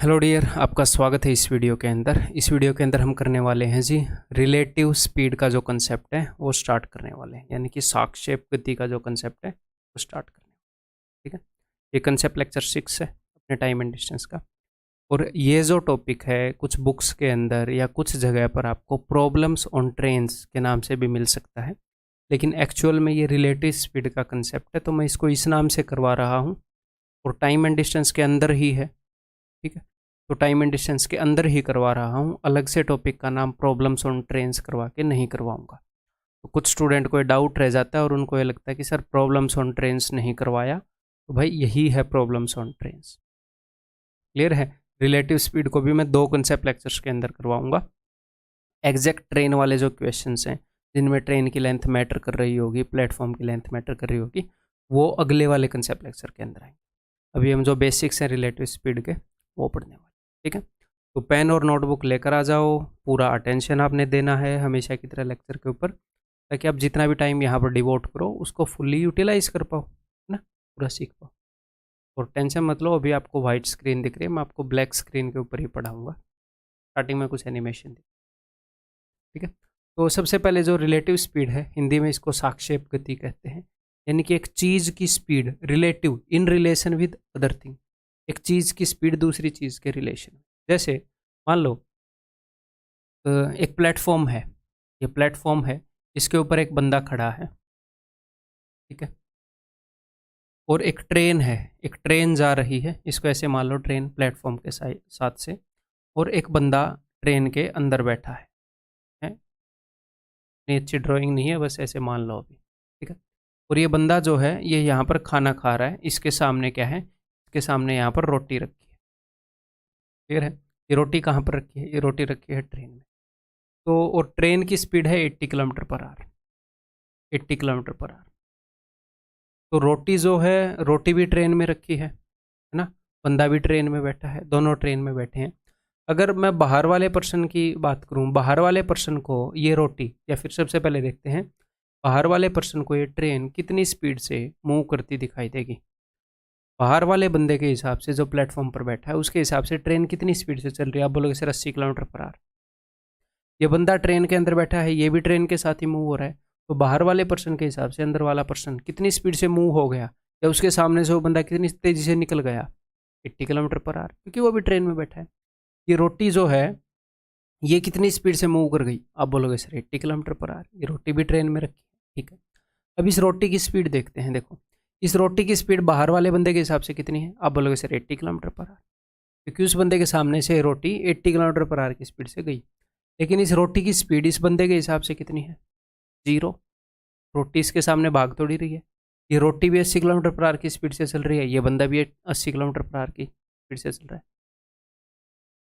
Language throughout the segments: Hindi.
हेलो डियर, आपका स्वागत है इस वीडियो के अंदर। इस वीडियो के अंदर हम करने वाले हैं जी रिलेटिव स्पीड का जो कंसेप्ट है वो स्टार्ट करने वाले हैं, यानी कि सापेक्ष गति का जो कंसेप्ट है वो स्टार्ट करने वाले हैं। ठीक है, ये कंसेप्ट लेक्चर 6 है अपने टाइम एंड डिस्टेंस का। और ये जो टॉपिक है कुछ बुक्स के अंदर या कुछ जगह पर आपको प्रॉब्लम्स ऑन ट्रेन्स के नाम से भी मिल सकता है, लेकिन एक्चुअल में ये रिलेटिव स्पीड का कंसेप्ट है, तो मैं इसको इस नाम से करवा रहा हूँ और टाइम एंड डिस्टेंस के अंदर ही है। ठीक है, तो टाइम एंड डिस्टेंस के अंदर ही करवा रहा हूँ, अलग से टॉपिक का नाम प्रॉब्लम्स ऑन ट्रेन्स करवा के नहीं करवाऊँगा। तो कुछ स्टूडेंट को ये डाउट रह जाता है और उनको ये लगता है कि सर प्रॉब्लम्स ऑन ट्रेन्स नहीं करवाया, तो भाई यही है प्रॉब्लम्स ऑन ट्रेन्स। क्लियर है। रिलेटिव स्पीड को भी मैं 2 कंसेप्ट लेक्चर्स के अंदर करवाऊँगा। एग्जैक्ट ट्रेन वाले जो क्वेश्चंस हैं जिनमें ट्रेन की लेंथ मैटर कर रही होगी, प्लेटफॉर्म की लेंथ मैटर कर रही होगी, वो अगले वाले कंसेप्ट लेक्चर के अंदर आएंगे। अभी हम जो बेसिक्स हैं रिलेटिव स्पीड के वो पढ़ने वाले। ठीक है, तो पेन और नोटबुक लेकर आ जाओ, पूरा अटेंशन आपने देना है हमेशा की तरह लेक्चर के ऊपर, ताकि आप जितना भी टाइम यहाँ पर डिवोट करो उसको फुल्ली यूटिलाइज कर पाओ, है ना, पूरा सीख पाओ। और टेंशन मत लो, अभी आपको वाइट स्क्रीन दिख रही है, मैं आपको ब्लैक स्क्रीन के ऊपर ही पढ़ाऊँगा। स्टार्टिंग में कुछ एनिमेशन दिख। ठीक है, तो सबसे पहले जो रिलेटिव स्पीड है, हिंदी में इसको सापेक्ष गति कहते हैं, यानी कि एक चीज़ की speed relative in relation with other thing. एक चीज़ की स्पीड दूसरी चीज़ के रिलेशन में। जैसे मान लो एक प्लेटफॉर्म है, ये प्लेटफॉर्म है, इसके ऊपर एक बंदा खड़ा है। ठीक है, और एक ट्रेन है, एक ट्रेन जा रही है, इसको ऐसे मान लो ट्रेन प्लेटफॉर्म के साथ से, और एक बंदा ट्रेन के अंदर बैठा है। इतनी अच्छी ड्राइंग नहीं है, बस ऐसे मान लो अभी। ठीक है, और ये बंदा जो है ये यहाँ पर खाना खा रहा है, इसके सामने क्या है, इसके सामने यहाँ पर रोटी रखी है। क्लियर है। ये रोटी कहाँ पर रखी है, ये रोटी रखी है ट्रेन में। तो और ट्रेन की स्पीड है 80 kilometre per our, 80 kilometre per hour. तो रोटी जो है, रोटी भी ट्रेन में रखी है ना, बंदा भी ट्रेन में बैठा है, दोनों ट्रेन में बैठे हैं। अगर मैं बाहर वाले पर्सन की बात करूं, बाहर वाले पर्सन को ये रोटी, या फिर सबसे पहले देखते हैं बाहर वाले पर्सन को ये ट्रेन कितनी स्पीड से मूव करती दिखाई देगी। बाहर वाले बंदे के हिसाब से जो प्लेटफॉर्म पर बैठा है उसके हिसाब से ट्रेन कितनी स्पीड से चल रही है, आप बोलोगे सर 80 किलोमीटर पर आवर। ये बंदा ट्रेन के अंदर बैठा है, ये भी ट्रेन के साथ ही मूव हो रहा है, तो बाहर वाले पर्सन के हिसाब से अंदर वाला पर्सन कितनी स्पीड से मूव हो गया, या उसके सामने से वो बंदा कितनी तेजी से निकल गया, 80 किलोमीटर पर आवर, क्योंकि वो भी ट्रेन में बैठा है। ये रोटी जो है ये कितनी स्पीड से मूव कर गई, आप बोलोगे सर 80 किलोमीटर पर आवर, ये रोटी भी ट्रेन में रखी है। ठीक है, अब इस रोटी की स्पीड देखते हैं। देखो इस रोटी की स्पीड बाहर वाले बंदे के हिसाब से कितनी है, आप बोलोगे सर 80 किलोमीटर पर आवर, क्योंकि उस बंदे के सामने से रोटी 80 किलोमीटर पर आवर की स्पीड से गई। लेकिन इस रोटी की स्पीड इस बंदे के हिसाब से कितनी है, 0। रोटी इसके सामने भाग थोड़ी रही है, ये रोटी भी 80 किलोमीटर पर आवर की स्पीड से चल रही है, ये बंदा भी 80 किलोमीटर पर आवर की स्पीड से चल रहा है।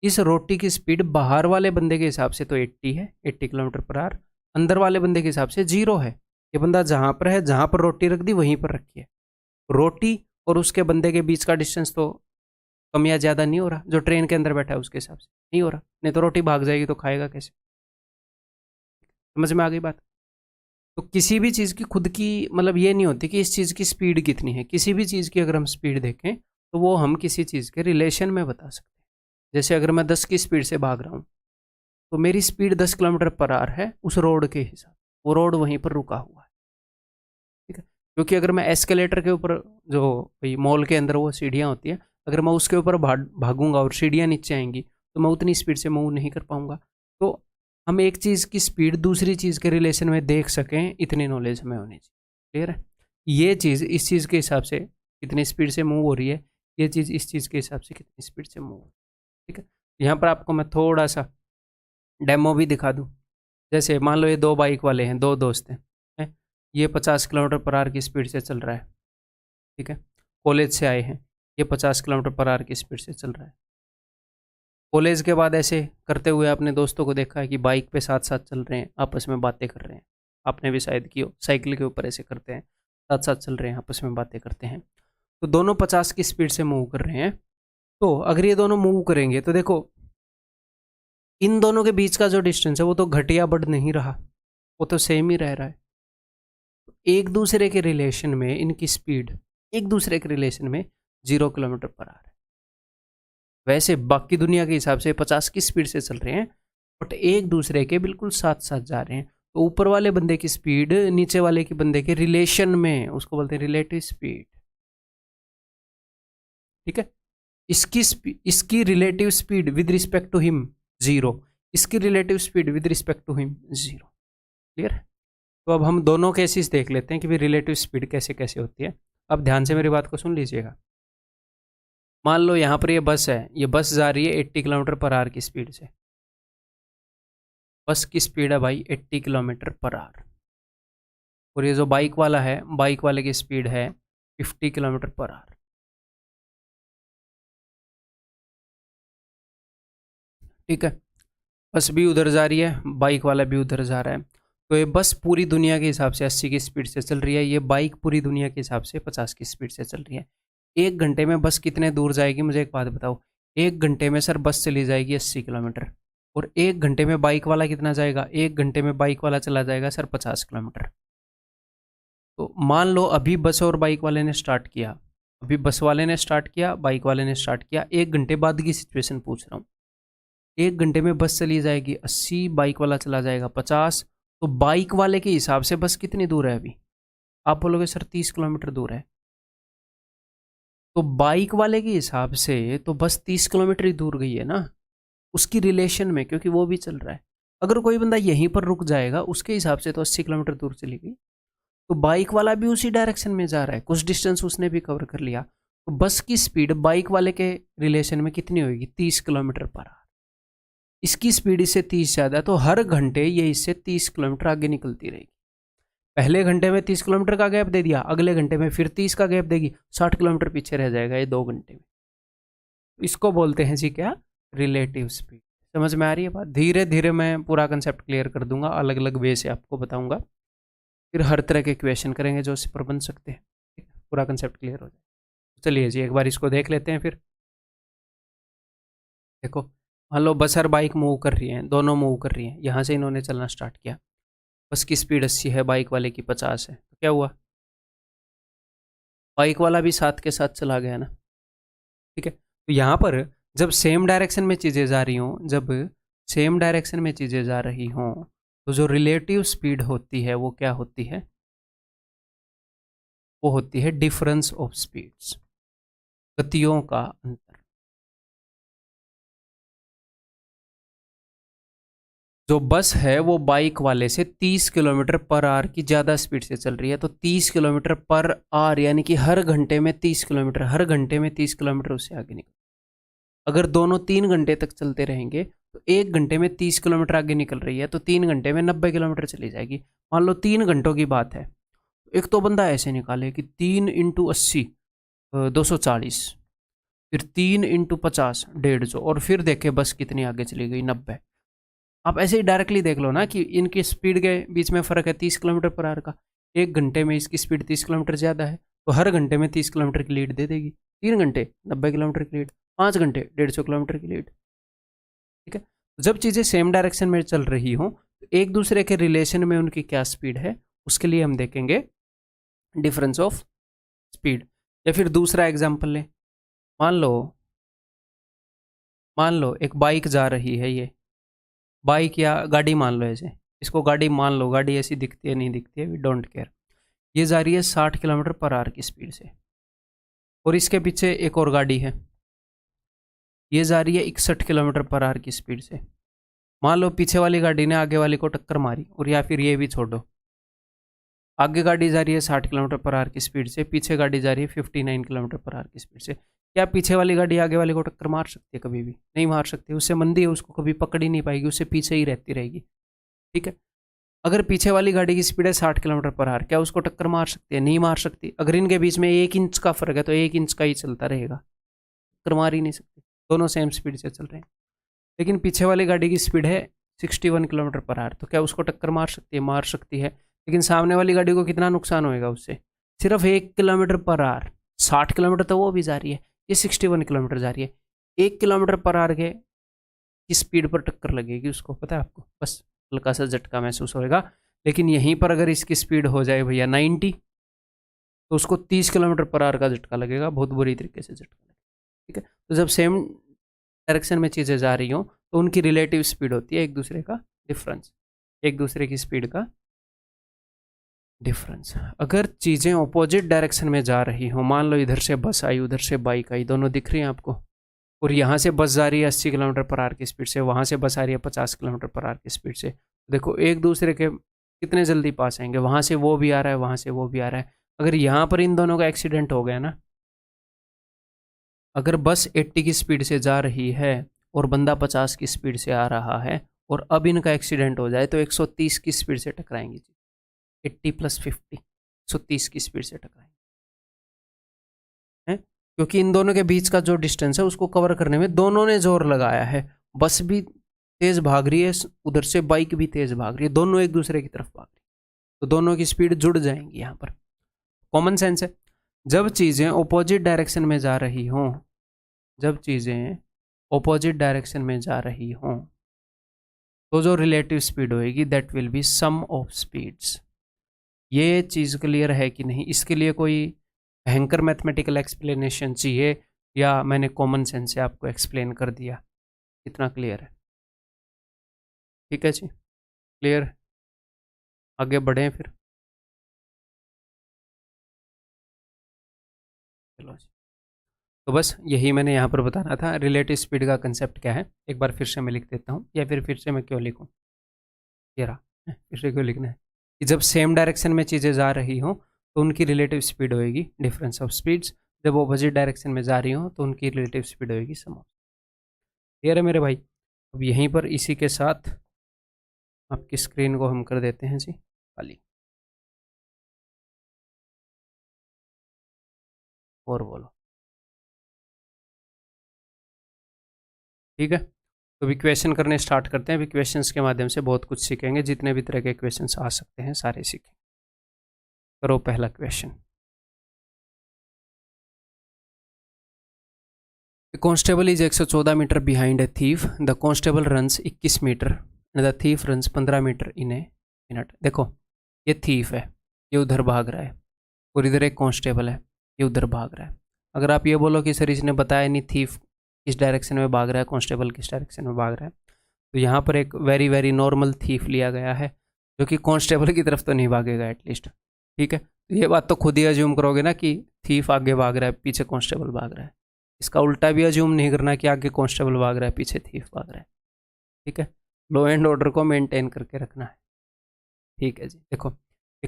इस रोटी की स्पीड बाहर वाले बंदे के हिसाब से तो 80 है, 80 किलोमीटर पर आवर, अंदर वाले बंदे के हिसाब से 0 है। ये बंदा जहाँ पर है, जहाँ पर रोटी रख दी वहीं पर रखी है। रोटी और उसके बंदे के बीच का डिस्टेंस तो कम या ज़्यादा नहीं हो रहा, जो ट्रेन के अंदर बैठा है उसके हिसाब से नहीं हो रहा, नहीं तो रोटी भाग जाएगी तो खाएगा कैसे। समझ में आ गई बात। तो किसी भी चीज़ की खुद की मतलब ये नहीं होती कि इस चीज़ की स्पीड कितनी है। किसी भी चीज़ की अगर हम स्पीड देखें तो वो हम किसी चीज़ के रिलेशन में बता सकते हैं। जैसे अगर मैं 10 की स्पीड से भाग रहा हूँ तो मेरी स्पीड 10 किलोमीटर पर आवर है उस रोड के हिसाब, वो रोड वहीं पर रुका हुआ है। ठीक है, क्योंकि अगर मैं एस्केलेटर के ऊपर, जो भाई मॉल के अंदर वो सीढ़ियाँ होती हैं, अगर मैं उसके ऊपर भागूंगा और सीढ़ियाँ नीचे आएंगी तो मैं उतनी स्पीड से मूव नहीं कर पाऊंगा। तो हम एक चीज़ की स्पीड दूसरी चीज़ के रिलेशन में देख सकें, इतनी नॉलेज हमें होनी चाहिए। क्लियर है। ये चीज़ इस चीज़ के हिसाब से कितनी स्पीड से मूव हो रही है, ये चीज़ इस चीज़ के हिसाब से कितनी स्पीड से मूव हो रही है। ठीक है, यहाँ पर आपको मैं थोड़ा सा डेमो भी दिखा दूँ। जैसे मान लो ये 2 बाइक वाले हैं, 2 दोस्त हैं, ये 50 किलोमीटर पर आवर की स्पीड से चल रहा है। ठीक है, कॉलेज से आए हैं, ये 50 किलोमीटर पर आवर की स्पीड से चल रहा है। कॉलेज के बाद ऐसे करते हुए आपने दोस्तों को देखा है कि बाइक पे साथ साथ चल रहे हैं, आपस में बातें कर रहे हैं। आपने भी शायद की हो, साइकिल के ऊपर ऐसे करते हैं, साथ साथ चल रहे हैं, आपस में बातें करते हैं। तो दोनों 50 की स्पीड से मूव कर रहे हैं। तो अगर ये दोनों मूव करेंगे तो देखो इन दोनों के बीच का जो डिस्टेंस है वो तो घट या बढ़ नहीं रहा, वो तो सेम ही रह रहा है। एक दूसरे के रिलेशन में इनकी स्पीड एक दूसरे के रिलेशन में 0 किलोमीटर पर आवर है। वैसे बाकी दुनिया के हिसाब से 50 की स्पीड से चल रहे हैं, बट एक दूसरे के बिल्कुल साथ साथ जा रहे हैं। तो ऊपर वाले बंदे की स्पीड नीचे वाले की बंदे के रिलेशन में, उसको बोलते हैं रिलेटिव स्पीड। ठीक है, इसकी relative speed with respect to him 0, इसकी relative speed with respect to him 0। Clear? तो अब हम दोनों केसेस देख लेते हैं कि भी रिलेटिव स्पीड कैसे कैसे होती है। अब ध्यान से मेरी बात को सुन लीजिएगा। मान लो यहाँ पर ये बस है, ये बस जा रही है 80 किलोमीटर पर आवर की स्पीड से। बस की स्पीड है भाई 80 किलोमीटर पर आवर, और ये जो बाइक वाला है, बाइक वाले की स्पीड है 50 किलोमीटर पर आवर। ठीक है, बस भी उधर जा रही है, बाइक वाला भी उधर जा रहा है। तो ये बस पूरी दुनिया के हिसाब से 80 की स्पीड से चल रही है, ये बाइक पूरी दुनिया के हिसाब से 50 की स्पीड से चल रही है। एक घंटे में बस कितने दूर जाएगी, मुझे एक बात बताओ। एक घंटे में सर बस चली जाएगी 80 किलोमीटर, और एक घंटे में बाइक वाला कितना जाएगा? एक घंटे में बाइक वाला चला जाएगा सर 50 किलोमीटर। तो मान लो अभी बस और बाइक वाले ने स्टार्ट किया, अभी बस वाले ने स्टार्ट किया, बाइक वाले ने स्टार्ट किया, एक घंटे बाद की सिचुएशन पूछ रहा हूँ। एक घंटे में बस चली जाएगी 80, बाइक वाला चला जाएगा 50। तो बाइक वाले के हिसाब से बस कितनी दूर है अभी? आप बोलोगे सर 30 किलोमीटर दूर है। तो बाइक वाले के हिसाब से तो बस 30 किलोमीटर ही दूर गई है ना, उसकी रिलेशन में, क्योंकि वो भी चल रहा है। अगर कोई बंदा यहीं पर रुक जाएगा, उसके हिसाब से तो 80 किलोमीटर दूर चली गई। तो बाइक वाला भी उसी डायरेक्शन में जा रहा है, कुछ डिस्टेंस उसने भी कवर कर लिया। तो बस की स्पीड बाइक वाले के रिलेशन में कितनी होगी? 30 किलोमीटर पर आवर। इसकी स्पीड इससे 30 ज़्यादा है, तो हर घंटे ये इससे 30 किलोमीटर आगे निकलती रहेगी। पहले घंटे में 30 किलोमीटर का गैप दे दिया, अगले घंटे में फिर 30 का गैप देगी, 60 किलोमीटर पीछे रह जाएगा ये 2 घंटे में। इसको बोलते हैं जी क्या? Relative speed. समझ में आ रही है बात? धीरे धीरे मैं पूरा कंसेप्ट क्लियर कर दूंगा, अलग अलग वे से आपको बताऊंगा, फिर हर तरह के क्वेश्चन करेंगे जो इस पर बन सकते हैं। पूरा कंसेप्ट क्लियर हो जाए। चलिए जी एक बार इसको देख लेते हैं। फिर देखो, मान लो बस और बाइक मूव कर रही हैं, दोनों मूव कर रही हैं, यहाँ से इन्होंने चलना स्टार्ट किया। बस की स्पीड 80 है, बाइक वाले की 50 है। तो क्या हुआ? बाइक वाला भी साथ के साथ चला गया ना। ठीक है, तो यहाँ पर जब सेम डायरेक्शन में चीज़ें जा रही हों, जब सेम डायरेक्शन में चीज़ें जा रही हों, तो जो रिलेटिव स्पीड होती है वो क्या होती है? वो होती है डिफरेंस ऑफ स्पीड्स, गतियों का अंतर। जो बस है वो बाइक वाले से 30 किलोमीटर पर आवर की ज़्यादा स्पीड से चल रही है, तो 30 किलोमीटर पर आवर यानी कि हर घंटे में 30 किलोमीटर, हर घंटे में 30 किलोमीटर उससे आगे निकल। अगर दोनों 3 घंटे तक चलते रहेंगे तो एक घंटे में 30 किलोमीटर आगे निकल रही है, तो 3 घंटे में 90 किलोमीटर चली जाएगी। मान लो 3 घंटों की बात है, एक तो बंदा ऐसे निकाले कि 3 इंटू 80 240, फिर 3 इंटू 50 150, और फिर देखे बस कितनी आगे चली गई 90। आप ऐसे ही डायरेक्टली देख लो ना कि इनकी स्पीड के बीच में फ़र्क है 30 किलोमीटर पर आवर का। एक घंटे में इसकी स्पीड 30 किलोमीटर ज़्यादा है, तो हर घंटे में 30 किलोमीटर की लीड दे देगी। 3 घंटे 90 किलोमीटर की लीड, 5 घंटे 150 किलोमीटर की लीड। ठीक है, जब चीज़ें सेम डायरेक्शन में चल रही हों तो एक दूसरे के रिलेशन में उनकी क्या स्पीड है, उसके लिए हम देखेंगे डिफरेंस ऑफ स्पीड। या फिर दूसरा एग्जाम्पल लें, मान लो एक बाइक जा रही है, ये बाइक या गाड़ी मान लो, ऐसे इसको गाड़ी मान लो, गाड़ी ऐसी दिखती है नहीं दिखती है, वी डोंट केयर। ये जा रही है 60 किलोमीटर पर आवर की स्पीड से, और इसके पीछे एक और गाड़ी है, ये जा रही है 61 किलोमीटर पर आवर की स्पीड से। मान लो पीछे वाली गाड़ी ने आगे वाली को टक्कर मारी, और या फिर ये भी छोड़ो, आगे गाड़ी जा रही है 60 किलोमीटर पर आवर की स्पीड से, पीछे गाड़ी जा रही है 59 किलोमीटर पर आवर की स्पीड से। क्या पीछे वाली गाड़ी आगे वाले को टक्कर मार सकती है? कभी भी नहीं मार सकती, उससे मंदी है, उसको कभी पकड़ ही नहीं पाएगी, उससे पीछे ही रहती रहेगी। ठीक है, अगर पीछे वाली गाड़ी की स्पीड है 60 किलोमीटर पर आवर, क्या उसको टक्कर मार सकती है? नहीं मार सकती। अगर इनके बीच में 1 इंच का फर्क है तो 1 इंच का ही चलता रहेगा, टक्कर मार ही नहीं सकती, दोनों सेम स्पीड से चल रहे हैं। लेकिन पीछे वाली गाड़ी की स्पीड है 61 किलोमीटर पर आवर, तो क्या उसको टक्कर मार सकती है? मार सकती है। लेकिन सामने वाली गाड़ी को कितना नुकसान होएगा उससे? सिर्फ 1 किलोमीटर पर आवर। 60 किलोमीटर तो वो भी जा रही है, ये 61 किलोमीटर जा रही है। 1 किलोमीटर पर आवर के की स्पीड पर टक्कर लगेगी उसको, पता है आपको? बस हल्का सा झटका महसूस होएगा। लेकिन यहीं पर अगर इसकी स्पीड हो जाए भैया 90, तो उसको 30 किलोमीटर पर आवर का झटका लगेगा, बहुत बुरी तरीके से झटका लगेगा। ठीक है, तो जब सेम डायरेक्शन में चीज़ें जा रही हों तो उनकी रिलेटिव स्पीड होती है एक दूसरे का डिफरेंस, एक दूसरे की स्पीड का डिफरेंस। अगर चीज़ें ऑपोजिट डायरेक्शन में जा रही हों, मान लो इधर से बस आई उधर से बाइक आई, दोनों दिख रही हैं आपको, और यहाँ से बस जा रही है 80 किलोमीटर पर आवर की स्पीड से, वहाँ से बस आ रही है 50 किलोमीटर पर आवर की स्पीड से, देखो एक दूसरे के कितने जल्दी पास आएंगे, वहाँ से वो भी आ रहा है वहाँ से वो भी आ रहा है। अगर यहाँ पर इन दोनों का एक्सीडेंट हो गया ना, अगर बस 80 की स्पीड से जा रही है और बंदा 50 की स्पीड से आ रहा है और अब इनका एक्सीडेंट हो जाए तो 130 की स्पीड से टकराएंगी। 80 + 50 130 की स्पीड से टकराएंगे हैं, क्योंकि इन दोनों के बीच का जो डिस्टेंस है उसको कवर करने में दोनों ने जोर लगाया है। बस भी तेज भाग रही है, उधर से बाइक भी तेज भाग रही है, दोनों एक दूसरे की तरफ भाग रही है, तो दोनों की स्पीड जुड़ जाएंगी। यहाँ पर कॉमन सेंस है, जब चीज़ें ऑपोजिट डायरेक्शन में जा रही हों, जब चीज़ें ऑपोजिट डायरेक्शन में जा रही हों तो जो रिलेटिव स्पीड होएगी that will be sum of speeds. ये चीज़ क्लियर है कि नहीं? इसके लिए कोई भयंकर मैथमेटिकल एक्सप्लेनेशन चाहिए या मैंने कॉमन सेंस से आपको एक्सप्लेन कर दिया? कितना क्लियर है? ठीक है जी, क्लियर। आगे बढ़ें फिर। चलो जी, तो बस यही मैंने यहाँ पर बताना था। रिलेटिव स्पीड का कंसेप्ट क्या है एक बार फिर से मैं लिख देता हूँ, या फिर से मैं क्यों लिखूँ, ये रहा, फिर से क्यों लिखना है कि जब सेम डायरेक्शन में चीज़ें जा रही हों तो उनकी रिलेटिव स्पीड होएगी डिफरेंस ऑफ स्पीड्स, जब ऑपोजिट डायरेक्शन में जा रही हों तो उनकी रिलेटिव स्पीड होएगी सम ऑफ। क्लियर है मेरे भाई? अब यहीं पर इसी के साथ आपकी स्क्रीन को हम कर देते हैं जी खाली, और बोलो। ठीक है, तो अभी क्वेश्चन करने स्टार्ट करते हैं। अभी क्वेश्चंस के माध्यम से बहुत कुछ सीखेंगे, जितने भी तरह के क्वेश्चंस आ सकते हैं सारे सीखें। करो पहला question. Constable is 114 metre behind a thief, the constable runs 21 metre and the thief runs 15 metre in a minute. देखो ये थीफ है, ये उधर भाग रहा है, और इधर एक कांस्टेबल है, ये उधर भाग रहा है। अगर आप ये बोलो कि सर इसने बताया नहीं थीफ किस डायरेक्शन में भाग रहा है, कांस्टेबल किस डायरेक्शन में भाग रहा है, तो यहाँ पर एक वेरी वेरी नॉर्मल थीफ लिया गया है जो कि कांस्टेबल की तरफ तो नहीं भागेगा एटलीस्ट। ठीक है, तो ये बात तो खुद ही अज्यूम करोगे ना कि थीफ आगे भाग रहा है पीछे कांस्टेबल भाग रहा है। इसका उल्टा भी अज्यूम नहीं करना कि आगे कांस्टेबल भाग रहा है पीछे थीफ भाग रहा है। ठीक है, लॉ एंड ऑर्डर को मेंटेन करके रखना है। ठीक है जी, देखो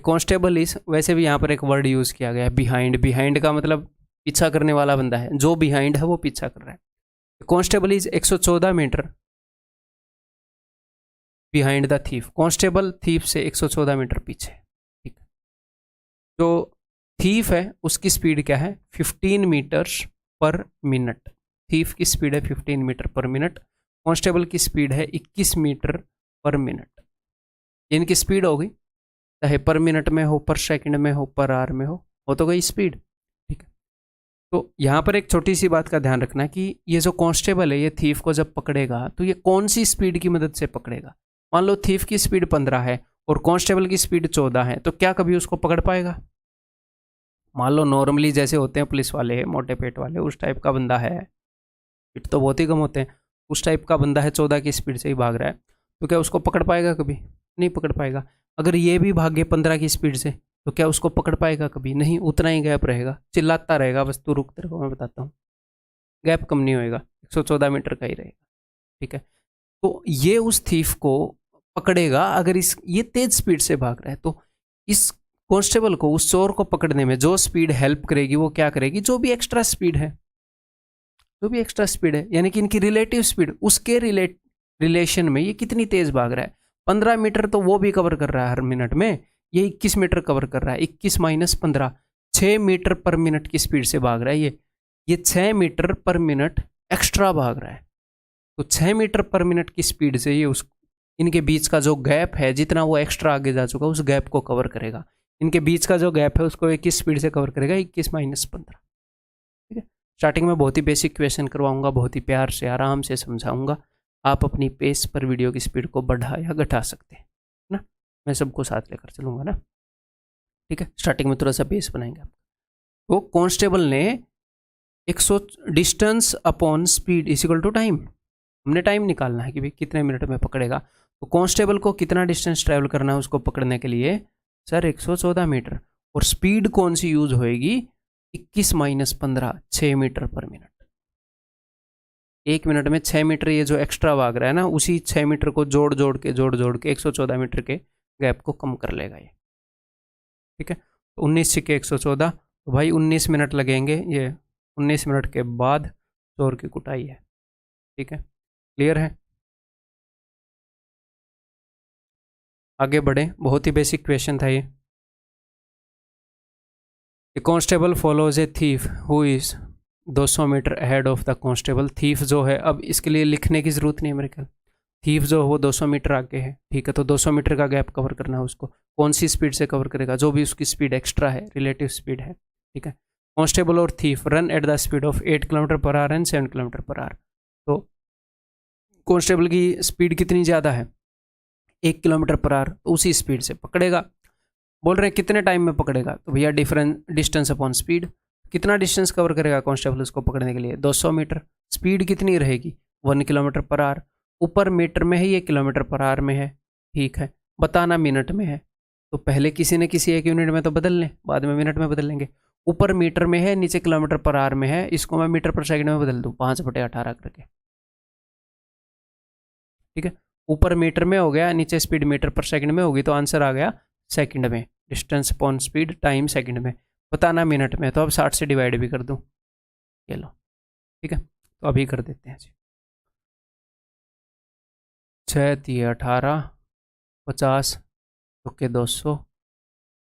कांस्टेबल इज, वैसे भी यहाँ पर एक वर्ड यूज़ किया गया है बिहाइंड। बिहाइंड का मतलब पीछा करने वाला बंदा है, जो बिहाइंड है वो पीछा कर रहा है। Constable is 114 metre behind the thief, constable thief से 114 मीटर पीछे। ठीक है, जो थीफ है उसकी स्पीड क्या है? 15 मीटर्स पर मिनट। थीफ की स्पीड है 15 मीटर पर मिनट, कांस्टेबल की स्पीड है 21 मीटर पर मिनट। इनकी स्पीड हो गई, चाहे पर मिनट में हो, पर सेकंड में हो, पर आवर में हो तो गई स्पीड। ठीक है, तो यहाँ पर एक छोटी सी बात का ध्यान रखना कि ये जो कांस्टेबल है ये थीफ को जब पकड़ेगा तो ये कौन सी स्पीड की मदद से पकड़ेगा। मान लो थीफ की स्पीड 15 है और कांस्टेबल की स्पीड 14 है, तो क्या कभी उसको पकड़ पाएगा? मान लो नॉर्मली जैसे होते हैं पुलिस वाले मोटे पेट वाले, उस टाइप का बंदा है, पेट तो बहुत ही कम होते हैं, उस टाइप का बंदा है, 14 की स्पीड से ही भाग रहा है, तो क्या उसको पकड़ पाएगा? कभी नहीं पकड़ पाएगा। अगर ये भी भागे 15 की स्पीड से तो क्या उसको पकड़ पाएगा? कभी नहीं, उतना ही गैप रहेगा, चिल्लाता रहेगा बस तू रुक, तेरे को मैं बताता हूँ, गैप कम नहीं होएगा, 114 मीटर का ही रहेगा। ठीक है, तो ये उस थीफ को पकड़ेगा अगर ये तेज स्पीड से भाग रहा है, तो इस कांस्टेबल को, उस चोर को पकड़ने में जो स्पीड हेल्प करेगी वो क्या करेगी? जो भी एक्स्ट्रा स्पीड है, जो भी एक्स्ट्रा स्पीड है, यानी कि इनकी रिलेटिव स्पीड, उसके रिलेशन में ये कितनी तेज भाग रहा है। 15 मीटर तो वो भी कवर कर रहा है हर मिनट में, ये 21 मीटर कवर कर रहा है, 21 - 15, 6 मीटर पर मिनट की स्पीड से भाग रहा है ये 6 मीटर पर मिनट एक्स्ट्रा भाग रहा है। तो 6 मीटर पर मिनट की स्पीड से ये उस इनके बीच का जो गैप है, जितना वो एक्स्ट्रा आगे जा चुका उस गैप को कवर करेगा। इनके बीच का जो गैप है उसको 21 स्पीड से कवर करेगा, 21 - 15। ठीक है, स्टार्टिंग में बहुत ही बेसिक क्वेश्चन करवाऊंगा, बहुत ही प्यार से आराम से समझाऊंगा। आप अपनी पेस पर वीडियो की स्पीड को बढ़ा या घटा सकते हैं ना, मैं सबको साथ लेकर चलूंगा ना। ठीक है, स्टार्टिंग में थोड़ा सा बेस बनाएंगे आप। तो कांस्टेबल ने 100 distance upon speed is equal to time. हमने टाइम निकालना है कि भाई कितने मिनट में पकड़ेगा। तो कांस्टेबल को कितना डिस्टेंस ट्रैवल करना है उसको पकड़ने के लिए, सर 114 मीटर। और स्पीड कौन सी यूज होएगी, 21 minus 15, 6 metre per minute. 1 minute में 6 मीटर ये जो एक्स्ट्रा भाग रहा है ना, उसी 6 मीटर को जोड़ जोड़ के 114 मीटर के गैप को कम कर लेगा ये। ठीक है, तो 19 छिके 114, तो भाई 19 मिनट लगेंगे। ये 19 मिनट के बाद चोर की कुटाई है। ठीक है, क्लियर है। आगे बढ़े, बहुत ही बेसिक क्वेश्चन था ये। A constable follows a thief who is 200 metre ahead of the constable. Thief जो है, अब इसके लिए लिखने की जरूरत नहीं है मेरे ख्याल। थीफ जो है वो 200 मीटर आगे है। ठीक है, तो 200 मीटर का गैप कवर करना है उसको। कौन सी स्पीड से कवर करेगा, जो भी उसकी स्पीड एक्स्ट्रा है, रिलेटिव स्पीड है। ठीक है, कांस्टेबल और thief run at the speed of 8 kilometre per hour and 7 kilometre per hour. तो कांस्टेबल की स्पीड कितनी ज़्यादा है, 1 किलोमीटर पर आवर, तो उसी स्पीड से पकड़ेगा। बोल रहे हैं कितने टाइम में पकड़ेगा, तो भैया डिफरेंस डिस्टेंस अपॉन स्पीड। कितना डिस्टेंस कवर करेगा कांस्टेबल उसको पकड़ने के लिए, 200 मीटर। स्पीड कितनी रहेगी, 1 किलोमीटर पर आवर। ऊपर मीटर में है, ये किलोमीटर पर आवर में है। ठीक है, बताना मिनट में है, तो पहले किसी न किसी एक यूनिट में तो बदल लें, बाद में मिनट में बदल लेंगे। ऊपर मीटर में है, नीचे किलोमीटर पर आवर में है, इसको मैं मीटर पर सेकंड में बदल दूँ 5/18 करके। ठीक है, ऊपर मीटर में हो गया, नीचे स्पीड मीटर पर सेकंड में होगी, तो आंसर आ गया सेकंड में। Distance upon speed time second में, बताना मिनट में, तो अब 60 से डिवाइड भी कर दूं, ये लो। ठीक है, तो अभी कर देते हैं जी। 6 3 18, 50 तो 200,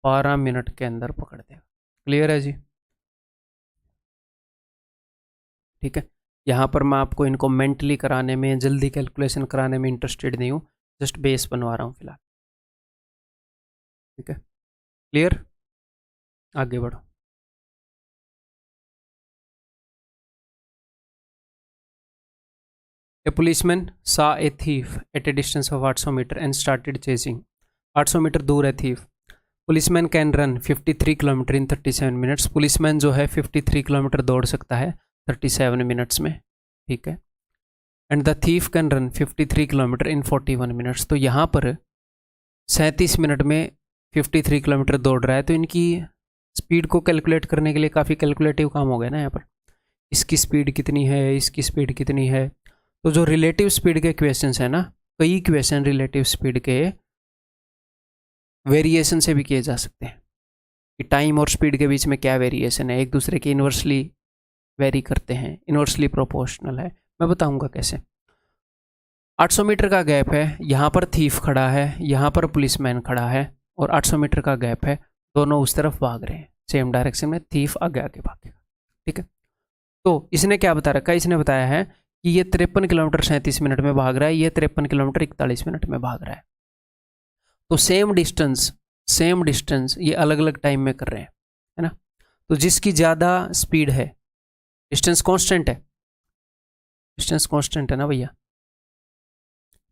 12 मिनट के अंदर पकड़ देगा। क्लियर है जी। ठीक है, यहाँ पर मैं आपको इनको मेंटली कराने में, जल्दी कैलकुलेशन कराने में इंटरेस्टेड नहीं हूँ, जस्ट बेस बनवा रहा हूँ फिलहाल। ठीक है, क्लियर, आगे बढ़ो। A policeman saw a thief at a distance of 800 meter and started chasing. 800 metre दूर है thief. Policeman can run 53 kilometre in 37 minutes. Policeman जो है 53 किलोमीटर दौड़ सकता है 37 मिनट्स में। ठीक है, and the thief can run 53 kilometre in 41 minutes. तो यहाँ पर 37 मिनट में 53 किलोमीटर दौड़ रहा है, तो इनकी स्पीड को कैलकुलेट करने के लिए काफ़ी कैलकुलेटिव काम हो गया ना। यहाँ पर इसकी स्पीड कितनी है, इसकी स्पीड कितनी है, तो जो रिलेटिव स्पीड के क्वेश्चंस है ना, कई क्वेश्चन रिलेटिव स्पीड के वेरिएशन से भी किए जा सकते हैं कि टाइम और स्पीड के बीच में क्या वेरिएशन है, एक दूसरे के इन्वर्सली वेरी करते हैं, इन्वर्सली प्रोपोर्शनल है। मैं बताऊंगा कैसे। 800 मीटर का गैप है, यहाँ पर थीफ खड़ा है, यहाँ पर पुलिसमैन खड़ा है, और 800 मीटर का गैप है, दोनों उस तरफ भाग रहे हैं सेम डायरेक्शन में, थीफ आगे आगे भागेगा। ठीक है, तो इसने क्या बता रखा है, इसने बताया है कि ये 53 किलोमीटर 37 मिनट में भाग रहा है, ये 53 किलोमीटर 41 मिनट में भाग रहा है। तो सेम डिस्टेंस ये अलग अलग टाइम में कर रहे हैं, है ना। तो जिसकी ज़्यादा स्पीड है, डिस्टेंस कांस्टेंट है ना भैया।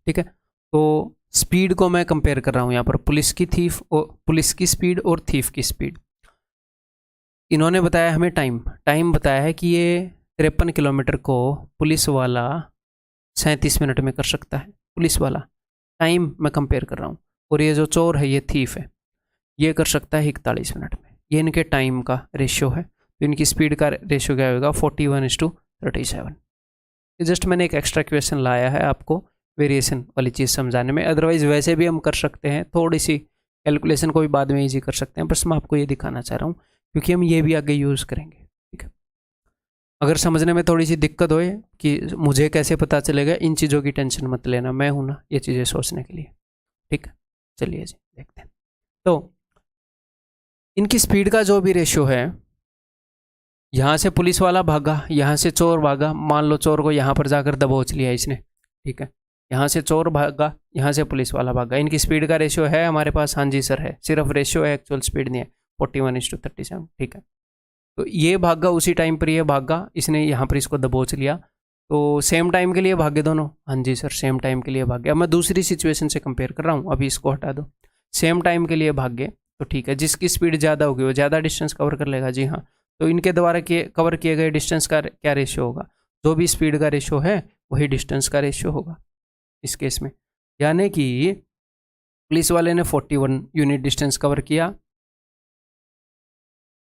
ठीक है, तो स्पीड को मैं कंपेयर कर रहा हूँ यहाँ पर, पुलिस की स्पीड और थीफ की स्पीड। इन्होंने बताया हमें टाइम बताया है कि ये 53 किलोमीटर को पुलिस वाला 37 मिनट में कर सकता है, पुलिस वाला। टाइम मैं कंपेयर कर रहा हूँ, और ये जो चोर है, ये थीफ है, ये कर सकता है 41 मिनट में। ये इनके टाइम का रेशियो है, तो इनकी स्पीड का रेशियो क्या होगा, 41:37। ये जस्ट मैंने एक एक्स्ट्रा क्वेश्चन लाया है आपको वेरिएशन वाली चीज़ समझाने में। अदरवाइज वैसे भी हम कर सकते हैं, थोड़ी सी कैलकुलेशन को भी बाद में ईजी कर सकते हैं, बस मैं आपको ये दिखाना चाह रहा हूँ क्योंकि हम ये भी आगे यूज़ करेंगे। ठीक है, अगर समझने में थोड़ी सी दिक्कत होए कि मुझे कैसे पता चलेगा, इन चीज़ों की टेंशन मत लेना, मैं हूं ना ये चीज़ें सोचने के लिए। ठीक है, चलिए जी देखते हैं। तो इनकी स्पीड का जो भी रेशियो है, यहाँ से पुलिस वाला भागा, यहाँ से चोर भागा, मान लो चोर को यहाँ पर जाकर दबोच लिया इसने। ठीक है, यहाँ से चोर भागा, यहाँ से पुलिस वाला भागा, इनकी स्पीड का रेशियो है हमारे पास, हाँ जी सर है, सिर्फ रेशियो है, एक्चुअल स्पीड नहीं है, 41:37। ठीक है, तो ये भागा उसी टाइम पर ये भागा, इसने यहाँ पर इसको दबोच लिया, तो सेम टाइम के लिए भागे दोनों, हाँ जी सर सेम टाइम के लिए भागे। अब मैं दूसरी सिचुएशन से कंपेयर कर रहा हूँ, अभी इसको हटा दो, सेम टाइम के लिए भागे, तो ठीक है, जिसकी स्पीड ज़्यादा होगी वो ज़्यादा डिस्टेंस कवर कर लेगा, जी हाँ। तो इनके द्वारा कवर किए गए डिस्टेंस का क्या रेशियो होगा, जो भी स्पीड का रेशियो है वही डिस्टेंस का रेशियो होगा इस केस में। यानी कि पुलिस वाले ने 41 यूनिट डिस्टेंस कवर किया,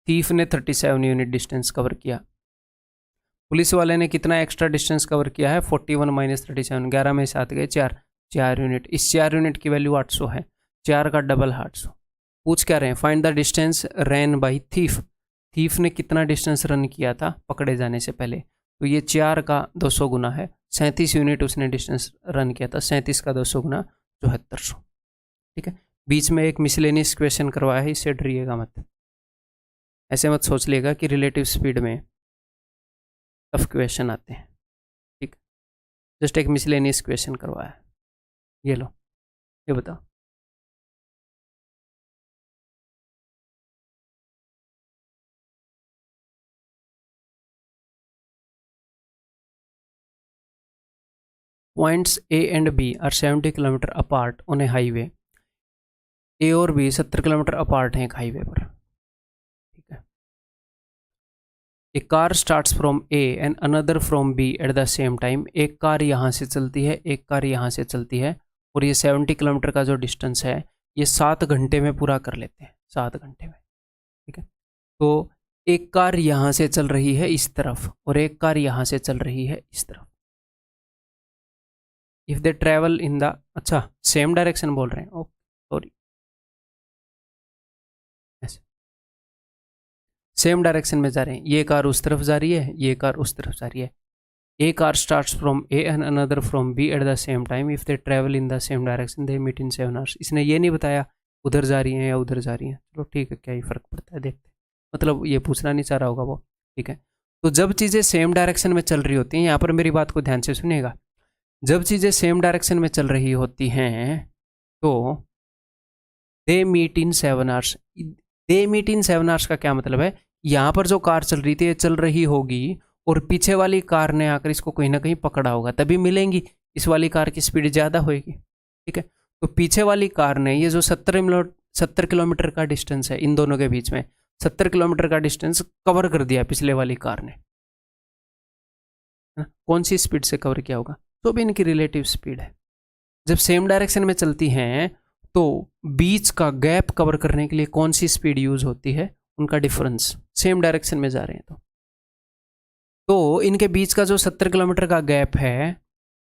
थीफ ने 37 यूनिट डिस्टेंस कवर किया। पुलिस वाले ने कितना एक्स्ट्रा डिस्टेंस कवर किया है, 41 माइनस 37, 11 में 7 गए 4 यूनिट। इस 4 यूनिट की वैल्यू 800 है, 4 का डबल 800। पूछ क्या रहे हैं, find the distance run by thief. Thief ने कितना डिस्टेंस रन किया था पकड़े जाने से पहले, तो ये 4 का 200 गुना है, 37 यूनिट उसने डिस्टेंस रन किया था, 37 का 200 गुना 7400। ठीक है, बीच में एक मिसलेनियस क्वेश्चन करवाया है, इससे डरिएगा मत, ऐसे मत सोच लेगा कि रिलेटिव स्पीड में टफ क्वेश्चन आते हैं। ठीक, जस्ट एक मिसलेनियस क्वेश्चन करवाया है, ये लो, ये बताओ। Points A and B are 70 kilometre apart on a highway. A और बी 70 किलोमीटर अपार्ट हैं एक हाईवे पर। ठीक है, a car starts from A and another from B at the same time. एक कार यहाँ से चलती है, एक कार यहाँ से चलती है, और ये 70 किलोमीटर का जो डिस्टेंस है ये 7 घंटे में पूरा कर लेते हैं, 7 घंटे में। ठीक है, तो एक कार यहाँ से चल रही है इस तरफ और एक कार यहाँ से चल रही है इस तरफ। If they travel in the, अच्छा सेम डायरेक्शन बोल रहे हैं, ओके सॉरी, ऐसे सेम डायरेक्शन में जा रहे हैं, ये कार उस तरफ जा रही है, ये कार उस तरफ जा रही है। A car starts from A and another from B at the same time, if they travel in the same direction they meet in 7 hours. इसने ये नहीं बताया उधर जा रही हैं या उधर जा रही हैं, चलो ठीक है, क्या ही फर्क पड़ता है, देखते, मतलब ये पूछना नहीं चाह रहा होगा वो। ठीक है, तो जब चीज़ें सेम डायरेक्शन में चल रही होती हैं, यहाँ पर मेरी बात को ध्यान से सुनिएगा, जब चीज़ें सेम डायरेक्शन में चल रही होती हैं तो they meet in 7 hours. They meet in 7 hours का क्या मतलब है, यहाँ पर जो कार चल रही थी ये चल रही होगी और पीछे वाली कार ने आकर इसको कहीं ना कहीं पकड़ा होगा, तभी मिलेंगी, इस वाली कार की स्पीड ज़्यादा होगी। ठीक है, तो पीछे वाली कार ने ये जो 70 किलोमीटर का डिस्टेंस है इन दोनों के बीच में, 70 किलोमीटर का डिस्टेंस कवर कर दिया पिछले वाली कार ने। कौन सी स्पीड से कवर किया होगा, तो भी इनकी रिलेटिव स्पीड है। जब सेम डायरेक्शन में चलती हैं तो बीच का गैप कवर करने के लिए कौन सी स्पीड यूज होती है, उनका डिफरेंस, सेम डायरेक्शन में जा रहे हैं तो इनके बीच का जो 70 किलोमीटर का गैप है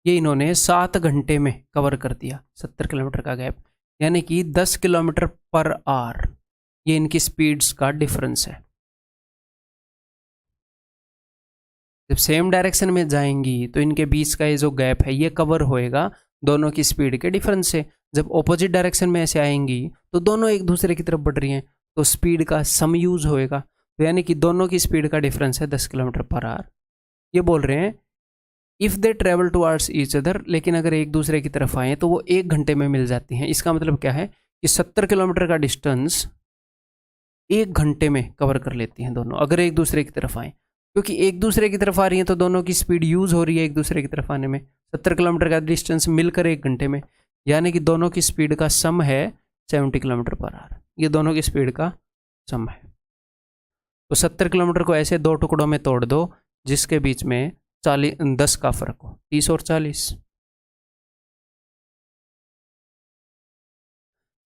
ये इन्होंने 7 घंटे में कवर कर दिया। 70 किलोमीटर का गैप यानी कि 10 किलोमीटर पर आवर, ये इनकी स्पीड्स का डिफरेंस है। जब सेम डायरेक्शन में जाएंगी तो इनके बीच का ये जो गैप है ये कवर होएगा दोनों की स्पीड के डिफरेंस से। जब ऑपोजिट डायरेक्शन में ऐसे आएंगी तो दोनों एक दूसरे की तरफ बढ़ रही हैं तो स्पीड का सम यूज होएगा, तो यानी कि दोनों की स्पीड का डिफरेंस है 10 किलोमीटर पर आवर। ये बोल रहे हैं if they travel towards each other, लेकिन अगर एक दूसरे की तरफ आए तो वो 1 घंटे में मिल जाती हैं। इसका मतलब क्या है कि 70 किलोमीटर का डिस्टेंस 1 घंटे में कवर कर लेती हैं दोनों, अगर एक दूसरे की तरफ आए, क्योंकि एक दूसरे की तरफ आ रही हैं तो दोनों की स्पीड यूज हो रही है एक दूसरे की तरफ आने में। 70 किलोमीटर का डिस्टेंस मिलकर 1 घंटे में, यानी कि दोनों की स्पीड का सम है 70 किलोमीटर पर आवर। ये दोनों की स्पीड का सम है। तो 70 किलोमीटर को ऐसे 2 टुकड़ों में तोड़ दो जिसके बीच में 10 का फर्क हो, 30 और 40।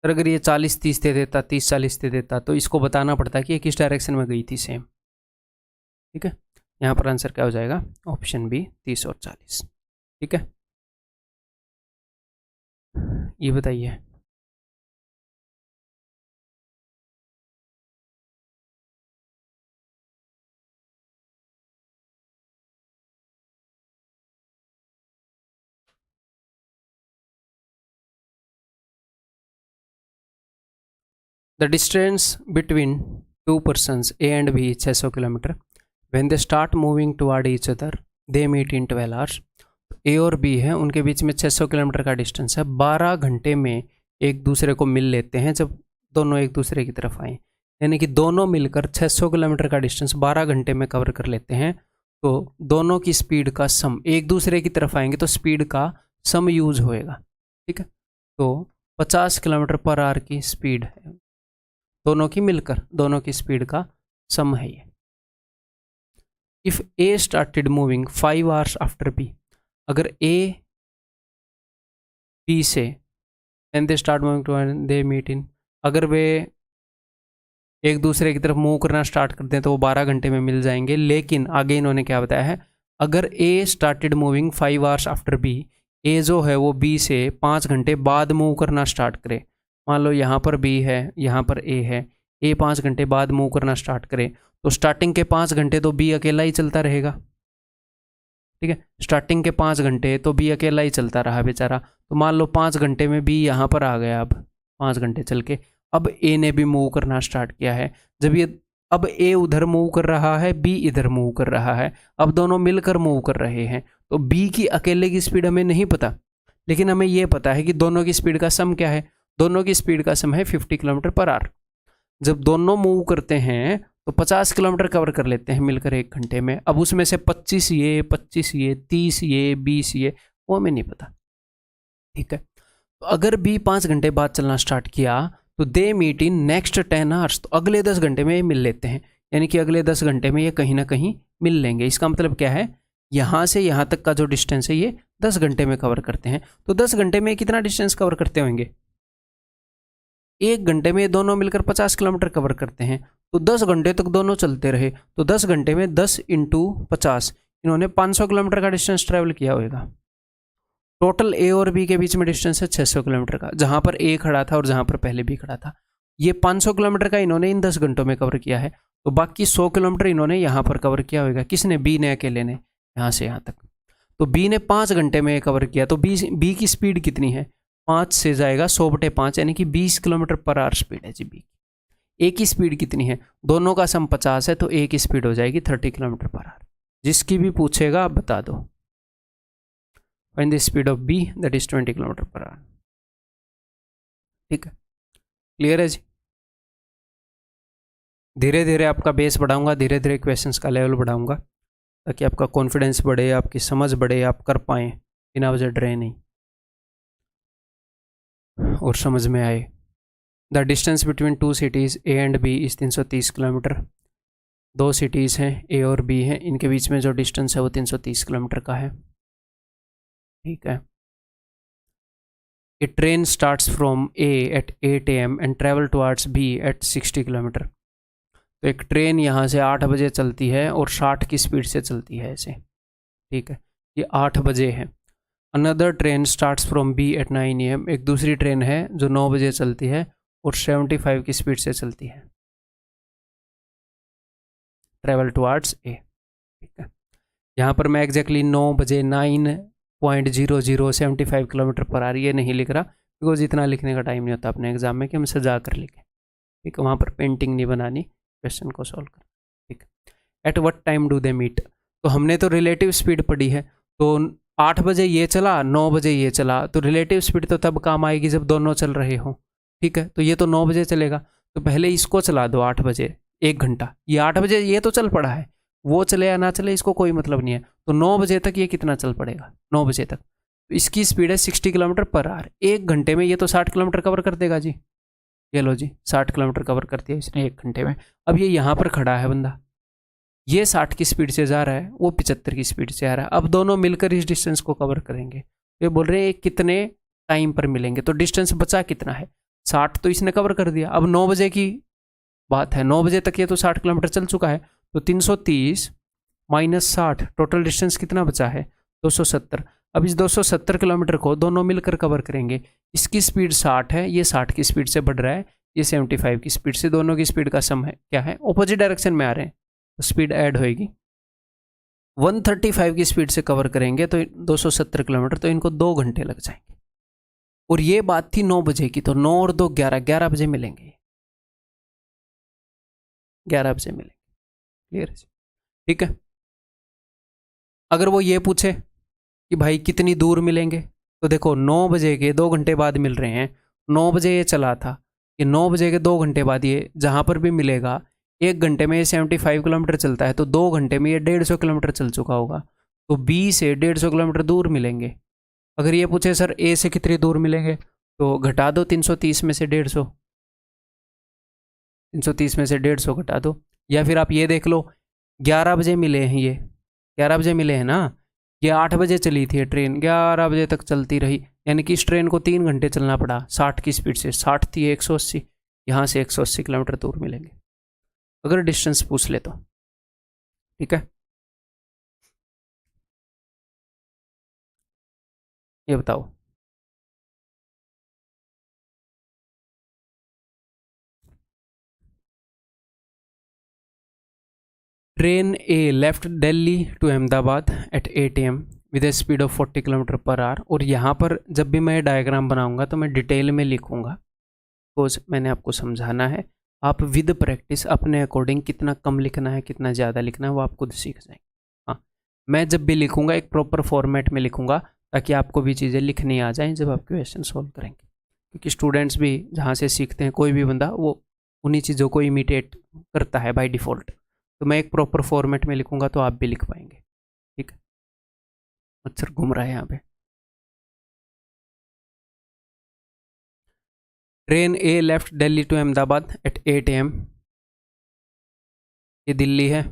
और अगर ये 40-30 दे देता, 30-40 दे देता, तो इसको बताना पड़ता कि ये किस डायरेक्शन में गई थी सेम। ठीक है, यहाँ पर आंसर क्या हो जाएगा, ऑप्शन बी 30 और 40। ठीक है, ये बताइए। The distance between two persons A and B is 600 kilometre. When they start moving toward each other, they meet in 12 hours। A और B है, उनके बीच में 600 किलोमीटर का डिस्टेंस है, 12 घंटे में एक दूसरे को मिल लेते हैं जब दोनों एक दूसरे की तरफ आए। यानी कि दोनों मिलकर 600 किलोमीटर का डिस्टेंस 12 घंटे में कवर कर लेते हैं। तो दोनों की स्पीड का सम, एक दूसरे की तरफ आएंगे तो स्पीड का सम यूज होएगा। ठीक है, तो 50 किलोमीटर पर आवर की स्पीड है दोनों की मिलकर, दोनों की स्पीड का सम है ये। If A started moving 5 hours after B, अगर ए बी से and they start moving to they meet in, अगर वे एक दूसरे की तरफ मूव करना स्टार्ट कर दें तो वो 12 घंटे में मिल जाएंगे। लेकिन आगे इन्होंने क्या बताया है, अगर A started moving 5 hours after B, A जो है वो बी से 5 घंटे बाद मूव करना स्टार्ट करे। मान लो यहाँ पर बी है, यहाँ पर ए है, ए 5 घंटे बाद मूव करना स्टार्ट करे, तो स्टार्टिंग के 5 घंटे तो बी अकेला ही चलता रहेगा। ठीक है, स्टार्टिंग के 5 घंटे तो बी अकेला ही चलता रहा बेचारा। तो मान लो 5 घंटे में बी यहाँ पर आ गया, अब 5 घंटे चल के अब ए ने भी मूव करना स्टार्ट किया है। जब ये अब ए उधर मूव कर रहा है, बी इधर मूव कर रहा है, अब दोनों मिलकर मूव कर रहे हैं। तो बी की अकेले की स्पीड हमें नहीं पता, लेकिन हमें ये पता है कि दोनों की स्पीड का सम क्या है। दोनों की स्पीड का सम है 50 किलोमीटर पर आवर। जब दोनों मूव करते हैं तो 50 किलोमीटर कवर कर लेते हैं मिलकर 1 घंटे में। अब उसमें से 25 ये, 25 ये, 30 ये, 20 ये, वो हमें नहीं पता। ठीक है, तो अगर बी 5 घंटे बाद चलना स्टार्ट किया तो they meet in next 10 hours, तो अगले 10 घंटे में ये मिल लेते हैं। यानी कि अगले 10 घंटे में ये कहीं ना कहीं मिल लेंगे। इसका मतलब क्या है, यहाँ से यहाँ तक का जो डिस्टेंस है ये 10 घंटे में कवर करते हैं। तो 10 घंटे में कितना डिस्टेंस कवर करते होंगे, 1 घंटे में दोनों मिलकर 50 किलोमीटर कवर करते हैं। तो 10 घंटे तक दोनों चलते रहे, तो 10 घंटे में 10 × 50, इन्होंने 500 किलोमीटर का डिस्टेंस ट्रैवल किया होगा। टोटल ए और बी के बीच में डिस्टेंस है 600 किलोमीटर का, जहाँ पर ए खड़ा था और जहाँ पर पहले बी खड़ा था। ये 500 किलोमीटर का इन्होंने इन 10 घंटों में कवर किया है। तो बाकी 100 किलोमीटर इन्होंने यहाँ पर कवर किया होगा। किसने, बी ने, अकेले ने, यहाँ से यहाँ तक। तो बी ने 5 घंटे में कवर किया। तो बी की स्पीड कितनी है, 5 से जाएगा 100/5, यानी कि 20 किलोमीटर पर आवर स्पीड है जी बी। ए की स्पीड कितनी है, दोनों का सम 50 है, तो ए की स्पीड हो जाएगी 30 किलोमीटर पर आवर। जिसकी भी पूछेगा आप बता दो। Find the speed of B, that is 20 kilometre per hour. ठीक है, क्लियर है जी। धीरे धीरे आपका बेस बढ़ाऊंगा, धीरे धीरे क्वेश्चंस का लेवल बढ़ाऊंगा, ताकि आपका कॉन्फिडेंस बढ़े, आपकी समझ बढ़े, आप कर पाएँ बिना वजह डरे नहीं और समझ में आए। The distance between 2 cities A and B is 330 kilometre. 2 cities हैं, ए और बी हैं, इनके बीच में जो डिस्टेंस है वो 330 किलोमीटर का है। ठीक है, a train starts from A at 8 AM and travel towards B at 60 kilometre. तो एक ट्रेन यहाँ से 8 बजे चलती है और 60 की स्पीड से चलती है ऐसे। ठीक है, ये 8 बजे है। Another train starts from B at 9 AM, एक दूसरी ट्रेन है जो 9 बजे चलती है और 75 की स्पीड से चलती है, ट्रेवल टुवर्ड्स ए। ठीक है, यहाँ पर मैं एग्जैक्टली 9 बजे 9.0075 किलोमीटर पर आवर ये नहीं लिख रहा, बिकॉज इतना लिखने का टाइम नहीं होता अपने एग्जाम में कि हम सजा कर लिखें। ठीक है, वहाँ पर पेंटिंग नहीं बनानी, क्वेश्चन को सॉल्व कर। ठीक है, at what time do they meet, तो हमने तो रिलेटिव स्पीड पढ़ी है। तो 8 बजे ये चला, 9 बजे ये चला, तो रिलेटिव स्पीड तो तब काम आएगी जब दोनों चल रहे हों। ठीक है, तो ये तो 9 बजे चलेगा, तो पहले इसको चला दो 8 बजे 1 घंटा। ये 8 बजे ये तो चल पड़ा है, वो चले या ना चले इसको कोई मतलब नहीं है। तो 9 बजे तक ये कितना चल पड़ेगा, 9 बजे तक तो इसकी स्पीड है 60 किलोमीटर पर आवर। 1 घंटे में ये तो 60 किलोमीटर कवर कर देगा जी। ये लो जी, 60 किलोमीटर कवर कर दिया इसने 1 घंटे में। अब ये यहाँ पर खड़ा है बंदा, ये 60 की स्पीड से जा रहा है, वो 75 की स्पीड से आ रहा है। अब दोनों मिलकर इस डिस्टेंस को कवर करेंगे। ये बोल रहे हैं कितने टाइम पर मिलेंगे, तो डिस्टेंस बचा कितना है, 60 तो इसने कवर कर दिया। अब 9 बजे की बात है, 9 बजे तक ये तो 60 किलोमीटर चल चुका है, तो 330 - 60 टोटल डिस्टेंस कितना बचा है, 270। अब इस 270 किलोमीटर को दोनों मिलकर कवर करेंगे। इसकी स्पीड 60 है, ये 60 की स्पीड से बढ़ रहा है, ये 75 की स्पीड से, दोनों की स्पीड का सम है क्या है, ऑपोजिट डायरेक्शन में आ रहे हैं, तो स्पीड ऐड होएगी। 135 की स्पीड से कवर करेंगे तो 270 किलोमीटर, तो इनको 2 घंटे लग जाएंगे। और ये बात थी 9 बजे की, तो 9 और 2 11 बजे मिलेंगे, 11 बजे मिलेंगे। क्लियर है? ठीक है, अगर वो ये पूछे कि भाई कितनी दूर मिलेंगे, तो देखो 9 बजे के 2 घंटे बाद मिल रहे हैं। 9 बजे ये चला था, ये 9 बजे के 2 घंटे बाद ये जहाँ पर भी मिलेगा, 1 घंटे में ये 75 किलोमीटर चलता है, तो 2 घंटे में ये 150 किलोमीटर चल चुका होगा, तो बी से 150 किलोमीटर दूर मिलेंगे। अगर ये पूछे सर ए से कितनी दूर मिलेंगे, तो घटा दो 330 में से 150, 330 में से 150 घटा दो। या फिर आप ये देख लो 11 बजे मिले हैं, ये 11 बजे मिले हैं ना। ये 8 बजे चली थी ट्रेन, 11 बजे तक चलती रही, यानी कि इस ट्रेन को 3 घंटे चलना पड़ा 60 की स्पीड से। 60 थी 180, यहाँ से 180 किलोमीटर दूर मिलेंगे अगर डिस्टेंस पूछ ले तो। ठीक है, ये बताओ। Train A left Delhi to Ahmedabad at 8 AM with a speed of 40 kilometre per hour. और यहाँ पर जब भी मैं डायग्राम बनाऊंगा तो मैं डिटेल में लिखूंगा, बिकॉज मैंने आपको समझाना है। आप विद प्रैक्टिस अपने अकॉर्डिंग कितना कम लिखना है कितना ज़्यादा लिखना है वो आप खुद सीख जाएंगे। हाँ, मैं जब भी लिखूंगा एक प्रॉपर फॉर्मेट में लिखूंगा ताकि आपको भी चीज़ें लिखनी आ जाएं जब आप क्वेश्चन सॉल्व करेंगे। क्योंकि स्टूडेंट्स भी जहाँ से सीखते हैं, कोई भी बंदा वो उन्हीं चीज़ों को इमिटेट करता है बाय डिफ़ॉल्ट। तो मैं एक प्रॉपर फॉर्मेट में लिखूंगा तो आप भी लिख पाएंगे। ठीक है, मच्छर घूम रहा है यहाँ पे। Train A left Delhi to Ahmedabad at 8 AM। ये दिल्ली है,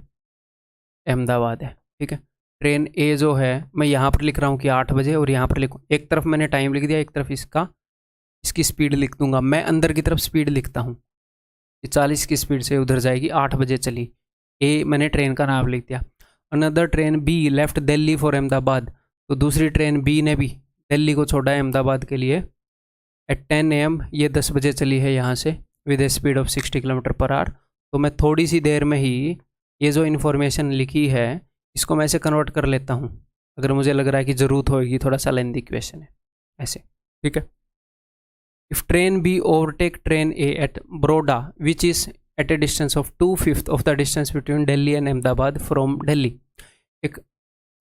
अहमदाबाद है। ठीक है, ट्रेन ए जो है मैं यहाँ पर लिख रहा हूँ कि 8 बजे, और यहाँ पर लिखूँ, एक तरफ मैंने टाइम लिख दिया, एक तरफ इसकी स्पीड लिख दूंगा। मैं अंदर की तरफ स्पीड लिखता हूँ, 40 की स्पीड से उधर जाएगी, 8 बजे चली। ए मैंने ट्रेन का नाम लिख दिया। Another train B left Delhi for Ahmedabad, तो दूसरी ट्रेन बी ने भी दिल्ली को छोड़ा है अहमदाबाद के लिए एट 10 AM। ये 10 बजे चली है यहाँ से with a speed of 60 kilometre per hour. तो मैं थोड़ी सी देर में ही ये जो इन्फॉर्मेशन लिखी है इसको मैं ऐसे कन्वर्ट कर लेता हूँ, अगर मुझे लग रहा है कि ज़रूरत होगी, थोड़ा सा लेंथी क्वेश्चन है ऐसे। ठीक है, if train B overtake train A at Baroda which is at a distance of 2/5 of the distance between Delhi and Ahmedabad from Delhi. एक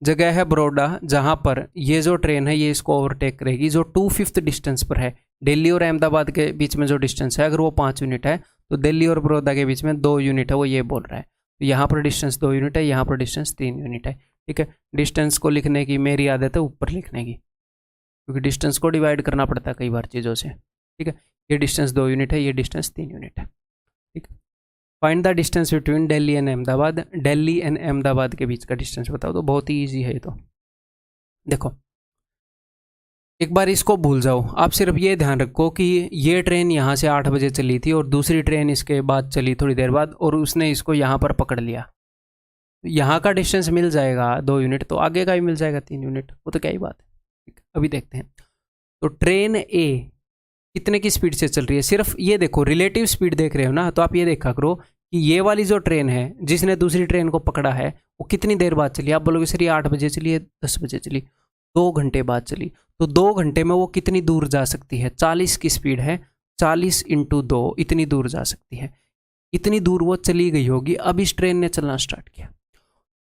जगह है बरोडा जहाँ पर ये जो ट्रेन है ये इसको ओवरटेक करेगी जो 2/5 डिस्टेंस पर है। दिल्ली और अहमदाबाद के बीच में जो डिस्टेंस है अगर वो 5 यूनिट है तो दिल्ली और बड़ौदा के बीच में 2 यूनिट है, वो ये बोल रहा है। तो यहाँ पर डिस्टेंस 2 यूनिट है, यहाँ पर डिस्टेंस 3 यूनिट है। ठीक है, डिस्टेंस को लिखने की मेरी आदत है ऊपर लिखने की, क्योंकि डिस्टेंस को डिवाइड करना पड़ता है कई बार चीज़ों से। ठीक है, ये डिस्टेंस 2 यूनिट है, ये डिस्टेंस 3 यूनिट है। ठीक है, find the distance between Delhi and Ahmedabad. Delhi and Ahmedabad के बीच का डिस्टेंस बताओ, तो बहुत ही ईजी है ये तो। देखो एक बार इसको भूल जाओ, आप सिर्फ ये ध्यान रखो कि ये ट्रेन यहाँ से 8 बजे चली थी और दूसरी ट्रेन इसके बाद चली थोड़ी देर बाद, और उसने इसको यहाँ पर पकड़ लिया। यहाँ का डिस्टेंस मिल जाएगा 2 यूनिट, तो आगे का भी मिल जाएगा 3 यूनिट, वो तो क्या ही बात है। अभी देखते हैं। तो ट्रेन ए कितने की स्पीड से चल रही है, सिर्फ ये देखो रिलेटिव स्पीड देख रहे हो ना, तो आप ये देखा करो कि ये वाली जो ट्रेन है जिसने दूसरी ट्रेन को पकड़ा है वो कितनी देर बाद चली। आप बोलोगे सर ये 8 बजे चली है, 10 बजे चली, 2 घंटे बाद चली। तो 2 घंटे में वो कितनी दूर जा सकती है, 40 की स्पीड है, 40 × 2 इतनी दूर जा सकती है। इतनी दूर वो चली गई होगी। अब इस ट्रेन ने चलना स्टार्ट किया।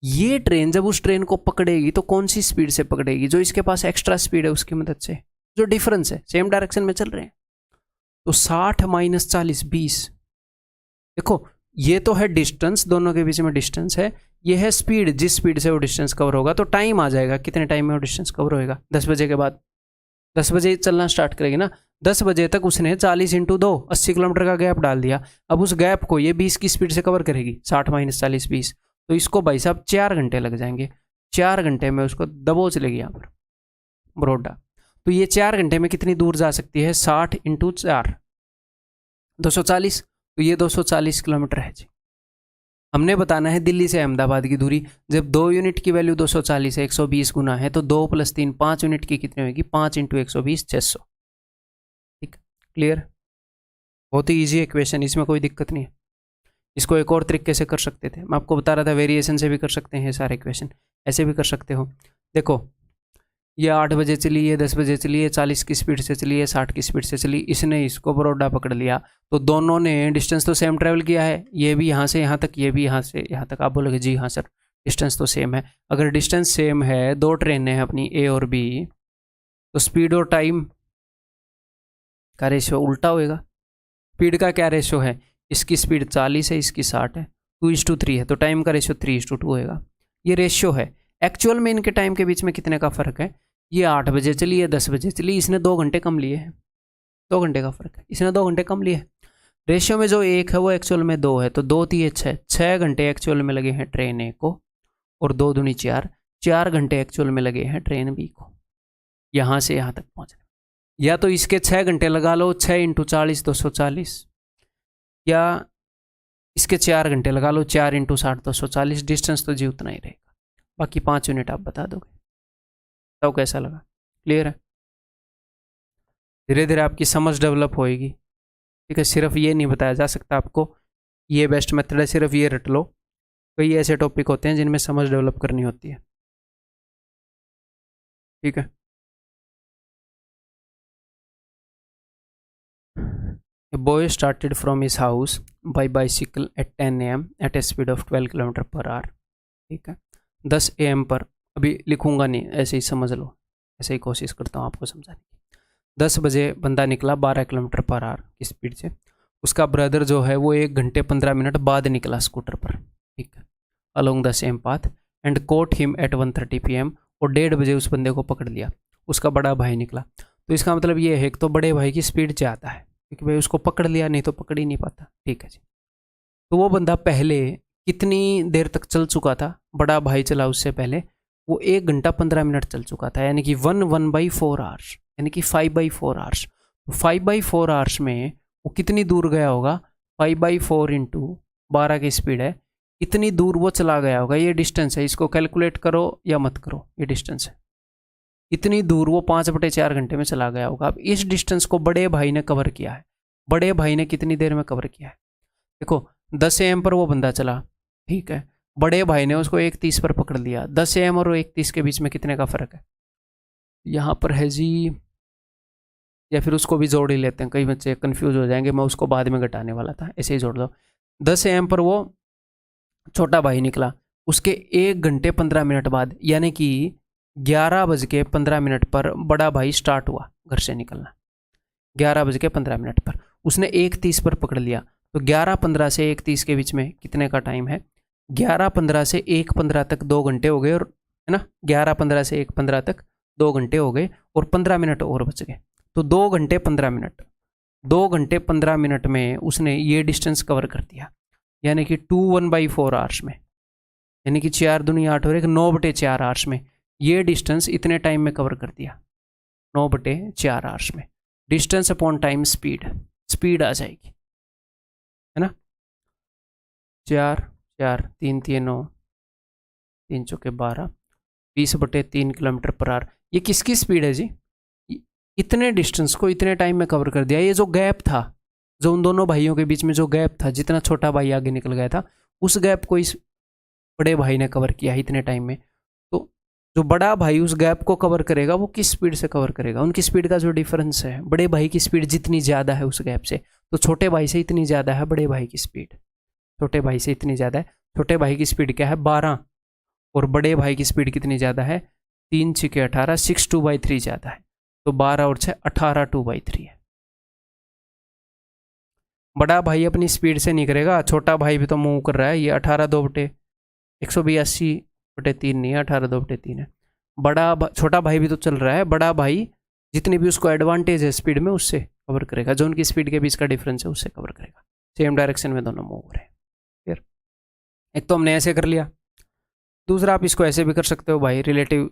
ये ट्रेन जब उस ट्रेन को पकड़ेगी तो कौन सी स्पीड से पकड़ेगी, जो इसके पास एक्स्ट्रा स्पीड है उसकी मदद से, जो डिफरेंस है, सेम डायरेक्शन में चल रहे हैं। तो 60 - 40 20। देखो ये तो है डिस्टेंस, दोनों के बीच में डिस्टेंस है, ये है स्पीड, जिस स्पीड से वो डिस्टेंस कवर होगा। तो टाइम आ जाएगा कितने टाइम में वो डिस्टेंस कवर होएगा, 10 बजे के बाद। 10 बजे चलना स्टार्ट करेगी ना, 10 बजे तक उसने 40 × 2 80 किलोमीटर का गैप डाल दिया। अब उस गैप को ये 20 की स्पीड से कवर करेगी, 60 - 40 20। तो इसको भाई साहब 4 घंटे लग जाएंगे। 4 घंटे में उसको दबोच लेगी यहाँ पर बरोडा। तो ये 4 घंटे में कितनी दूर जा सकती है, 60 × 4 240। तो ये 240 किलोमीटर है जी। हमने बताना है दिल्ली से अहमदाबाद की दूरी। जब 2 यूनिट की वैल्यू 240 है, 120 गुना है, तो 2 + 3 5 यूनिट की कितनी होगी, 5 × 120 600। ठीक, क्लियर। बहुत ही ईजी इक्वेशन, इसमें कोई दिक्कत नहीं है। इसको एक और तरीके से कर सकते थे, मैं आपको बता रहा था, वेरिएशन से भी कर सकते हैं सारे इक्वेशन, ऐसे भी कर सकते हो। देखो ये 8 बजे चली, ये 10 बजे चली, ये 40 की स्पीड से चली, ये 60 की स्पीड से चली, इसने इसको बरोडा पकड़ लिया। तो दोनों ने डिस्टेंस तो सेम ट्रेवल किया है, ये भी यहाँ से यहाँ तक, ये भी यहाँ से यहाँ तक। आप बोलोगे जी हाँ सर डिस्टेंस तो सेम है। अगर डिस्टेंस सेम है, 2 ट्रेनें हैं अपनी ए और बी, तो स्पीड और टाइम का रेशो उल्टा होएगा। स्पीड का क्या रेशो है, इसकी स्पीड 40 है, इसकी 60 है, 2:3 है, तो टाइम का रेशो 3:2 होएगा। ये रेशियो है। एक्चुअल में इनके टाइम के बीच में कितने का फ़र्क है, ये 8 बजे चली है, 10 बजे चली, इसने 2 घंटे कम लिए हैं, 2 घंटे का फ़र्क है, इसने 2 घंटे कम लिए। रेशियो में जो 1 है वो एक्चुअल में 2 है, तो 2 3 6, 6 घंटे एक्चुअल में लगे हैं ट्रेन ए को, और 2 दूनी 4, 4 घंटे एक्चुअल में लगे हैं ट्रेन बी को यहाँ से यहाँ तक पहुँचने। या तो इसके 6 घंटे लगा लो, 6 × 40 240, या इसके 4 घंटे लगा लो, 4 × 60 240। डिस्टेंस तो जी उतना ही रहेगा, बाकी 5 यूनिट आप बता दोगे। तो कैसा लगा? क्लियर है? धीरे धीरे आपकी समझ डेवलप होएगी, ठीक है। सिर्फ ये नहीं बताया जा सकता आपको ये बेस्ट मेथड है, सिर्फ ये रट लो। कई ऐसे टॉपिक होते हैं जिनमें समझ डेवलप करनी होती है, ठीक है। A boy started from his house by bicycle at 10 AM at a speed of 12 kilometre per hour, ठीक है। 10 AM पर, अभी लिखूंगा नहीं, ऐसे ही समझ लो, ऐसे ही कोशिश करता हूँ आपको समझाने की। 10 बजे बंदा निकला 12 किलोमीटर पर आवर की स्पीड से। उसका ब्रदर जो है वो 1 घंटे 15 मिनट बाद निकला स्कूटर पर, ठीक है, along the same path, and caught him at 1:30 PM, और 1:30 बजे उस बंदे को पकड़ लिया। उसका बड़ा भाई निकला। तो इसका मतलब ये है कि तो बड़े भाई की स्पीड ज़्यादा है, क्योंकि भाई उसको पकड़ लिया, नहीं तो पकड़ ही नहीं पाता, ठीक है जी। तो वो बंदा पहले कितनी देर तक चल चुका था? बड़ा भाई चला उससे पहले, वो 1 घंटा 15 मिनट चल चुका था, यानी कि 1/4 आवर्स, यानी कि 5/4 आवर्स। 5/4 आवर्स में वो कितनी दूर गया होगा? 5/4 × 12 की स्पीड है, इतनी दूर वो चला गया होगा। ये डिस्टेंस है, इसको कैलकुलेट करो या मत करो, ये डिस्टेंस है। इतनी दूर वो 5/4 घंटे में चला गया होगा। अब इस डिस्टेंस को बड़े भाई ने कवर किया है। बड़े भाई ने कितनी देर में कवर किया है? देखो 10 AM पर वो बंदा चला, ठीक है, बड़े भाई ने उसको 1:30 पर पकड़ लिया। 10 AM और 1:30 के बीच में कितने का फ़र्क है? यहाँ पर है जी, या फिर उसको भी जोड़ ही लेते हैं, कई बच्चे कंफ्यूज हो जाएंगे, मैं उसको बाद में घटाने वाला था, ऐसे ही जोड़ दो। 10 AM पर वो छोटा भाई निकला, उसके 1 घंटे 15 मिनट बाद, यानी कि 11:15 पर बड़ा भाई स्टार्ट हुआ घर से निकलना। 11:15 पर उसने 1:30 पर पकड़ लिया। तो 11:15 से 1:30 के बीच में कितने का टाइम है? 11:15 से 1:15 तक 2 घंटे हो गए, और है ना, 11:15 से 1:15 तक 2 घंटे हो गए, और 15 मिनट और बच गए। तो 2 घंटे 15 मिनट, 2 घंटे 15 मिनट में उसने ये डिस्टेंस कवर कर दिया, यानी कि 1/4 आवर्स में, यानी कि 4 दूनी 8 और 1 9/4 आवर्स में ये डिस्टेंस इतने टाइम में कवर कर दिया। 9/4 आवर्स में distance upon time speed, speed आ जाएगी, है ना। 4 4 3 3 9 3 चौके 12, 20/3 किलोमीटर पर आवर। ये किसकी स्पीड है जी? इतने डिस्टेंस को इतने टाइम में कवर कर दिया। ये जो गैप था, जो उन दोनों भाइयों के बीच में जो गैप था, जितना छोटा भाई आगे निकल गया था, उस गैप को इस बड़े भाई ने कवर किया इतने टाइम में। तो जो बड़ा भाई उस गैप को कवर करेगा वो किस स्पीड से कवर करेगा? उनकी स्पीड का जो डिफरेंस है, बड़े भाई की स्पीड जितनी ज़्यादा है उस गैप से, तो छोटे भाई से इतनी ज़्यादा है बड़े भाई की स्पीड, छोटे भाई से इतनी ज़्यादा है। छोटे भाई की स्पीड क्या है? 12, और बड़े भाई की स्पीड कितनी ज़्यादा है? 3 6 18, 6 2/3 ज़्यादा है। तो 12 और 6 18 2/3 है। बड़ा भाई अपनी स्पीड से नहीं करेगा, छोटा भाई भी तो मूव कर रहा है। ये 18 2/182/3 नहीं है, 18 2/3 है। छोटा भाई भी तो चल रहा है। बड़ा भाई जितनी भी उसको एडवांटेज है स्पीड में, उससे कवर करेगा, जो उनकी स्पीड के बीच का डिफरेंस है उससे कवर करेगा। सेम डायरेक्शन में दोनों मूव हो रहे हैं। फिर एक तो हमने ऐसे कर लिया, दूसरा आप इसको ऐसे भी कर सकते हो भाई, रिलेटिव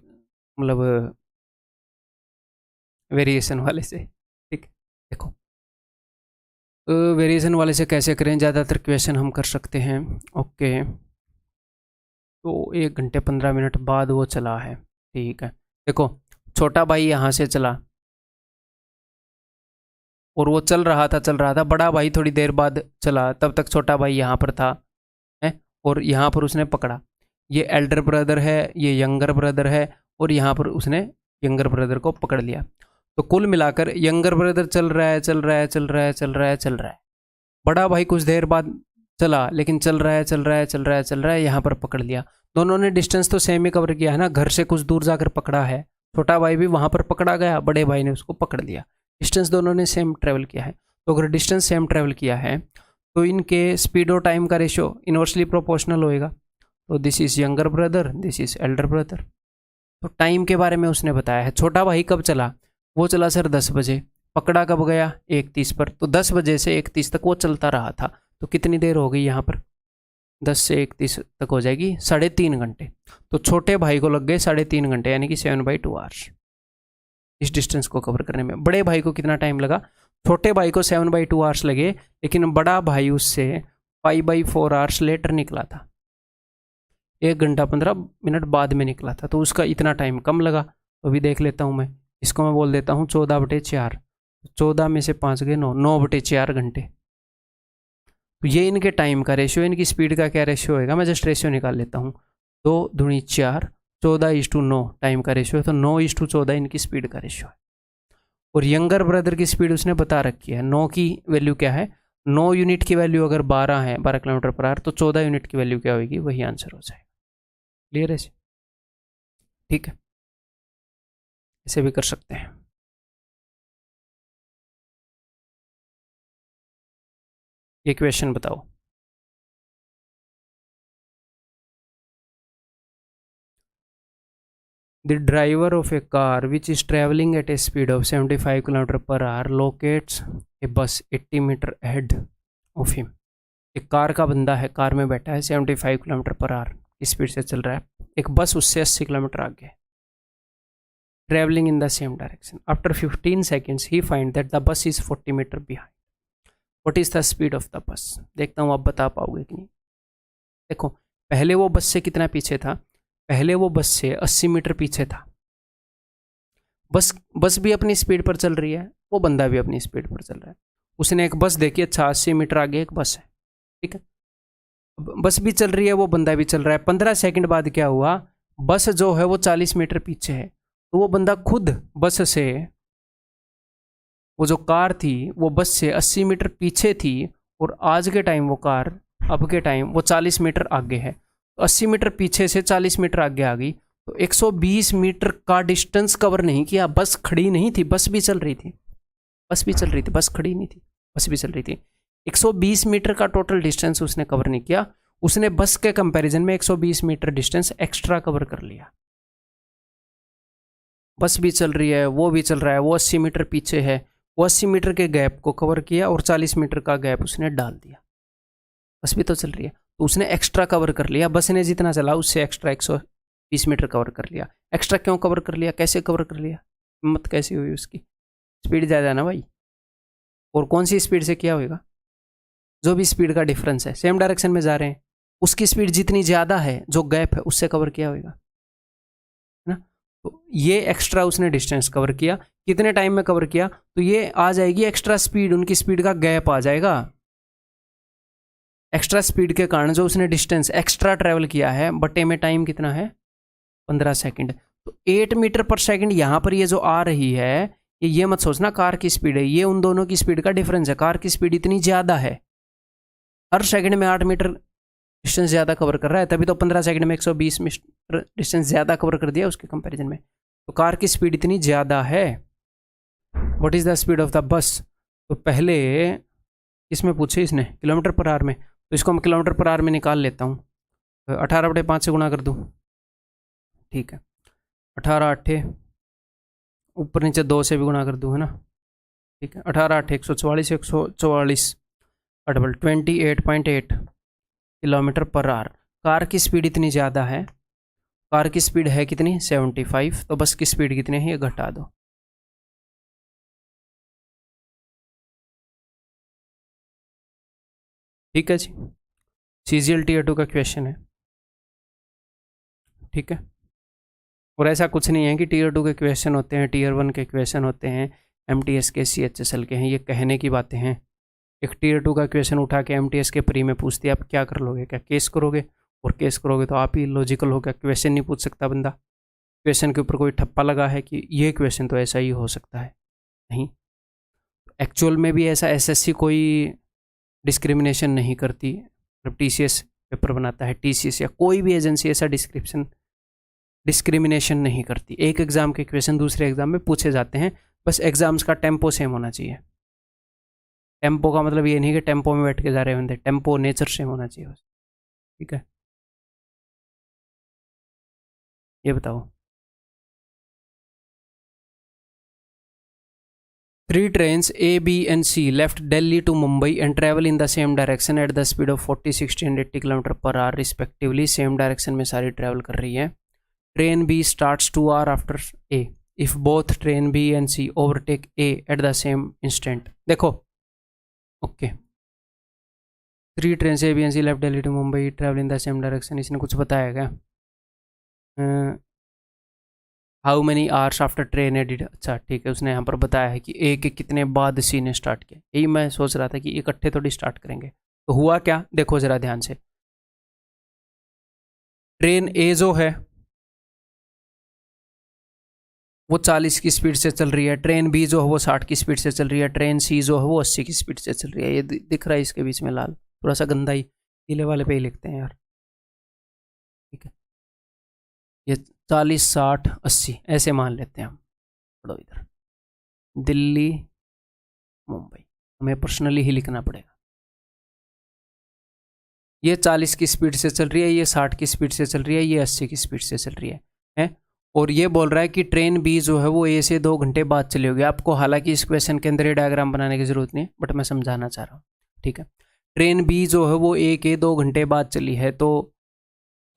मतलब वेरिएशन वाले से, ठीक। देखो वेरिएशन वाले से कैसे करें, ज़्यादातर क्वेश्चन हम कर सकते हैं। ओके, तो 1 घंटे 15 मिनट बाद वो चला है, ठीक है। देखो छोटा भाई यहाँ से चला और वो चल रहा था। बड़ा भाई थोड़ी देर बाद चला, तब तक छोटा भाई यहाँ पर था, है, और यहाँ पर उसने पकड़ा। ये एल्डर ब्रदर है, ये यंगर ब्रदर है, और यहाँ पर उसने यंगर ब्रदर को पकड़ लिया। तो कुल मिलाकर यंगर ब्रदर चल रहा है। बड़ा भाई कुछ देर बाद चला, लेकिन चल रहा है, यहाँ पर पकड़ लिया। दोनों ने डिस्टेंस तो सेम ही कवर किया है ना, घर से कुछ दूर जाकर पकड़ा है। छोटा भाई भी वहाँ पर पकड़ा गया, बड़े भाई ने उसको पकड़ लिया। डिस्टेंस दोनों ने सेम ट्रेवल किया है। तो अगर डिस्टेंस सेम ट्रेवल किया है तो इनके स्पीड और टाइम का रेशियो इनवर्सली प्रोपोर्शनल होएगा। तो this is younger brother, this is Elder brother. तो टाइम के बारे में उसने बताया है। छोटा भाई कब चला? वो चला सर 10 बजे, पकड़ा कब गया 1:30 पर, तो 10 बजे से 1:30 तक वो चलता रहा था, तो कितनी देर हो गई यहाँ पर, 10 से 1:30 तक हो जाएगी 3.5 घंटे। तो छोटे भाई को लग गए 3.5 घंटे, यानी कि 7/2 आवर्स इस डिस्टेंस को कवर करने में। बड़े भाई को कितना टाइम लगा, छोटे भाई को 7/2 आवर्स लगे, लेकिन बड़ा भाई उससे 5/4 आवर्स लेटर निकला था, 1 घंटा 15 मिनट बाद में निकला था, तो उसका इतना टाइम कम लगा। तो अभी देख लेता हूँ मैं, इसको मैं बोल देता हूँ 14/4, 14 में से 5 गए 9, 9/4 घंटे। तो ये इनके टाइम का रेशियो, इनकी स्पीड का क्या रेशियो होएगा, मैं जस्ट रेशियो निकाल लेता हूँ, 2 दूनी 4, 14:9 टाइम का रेशियो है, तो 9:14 इनकी स्पीड का रेशियो है। और यंगर ब्रदर की स्पीड उसने बता रखी है, 9 की वैल्यू क्या है, 9 यूनिट की वैल्यू अगर 12 है, 12 किलोमीटर पर आवर, तो 14 यूनिट की वैल्यू क्या होगी, वही आंसर हो जाएगा। क्लियर है, ठीक है, इसे भी कर सकते हैं। ये क्वेश्चन बताओ, the driver of a car which is traveling at a speed of 75 km per hour locates a bus 80 meter ahead of him। एक कार का बंदा है, कार में बैठा है, 75 किलोमीटर पर आवर की स्पीड से चल रहा है, एक बस उससे 80 किलोमीटर आगे है, travelling in the same direction. After 15 seconds he find that the bus is 40 metre behind, what is the speed of the bus. देखता हूँ आप बता पाओगे कि नहीं। देखो पहले वो बस से कितना पीछे था, पहले वो बस से 80 मीटर पीछे था, बस भी अपनी स्पीड पर चल रही है, वो बंदा भी अपनी स्पीड पर चल रहा है। उसने एक बस देखी, अच्छा 80 मीटर आगे एक बस है, ठीक है, बस भी चल रही है, वो बंदा भी चल रहा है। 15 सेकंड बाद क्या हुआ, बस जो है वो 40 मीटर पीछे है, तो वो बंदा खुद बस से, वो जो कार थी वो बस से 80 मीटर पीछे थी, और आज के टाइम वो कार, अब के टाइम वो 40 मीटर आगे है, तो 80 मीटर पीछे से 40 मीटर आगे आ गई, तो 120 मीटर का डिस्टेंस कवर नहीं किया। बस खड़ी नहीं थी, बस भी चल रही थी, बस भी चल रही थी, बस खड़ी नहीं थी, बस भी चल रही थी। 120 मीटर का टोटल डिस्टेंस उसने कवर नहीं किया, उसने बस के कंपैरिजन में 120 मीटर डिस्टेंस एक्स्ट्रा कवर कर लिया। बस भी चल रही है, वो भी चल रहा है, वो 80 मीटर पीछे है, वो 80 मीटर के गैप को कवर किया और 40 मीटर का गैप उसने डाल दिया। बस भी तो चल रही है, तो उसने एक्स्ट्रा कवर कर लिया, बस ने जितना चला उससे एक्स्ट्रा 120 मीटर कवर कर लिया। एक्स्ट्रा क्यों कवर कर लिया, कैसे कवर कर लिया, हिम्मत कैसी हुई उसकी, स्पीड ज़्यादा ना भाई, और कौन सी स्पीड से किया होगा, जो भी स्पीड का डिफरेंस है, सेम डायरेक्शन में जा रहे हैं, उसकी स्पीड जितनी ज़्यादा है, जो गैप है उससे कवर किया होगा, है ना। तो ये एक्स्ट्रा उसने डिस्टेंस कवर किया, कितने टाइम में कवर किया, तो ये आ जाएगी एक्स्ट्रा स्पीड, उनकी स्पीड का गैप आ जाएगा। एक्स्ट्रा स्पीड के कारण जो उसने डिस्टेंस एक्स्ट्रा ट्रेवल किया है, बटे में टाइम कितना है 15 सेकंड, तो 8 मीटर पर सेकंड यहाँ पर ये जो आ रही है, ये मत सोचना कार की स्पीड है, ये उन दोनों की स्पीड का डिफरेंस है। कार की स्पीड इतनी ज़्यादा है, हर सेकंड में 8 मीटर डिस्टेंस ज़्यादा कवर कर रहा है, तभी तो 15 सेकंड में 120 मीटर डिस्टेंस ज़्यादा कवर कर दिया उसके कंपैरिजन में। तो कार की स्पीड इतनी ज़्यादा है। What is the speed of the बस, तो पहले इसमें पूछे इसने किलोमीटर पर आवर में, तो इसको मैं किलोमीटर पर आवर में निकाल लेता हूँ, 18/5 से गुणा कर दूँ, ठीक है, 18 8 ऊपर नीचे 2 से भी गुणा कर दूँ, है ना, ठीक है, 18 8 144, 144 double 28.8 kilometre per our. Car की स्पीड इतनी ज़्यादा है, कार की स्पीड है कितनी 75, तो बस की स्पीड कितनी है ये घटा दो, ठीक है जी। CGL Tier 2 का क्वेश्चन है, ठीक है, और ऐसा कुछ नहीं है कि Tier 2 के क्वेश्चन होते हैं, Tier 1 के क्वेश्चन होते हैं, MTS के CHSL के हैं, ये कहने की बातें हैं। एक Tier 2 का क्वेश्चन उठा के MTS के प्री में पूछ दिया, आप क्या कर लोगे, क्या केस करोगे, और केस करोगे तो आप ही लॉजिकल हो, क्या क्वेश्चन नहीं पूछ सकता बंदा, क्वेश्चन के ऊपर कोई ठप्पा लगा है कि ये क्वेश्चन तो ऐसा ही हो सकता है, नहीं, एक्चुअल में भी ऐसा SSC कोई डिस्क्रिमिनेशन नहीं करती। जब TCS पेपर बनाता है, TCS या कोई भी एजेंसी ऐसा डिस्क्रिमिनेशन नहीं करती। एक एग्जाम के क्वेश्चन दूसरे एग्जाम में पूछे जाते हैं, बस एग्जाम्स का टेम्पो सेम होना चाहिए। टेम्पो का मतलब ये नहीं कि टेम्पो में बैठ के जा रहे होंगे, टेम्पो नेचर सेम होना चाहिए बस, ठीक है। ये बताओ, 3 trains A, B and C left Delhi to Mumbai and travel in the same direction at the speed of 40, 60 and 80 km per hour respectively. Same direction में सारी travel कर रही है. Train B starts 2 hours after A. If both train B and C overtake A at the same instant. देखो, okay. 3 trains A, B and C left Delhi to Mumbai travel in the same direction. इसने कुछ बताया क्या? How many hours after train added. अच्छा ठीक है, उसने यहाँ पर बताया है कि ए के कितने बाद सी ने स्टार्ट किया. यही मैं सोच रहा था कि इकट्ठे थोड़ी स्टार्ट करेंगे. तो हुआ क्या, देखो जरा ध्यान से. ट्रेन ए जो है वो 40 की स्पीड से चल रही है. ट्रेन बी जो है वो 60 की स्पीड से चल रही है. ट्रेन सी जो है वो 80 की स्पीड से चल रही है. ये दिख रहा है इसके बीच में लाल, थोड़ा सा गंदा ही, पीले वाले पे ही लिखते हैं यार. ठीक है, ये 40, 60, 80 ऐसे मान लेते हैं हम. पढ़ो इधर, दिल्ली मुंबई, हमें पर्सनली ही लिखना पड़ेगा. ये 40 की स्पीड से चल रही है, ये 60 की स्पीड से चल रही है, ये 80 की स्पीड से चल रही है? और ये बोल रहा है कि ट्रेन बी जो है वो ए से 2 घंटे बाद चली होगी. आपको हालांकि इस क्वेश्चन के अंदर ये डायग्राम बनाने की जरूरत नहीं है, बट मैं समझाना चाह रहा हूँ. ठीक है, ट्रेन बी जो है वो ए के 2 घंटे बाद चली है, तो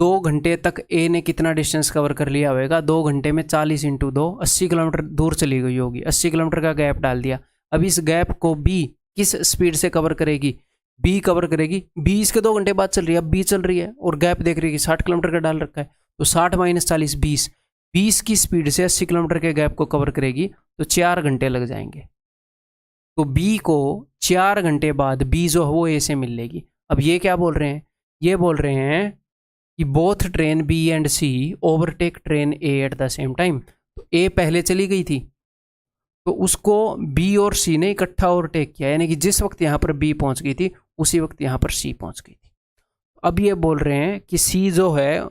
2 घंटे तक ए ने कितना डिस्टेंस कवर कर लिया होगा? 2 घंटे में 40 × 2, 80 किलोमीटर दूर चली गई होगी. 80 किलोमीटर का गैप डाल दिया. अब इस गैप को बी किस स्पीड से कवर करेगी? बी कवर करेगी. बी इसके 2 घंटे बाद चल रही है, अब बी चल रही है और गैप देख रही है 60 किलोमीटर का डाल रखा है, तो 60 - 40 20. 20 की स्पीड से 80 किलोमीटर के गैप को कवर करेगी, तो 4 घंटे लग जाएंगे. तो बी को 4 घंटे बाद बी जो है वो ए से मिल लेगी. अब ये क्या बोल रहे हैं? ये बोल रहे हैं कि both train B and C overtake train A at the same time. तो ए पहले चली गई थी, तो उसको बी और सी ने इकट्ठा ओवरटेक किया, यानी कि जिस वक्त यहाँ पर बी पहुंच गई थी उसी वक्त यहाँ पर सी पहुंच गई थी. अब ये बोल रहे हैं कि सी जो है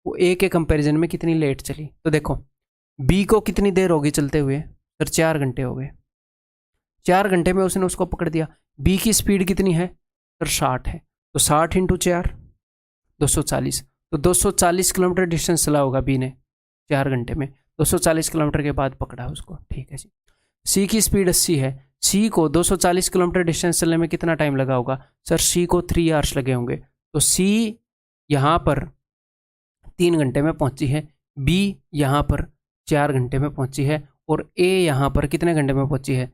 वो ए के कंपैरिजन में कितनी लेट चली. तो देखो, बी को कितनी देर होगी चलते हुए? सर 4 घंटे हो गए. 4 घंटे में उसने उसको पकड़ दिया. बी की स्पीड कितनी है? सर 60 है, तो 60 × 4 240. तो 240 किलोमीटर डिस्टेंस चला होगा बी ने 4 घंटे में. 240 किलोमीटर के बाद पकड़ा उसको. ठीक है जी. सी की स्पीड 80 है. सी को 240 किलोमीटर डिस्टेंस चलने में कितना टाइम लगा होगा? सर सी को 3 आवर्स लगे होंगे. तो सी यहाँ पर 3 घंटे में पहुंची है, बी यहाँ पर 4 घंटे में पहुंची है, और ए यहाँ पर कितने घंटे में पहुंची है?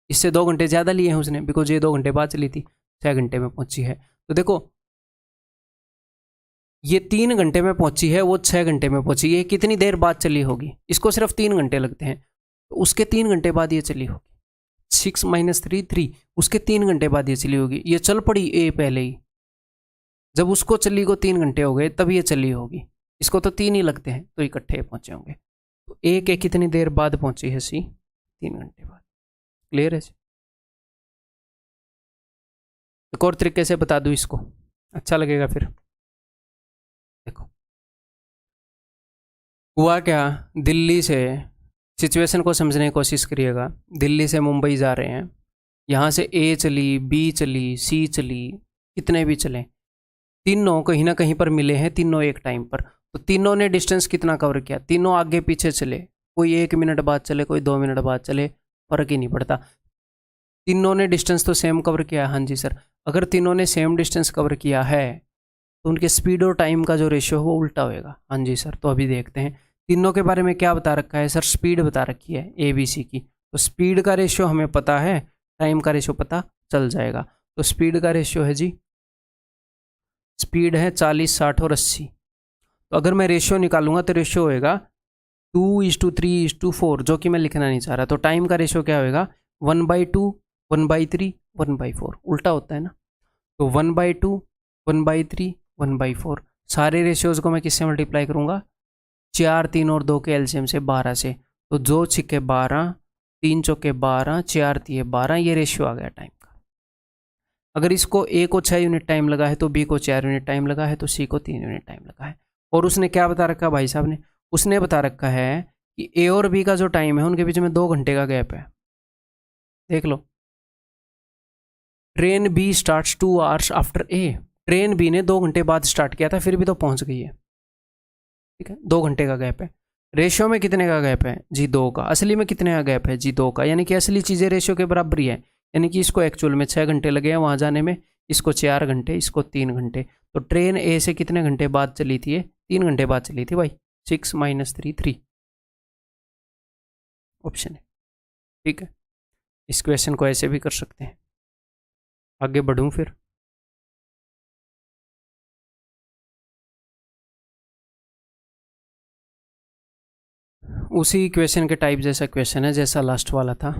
इससे 2 घंटे ज़्यादा लिए हैं उसने, बिकॉज ये 2 घंटे बाद चली थी, 6 घंटे में पहुंची है. तो देखो, ये 3 घंटे में पहुंची है, वो 6 घंटे में पहुंची है. कितनी देर बाद चली होगी? इसको सिर्फ 3 घंटे लगते हैं, तो उसके 3 घंटे बाद ये चली होगी. 6 - 3 3, उसके 3 घंटे बाद ये चली होगी. ये चल पड़ी ए पहले ही, जब उसको चली को 3 घंटे हो गए तब ये चली होगी. इसको तो 3 ही लगते हैं, तो इकट्ठे पहुंचे होंगे. तो ए के कितनी देर बाद पहुंची है सी? 3 घंटे बाद. क्लियर है? एक और तरीके से बता दूं इसको, अच्छा लगेगा फिर. देखो, हुआ क्या, दिल्ली से, सिचुएशन को समझने की कोशिश करिएगा. दिल्ली से मुंबई जा रहे हैं, यहाँ से ए चली, बी चली, सी चली, कितने भी चलें, तीनों कहीं ना कहीं पर मिले हैं, तीनों एक टाइम पर. तो तीनों ने डिस्टेंस कितना कवर किया? तीनों आगे पीछे चले, कोई 1 मिनट बाद चले, कोई 2 मिनट बाद चले, फर्क ही नहीं पड़ता. तीनों ने डिस्टेंस तो सेम कवर किया. हाँ जी सर, अगर तीनों ने सेम डिस्टेंस कवर किया है तो उनके स्पीड और टाइम का जो रेशियो है वो उल्टा होएगा. हाँ जी सर, तो अभी देखते हैं तीनों के बारे में क्या बता रखा है. सर स्पीड बता रखी है ए बी सी की, तो स्पीड का रेशियो हमें पता है, टाइम का रेशियो पता चल जाएगा. तो स्पीड का रेशियो है जी, स्पीड है 40, 60 और 80. तो अगर मैं रेशियो निकालूंगा तो रेशियो होएगा 2:3:4, जो कि मैं लिखना नहीं चाह रहा. तो टाइम का रेशियो क्या होएगा? 1/2, 1/3, 1/4. उल्टा होता है ना. तो 1/2, 1/3, 1/4. सारे रेशियोज को मैं किससे मल्टीप्लाई करूंगा? 4, 3 और 2 के एलसीएम से, 12 से. तो 2 छिक्के 12, 3 चौके 12, 4 तिये 12. ये रेशियो आ गया टाइम का. अगर इसको ए को 6 यूनिट टाइम लगा है, तो बी को 4 यूनिट टाइम लगा है, तो सी को 3 यूनिट टाइम लगा है. और उसने क्या बता रखा भाई साहब ने? उसने बता रखा है कि ए और बी का जो टाइम है उनके बीच में 2 घंटे का गैप है. देख लो, train B starts 2 hours after A. Train B ने 2 घंटे बाद स्टार्ट किया था, फिर भी तो पहुंच गई है. ठीक है, 2 घंटे का गैप है. रेशियो में कितने का गैप है जी 2 का, असली में कितने का गैप है जी 2 का, यानी कि असली चीज़ें रेशियो के बराबर ही है। यानी कि इसको एक्चुअल में 6 घंटे लगे हैं वहाँ जाने में, इसको 4 घंटे, इसको 3 घंटे। तो ट्रेन ए से कितने घंटे बाद चली थी ये? 3 घंटे बाद चली थी भाई। 6 - 3 3 ऑप्शन है। ठीक है, इस क्वेश्चन को ऐसे भी कर सकते हैं। आगे बढ़ूँ फिर? उसी क्वेश्चन के टाइप जैसा क्वेश्चन है जैसा लास्ट वाला था।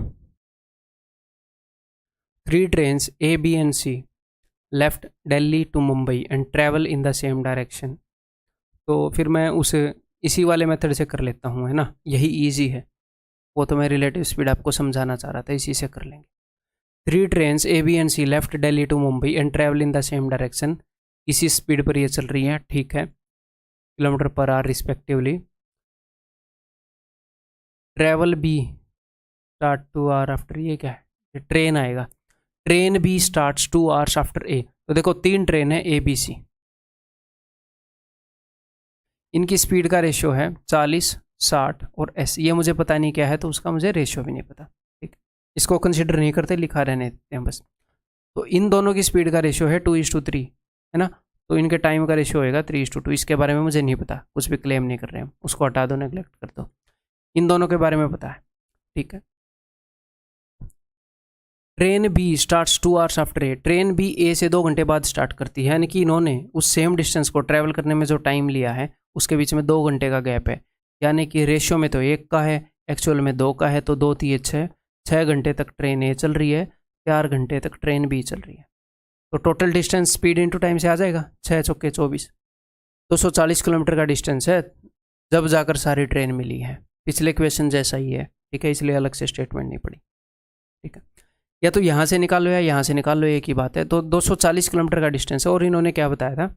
3 trains A B and C left Delhi to Mumbai and travel in the same direction. तो फिर मैं उस इसी वाले मेथड से कर लेता हूँ, है ना, यही इजी है। वो तो मैं रिलेटिव स्पीड आपको समझाना चाह रहा था, इसी से कर लेंगे। 3 trains A B and C left Delhi to Mumbai and travel in the same direction. इसी स्पीड पर ये चल रही हैं, ठीक है, kilometre per hour respectively. Travel B start 2 hour after, ये क्या है, ट्रेन आएगा। Train B starts 2 hours after A. तो देखो 3 ट्रेन है ए बी सी, इनकी स्पीड का रेशियो है 40 60 और एस। ये मुझे पता नहीं क्या है, तो उसका मुझे रेशियो भी नहीं पता। ठीक, इसको कंसिडर नहीं करते, लिखा रहने देते हैं बस। तो इन दोनों की स्पीड का रेशियो है 2:3, है ना। तो इनके टाइम का रेशियो होएगा 3:2। इसके बारे में मुझे नहीं पता, कुछ भी क्लेम नहीं कर रहे हैं, उसको हटा दो, नेग्लेक्ट कर दो। इन दोनों के बारे में पता है, ठीक है। Train B starts 2 hours after A. Train B A से 2 घंटे बाद स्टार्ट करती है, यानी कि इन्होंने उस सेम डिस्टेंस को ट्रैवल करने में जो टाइम लिया है उसके बीच में 2 घंटे का गैप है। यानी कि रेशियो में तो 1 का है, एक्चुअल में 2 का है। तो 2 3 6, 6 घंटे तक ट्रेन ए चल रही है, 4 घंटे तक ट्रेन बी चल रही है। तो total distance speed into time से आ जाएगा 6 चौके 24, 240 किलोमीटर का डिस्टेंस है जब जाकर सारी ट्रेन मिली है। पिछले क्वेश्चन जैसा ही है, ठीक है, इसलिए अलग से स्टेटमेंट नहीं पड़ी। ठीक है, या तो यहाँ से निकाल लो या यहाँ से निकाल लो, एक ही बात है। तो 240 किलोमीटर का डिस्टेंस है, और इन्होंने क्या बताया था?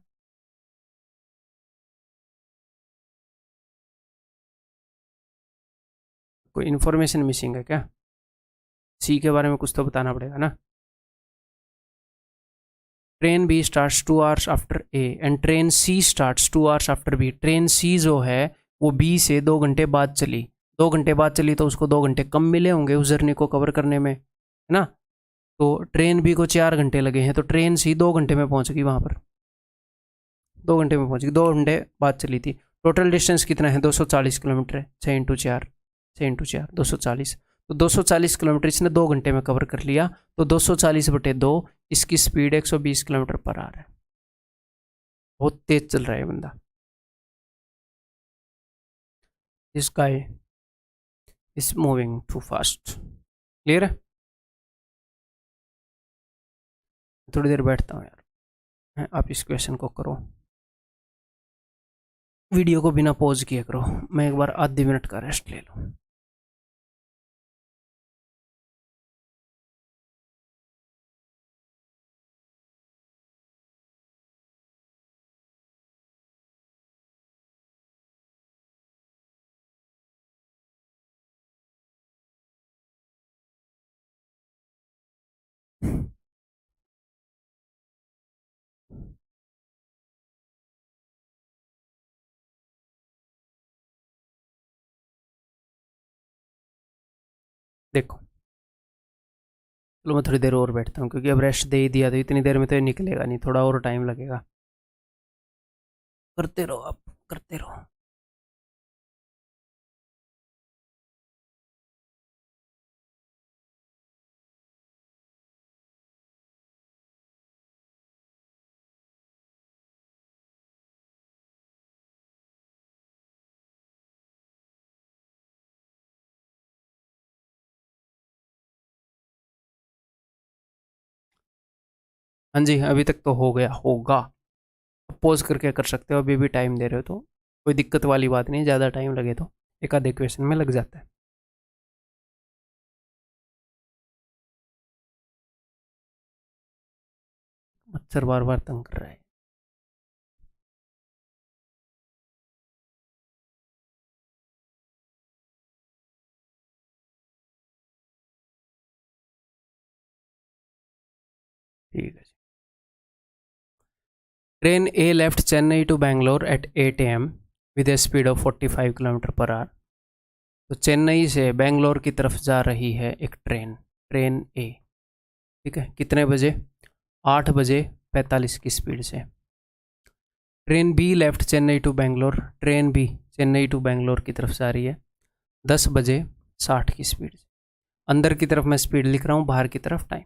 कोई इन्फॉर्मेशन मिसिंग है क्या? सी के बारे में कुछ तो बताना पड़ेगा ना। Train B starts 2 hours after A and train C starts 2 hours after B. Train C जो है वो बी से 2 घंटे बाद चली। 2 घंटे बाद चली तो उसको 2 घंटे कम मिले होंगे उस जर्नी को कवर करने में, है ना। तो ट्रेन बी को 4 घंटे लगे हैं, तो ट्रेन सी 2 घंटे में पहुंच गई वहां पर, 2 घंटे में पहुंच गई, 2 घंटे बाद चली थी। टोटल डिस्टेंस कितना है? 240 किलोमीटर है। 6 × 4, 6 × 4 240। तो 240 किलोमीटर इसने 2 घंटे में कवर कर लिया। तो 240/2, इसकी स्पीड 120 किलोमीटर पर आ रहा है। बहुत तेज चल रहा है बंदा। This guy is moving too fast. Clear है? थोड़ी देर बैठता हूँ यार, आप इस क्वेश्चन को करो, वीडियो को बिना पॉज किए करो। मैं एक बार आधे मिनट का रेस्ट ले लूँ। देखो, चलो मैं थोड़ी देर और बैठता हूँ, क्योंकि अब रेस्ट दे ही दिया तो इतनी देर में तो ये निकलेगा नहीं, थोड़ा और टाइम लगेगा। करते रहो आप, करते रहो। हाँ जी, अभी तक तो हो गया होगा। पॉज करके कर सकते हो, अभी भी टाइम दे रहे हो तो कोई दिक्कत वाली बात नहीं। ज़्यादा टाइम लगे तो एक आधे क्वेश्चन में लग जाता है। मच्छर बार बार तंग कर रहा है। ठीक है। Train A left Chennai to Bangalore at 8 AM with a speed of 45 kilometre per hour. तो चेन्नई से बेंगलोर की तरफ जा रही है एक ट्रेन, ट्रेन ए, ठीक है, कितने बजे? 8 बजे 45 की स्पीड से। Train B left Chennai to Bangalore, train B Chennai to Bangalore की तरफ जा रही है 10 बजे 60 की स्पीड से। अंदर की तरफ मैं स्पीड लिख रहा हूँ, बाहर की तरफ टाइम।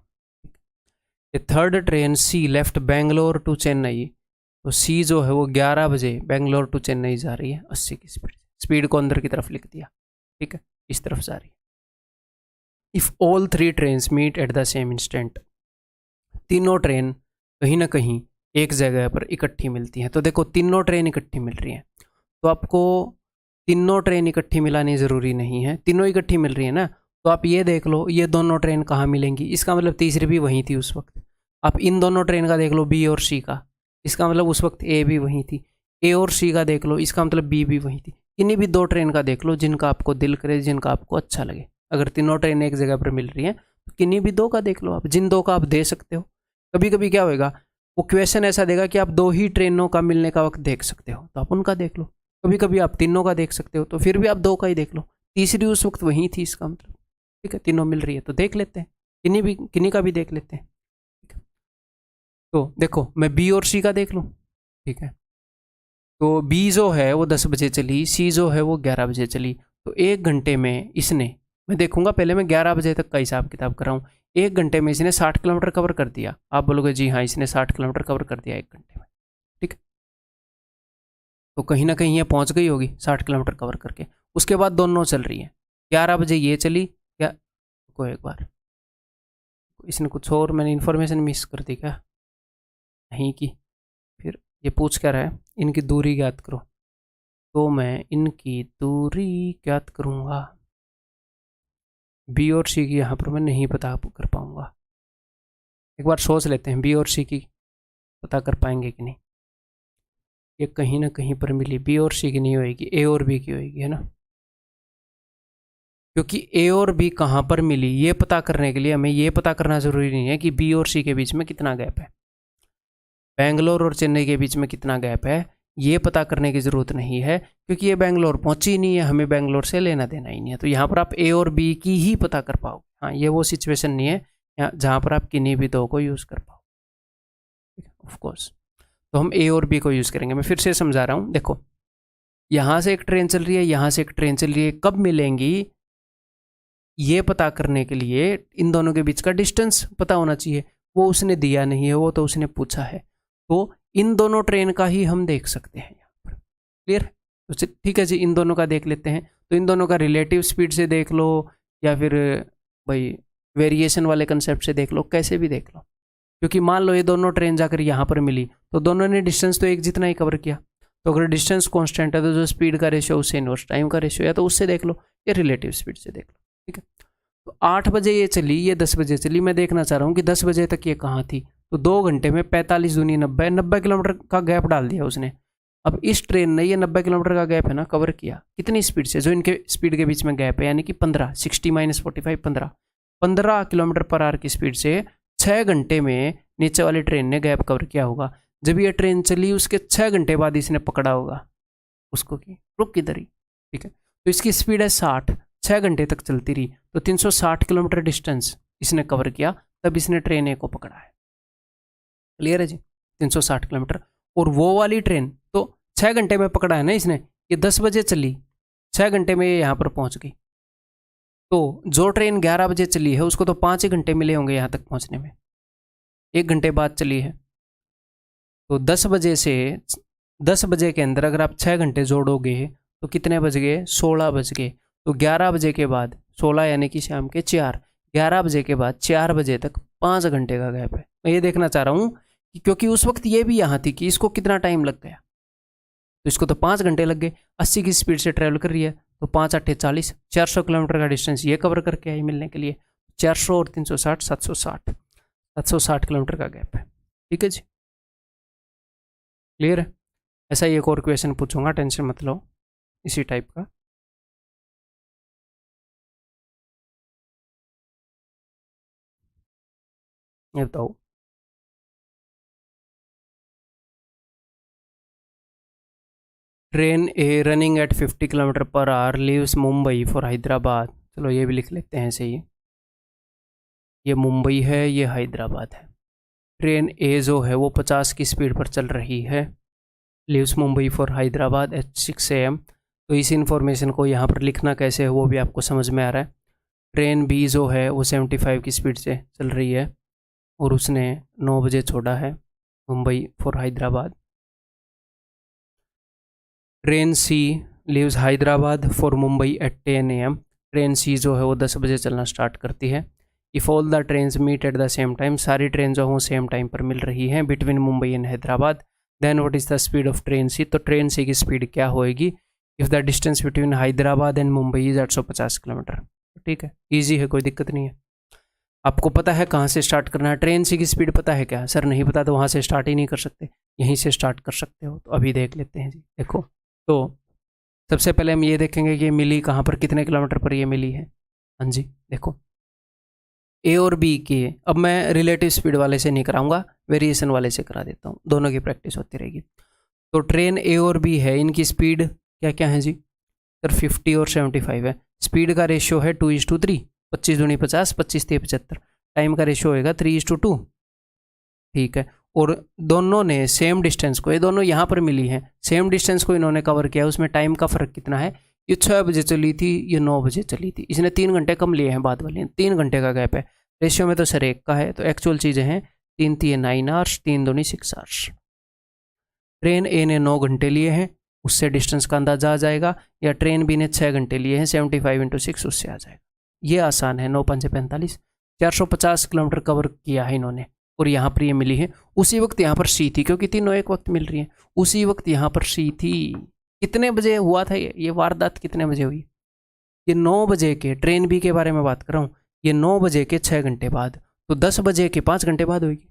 ये third train C left Bangalore to Chennai, तो सी जो है वो 11 बजे बेंगलोर टू चेन्नई जा रही है 80 की स्पीड। स्पीड को अंदर की तरफ लिख दिया, ठीक है, इस तरफ जा रही है। If all 3 trains meet at the same instant, तीनों ट्रेन कहीं ना कहीं एक जगह पर इकट्ठी मिलती हैं। तो देखो तीनों ट्रेन इकट्ठी मिल रही हैं, तो आपको तीनों ट्रेन इकट्ठी मिलानी ज़रूरी नहीं है, तीनों इकट्ठी मिल रही है ना, तो आप ये देख लो ये दोनों ट्रेन कहाँ मिलेंगी, इसका मतलब तीसरी भी वहीं थी उस वक्त। आप इन दोनों ट्रेन का देख लो बी और सी का, इसका मतलब उस वक्त ए भी वहीं थी। ए और सी का देख लो, इसका मतलब बी भी वहीं थी। किन्हीं भी दो ट्रेन का देख लो जिनका आपको दिल करे, जिनका आपको अच्छा लगे। अगर तीनों ट्रेन एक जगह पर मिल रही हैं तो किन्हीं भी दो का देख लो आप, जिन दो का आप दे सकते हो। कभी कभी क्या होएगा, वो क्वेश्चन ऐसा देगा कि आप 2 ही ट्रेनों का मिलने का वक्त देख सकते हो, तो आप उनका देख लो। कभी कभी आप तीनों का देख सकते हो, तो फिर भी आप 2 का ही देख लो, तीसरी उस वक्त वहीं थी इसका मतलब, ठीक है, तीनों मिल रही है तो देख लेते हैं, किन्हीं का भी देख लेते हैं, ठीक है। तो देखो मैं बी और सी का देख लूँ, ठीक है। तो बी जो है वो 10 बजे चली, सी जो है वो 11 बजे चली, तो 1 घंटे में इसने, मैं देखूंगा पहले मैं 11 बजे तक का हिसाब किताब कर रहा हूँ, 1 घंटे में इसने 60 किलोमीटर कवर कर दिया। आप बोलोगे जी हाँ इसने 60 किलोमीटर कवर कर दिया 1 घंटे में, ठीक है। तो कहीं ना कहीं ये पहुंच गई होगी 60 किलोमीटर कवर करके। उसके बाद दोनों चल रही हैं, 11 बजे ये चली, क्या को एक बार इसने कुछ और मैंने इन्फॉर्मेशन मिस कर दी क्या, नहीं की। फिर ये पूछ क्या रहा है, इनकी दूरी ज्ञात करो, तो मैं इनकी दूरी ज्ञात करूँगा। बी और सी की यहाँ पर मैं नहीं पता कर पाऊँगा, एक बार सोच लेते हैं बी और सी की पता कर पाएंगे कि नहीं। ये कहीं ना कहीं पर मिली, बी और सी की नहीं होएगी, ए और बी की होएगी, है ना। क्योंकि ए और बी कहाँ पर मिली ये पता करने के लिए हमें ये पता करना ज़रूरी नहीं है कि बी और सी के बीच में कितना गैप है, बेंगलोर और चेन्नई के बीच में कितना गैप है ये पता करने की ज़रूरत नहीं है, क्योंकि ये बेंगलोर पहुंची ही नहीं है, हमें बेंगलोर से लेना देना ही नहीं है। तो यहाँ पर आप ए और बी की ही पता कर पाओ। हाँ, ये वो सिचुएशन नहीं है जहाँ पर आप किन्हीं भी दो को यूज़ कर पाओ, ऑफ कोर्स। तो हम ए और बी को यूज़ करेंगे। मैं फिर से समझा रहा हूँ, देखो यहाँ से एक ट्रेन चल रही है, यहाँ से एक ट्रेन चल रही है, कब मिलेंगी ये पता करने के लिए इन दोनों के बीच का डिस्टेंस पता होना चाहिए। वो उसने दिया नहीं है, वो तो उसने पूछा है, तो इन दोनों ट्रेन का ही हम देख सकते हैं यहाँ पर। क्लियर है? तो ठीक है जी, इन दोनों का देख लेते हैं। तो इन दोनों का रिलेटिव स्पीड से देख लो, या फिर भाई वेरिएशन वाले कंसेप्ट से देख लो, कैसे भी देख लो। क्योंकि मान लो ये दोनों ट्रेन जाकर यहाँ पर मिली, तो दोनों ने डिस्टेंस तो एक जितना ही कवर किया। तो अगर डिस्टेंस कांस्टेंट है तो जो स्पीड का रेशियो उससे इनवर्स टाइम का रेशियो, या तो उससे देख लो या रिलेटिव स्पीड से देख लो, ठीक है। तो 8 बजे ये चली, ये 10 बजे चली, मैं देखना चाह रहा हूँ कि 10 बजे तक ये कहाँ थी। तो 2 घंटे में 45 दूनी 90 किलोमीटर का गैप डाल दिया उसने। अब इस ट्रेन ने ये 90 किलोमीटर का गैप है ना कवर किया, कितनी स्पीड से, जो इनके स्पीड के बीच में गैप है, यानी कि 15, 60 माइनस 45 15 किलोमीटर पर आवर की स्पीड से 6 घंटे में नीचे वाली ट्रेन ने गैप कवर किया होगा। जब ये ट्रेन चली उसके 6 घंटे बाद इसने पकड़ा होगा उसको कि रुक किधर ही, ठीक है। तो इसकी स्पीड है 60, 6 घंटे तक चलती रही, तो 360 किलोमीटर डिस्टेंस इसने कवर किया, तब इसने ट्रेन ए को पकड़ा है। क्लियर है जी, 360 किलोमीटर। और वो वाली ट्रेन तो 6 घंटे में पकड़ा है ना इसने, ये 10 बजे चली, 6 घंटे में ये यहाँ पर पहुँच गई। तो जो ट्रेन 11 बजे चली है उसको तो 5 ही घंटे मिले होंगे यहाँ तक पहुँचने में, 1 घंटे बाद चली है। तो 10 बजे से 10 बजे के अंदर अगर आप 6 घंटे जोड़ोगे तो कितने बज गए, 16 बज गए। तो 11 बजे के बाद 16 यानी कि शाम के 4, 11 बजे के बाद 4 बजे तक 5 घंटे का गैप है। मैं ये देखना चाह रहा हूँ कि क्योंकि उस वक्त ये भी यहाँ थी कि इसको कितना टाइम लग गया, तो इसको तो 5 घंटे लग गए, 80 की स्पीड से ट्रैवल कर रही है, तो 5 8 40, 400 किलोमीटर का डिस्टेंस ये कवर करके आई मिलने के लिए। 400 और 360 760 किलोमीटर का गैप है, ठीक है जी। क्लियर है? ऐसा ही एक और क्वेश्चन पूछूंगा, टेंशन मत लो, इसी टाइप का। ये बताओ, train A running at 50 kilometre per our leaves Mumbai for Hyderabad. चलो ये भी लिख लेते हैं ऐसे ही। ये मुंबई है, ये हैदराबाद है। ट्रेन ए जो है वो 50 की स्पीड पर चल रही है, leaves Mumbai for Hyderabad at 6 AM। तो इस इन्फॉर्मेशन को यहाँ पर लिखना कैसे है वो भी आपको समझ में आ रहा है। ट्रेन बी जो है वो 75 की स्पीड से चल रही है और उसने 9 बजे छोड़ा है Mumbai for Hyderabad. Train C leaves Hyderabad for Mumbai at 10 AM। Train C जो है वो 10 बजे चलना स्टार्ट करती है। If all the trains meet at the same time, सारी ट्रेन जो हों सेम टाइम पर मिल रही हैं between Mumbai and Hyderabad, then what is the speed of train C. तो ट्रेन सी की स्पीड क्या होएगी if the distance between Hyderabad and Mumbai is 850 kilometre. ठीक है, ईजी है, कोई दिक्कत नहीं है। आपको पता है कहाँ से स्टार्ट करना है। ट्रेन सी की स्पीड पता है क्या? सर नहीं पता तो वहाँ से स्टार्ट ही नहीं कर सकते, यहीं से स्टार्ट कर सकते हो। तो अभी देख लेते हैं जी। देखो, तो सबसे पहले हम ये देखेंगे कि मिली कहाँ पर, कितने किलोमीटर पर ये मिली है। हाँ जी, देखो ए और बी के, अब मैं रिलेटिव स्पीड वाले से नहीं कराऊंगा, वेरिएशन वाले से करा देता हूँ, दोनों की प्रैक्टिस होती रहेगी। तो ट्रेन ए और बी है, इनकी स्पीड क्या क्या है जी? सर 50 और 75 है। स्पीड का रेशियो है 2:3, 25 दूनी 50, 25 3 75। टाइम का रेशियो होएगा 3:2। ठीक है, और दोनों ने सेम डिस्टेंस को, ये दोनों यहाँ पर मिली हैं, सेम डिस्टेंस को इन्होंने कवर किया। उसमें टाइम का फ़र्क कितना है? ये 6 बजे चली थी, ये 9 बजे चली थी। इसने 3 घंटे कम लिए हैं बाद वाले, 3 घंटे का गैप है। रेशियो में तो सर 1 का है, तो एक्चुअल चीज़ें हैं 3 3 9 आवर्स, 3 दूनी 6 आवर्स। ट्रेन ए ने 9 घंटे लिए हैं, उससे डिस्टेंस का अंदाजा आ जाएगा, या ट्रेन बी ने 6 घंटे लिए हैं, 75 × 6 उससे आ जाएगा। ये आसान है, 9 5 45, 450 किलोमीटर कवर किया है इन्होंने, और यहाँ पर ये मिली है। उसी वक्त यहाँ पर सी थी, क्योंकि तीनों एक वक्त मिल रही हैं, उसी वक्त यहाँ पर सी थी। कितने बजे हुआ था ये वारदात कितने बजे हुई? ये 9 बजे के, ट्रेन बी के बारे में बात कर रहा हूँ, ये 9 बजे के 6 घंटे बाद, तो 10 बजे के 5 घंटे बाद होगी।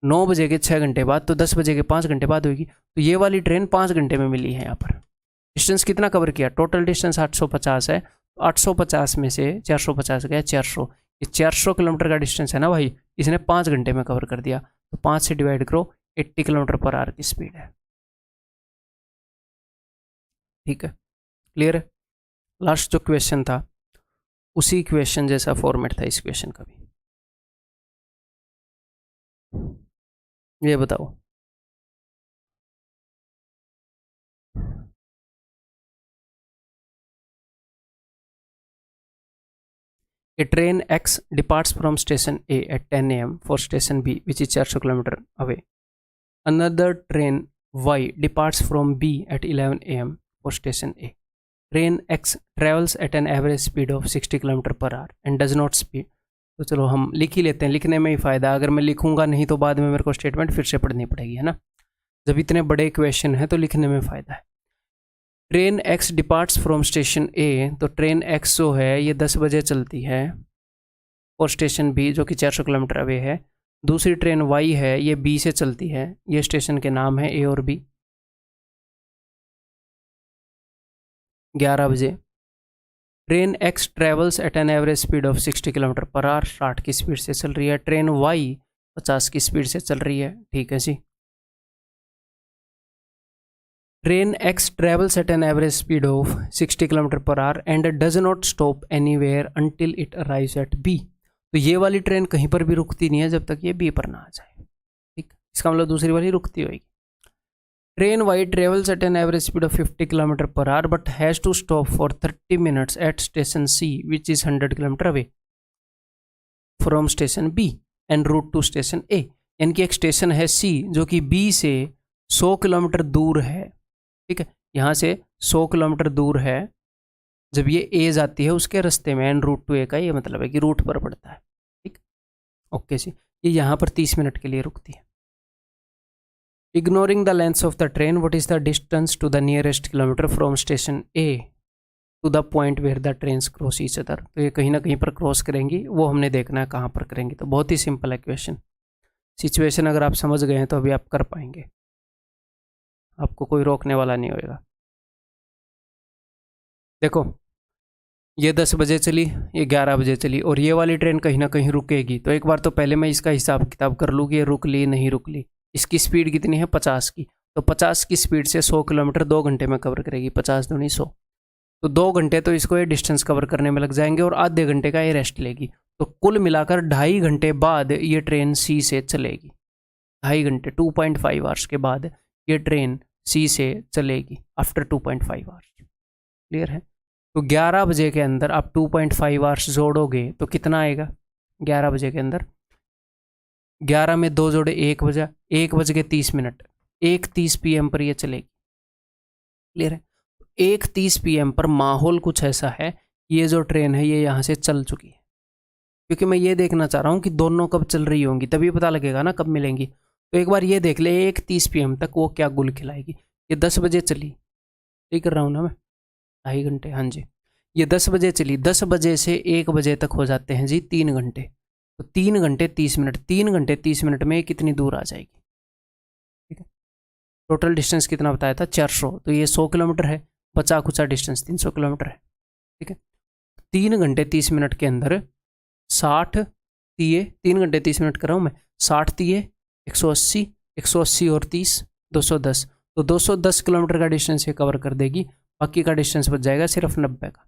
9 बजे के 6 घंटे बाद, तो 10 बजे के 5 घंटे बाद होगी। तो ये वाली ट्रेन 5 घंटे में मिली है। यहाँ पर डिस्टेंस कितना कवर किया? टोटल डिस्टेंस 850 है, 850 में से 450 गया 400, ये 400 किलोमीटर का डिस्टेंस है ना भाई, इसने 5 घंटे में कवर कर दिया। तो 5 से डिवाइड करो, 80 किलोमीटर पर आवर की स्पीड है। ठीक है, क्लियर है? लास्ट जो क्वेश्चन था उसी क्वेश्चन जैसा फॉर्मेट था इस क्वेश्चन का भी। ये बताओ, A train X departs from station A at 10 AM for station B, which is 400 km away. Another train Y departs from B at 11 AM for station A. Train X travels at an average speed of 60 km per hour and does not speed. तो चलो हम लिख ही लेते हैं, लिखने में ही फ़ायदा। अगर मैं लिखूंगा नहीं तो बाद में मेरे को स्टेटमेंट फिर से पढ़नी पड़ेगी, है ना। जब इतने बड़े क्वेश्चन है तो लिखने में फ़ायदा है। Train X departs from station A, तो ट्रेन एक्स जो है ये 10 बजे चलती है, और स्टेशन बी जो कि 400 किलोमीटर अवे है। दूसरी ट्रेन वाई है, ये बी से चलती है, ये स्टेशन के नाम है ए और बी। 11 बजे train X travels at an average speed of 60 kilometre per our, 60 की स्पीड से चल रही है। ट्रेन वाई 50 की स्पीड से चल रही है। ठीक है जी। Train X travels at an average speed of 60 kilometre per hour and does not stop anywhere until it arrives at B. तो ये वाली ट्रेन कहीं पर भी रुकती नहीं है जब तक ये बी पर ना आ जाए। ठीक, इसका मतलब दूसरी वाली रुकती होगी। Train Y travels at an average speed of 50 kilometre per hour but has to stop for 30 minutes at station C which is 100 kilometre away from station B and route to station A. यानी कि एक स्टेशन है सी जो कि बी से 100 किलोमीटर दूर है। ठीक है, यहाँ से 100 किलोमीटर दूर है। जब ये ए जाती है उसके रास्ते में, एंड रूट टू ए का ये मतलब है कि रूट पर पड़ता है। ठीक, ओके जी। ये यहाँ पर 30 मिनट के लिए रुकती है। Ignoring the length of the train, what is the distance to the nearest kilometre from station A to the point where the train cross each other. तो ये कहीं ना कहीं पर क्रॉस करेंगी, वो हमने देखना है कहाँ पर करेंगी। तो बहुत ही सिंपल है क्वेश्चन। सिचुएशन अगर आप समझ गए हैं तो अभी आप कर पाएंगे, आपको कोई रोकने वाला नहीं होएगा। देखो, ये 10 बजे चली, ये 11 बजे चली, और ये वाली ट्रेन कहीं ना कहीं रुकेगी। तो एक बार तो पहले मैं इसका हिसाब किताब कर लूँ कि ये रुक ली नहीं रुक ली। इसकी स्पीड कितनी है? 50 की, तो 50 की स्पीड से 100 किलोमीटर 2 घंटे में कवर करेगी, 50 दूनी 100, तो 2 घंटे तो इसको ये डिस्टेंस कवर करने में लग जाएंगे और आधे घंटे का ये रेस्ट लेगी। तो कुल मिलाकर 2.5 घंटे बाद ये ट्रेन सी से चलेगी। 2.5 घंटे 2.5 आवर्स के बाद ये ट्रेन सी से चलेगी आफ्टर 2.5 आवर्स। क्लियर है? तो 11 बजे के अंदर आप 2.5 आवर्स जोड़ोगे तो कितना आएगा? 11 बजे के अंदर 11 में 2 जोड़े 1 बजा, 1:30, 1:30 PM पर ये चलेगी। क्लियर है? 1:30 PM पर माहौल कुछ ऐसा है, ये जो ट्रेन है ये यहाँ से चल चुकी है, क्योंकि मैं ये देखना चाह रहा हूँ कि दोनों कब चल रही होंगी, तभी पता लगेगा ना कब मिलेंगी। तो एक बार ये देख ले 1:30 PM तक वो क्या गुल खिलाएगी। ये 10 बजे चली, ठीक कर रहा हूँ ना मैं, 2.5 घंटे, हाँ जी, ये 10 बजे चली, 10 बजे से 1 बजे तक हो जाते हैं जी 3 घंटे, तो 3 घंटे 30 मिनट, 3 घंटे 30 मिनट में कितनी दूर आ जाएगी? ठीक है, टोटल डिस्टेंस कितना बताया था? 400, तो ये 100 किलोमीटर है, बचा खुचा डिस्टेंस 300 किलोमीटर है। ठीक है, 3 घंटे 30 मिनट के अंदर 60 तिये, 3 घंटे 30 मिनट कर रहा हूँ मैं, 60 तिये 180, 180 और 30 210, तो 210 किलोमीटर का डिस्टेंस ये कवर कर देगी। बाकी का डिस्टेंस बच जाएगा सिर्फ 90 का।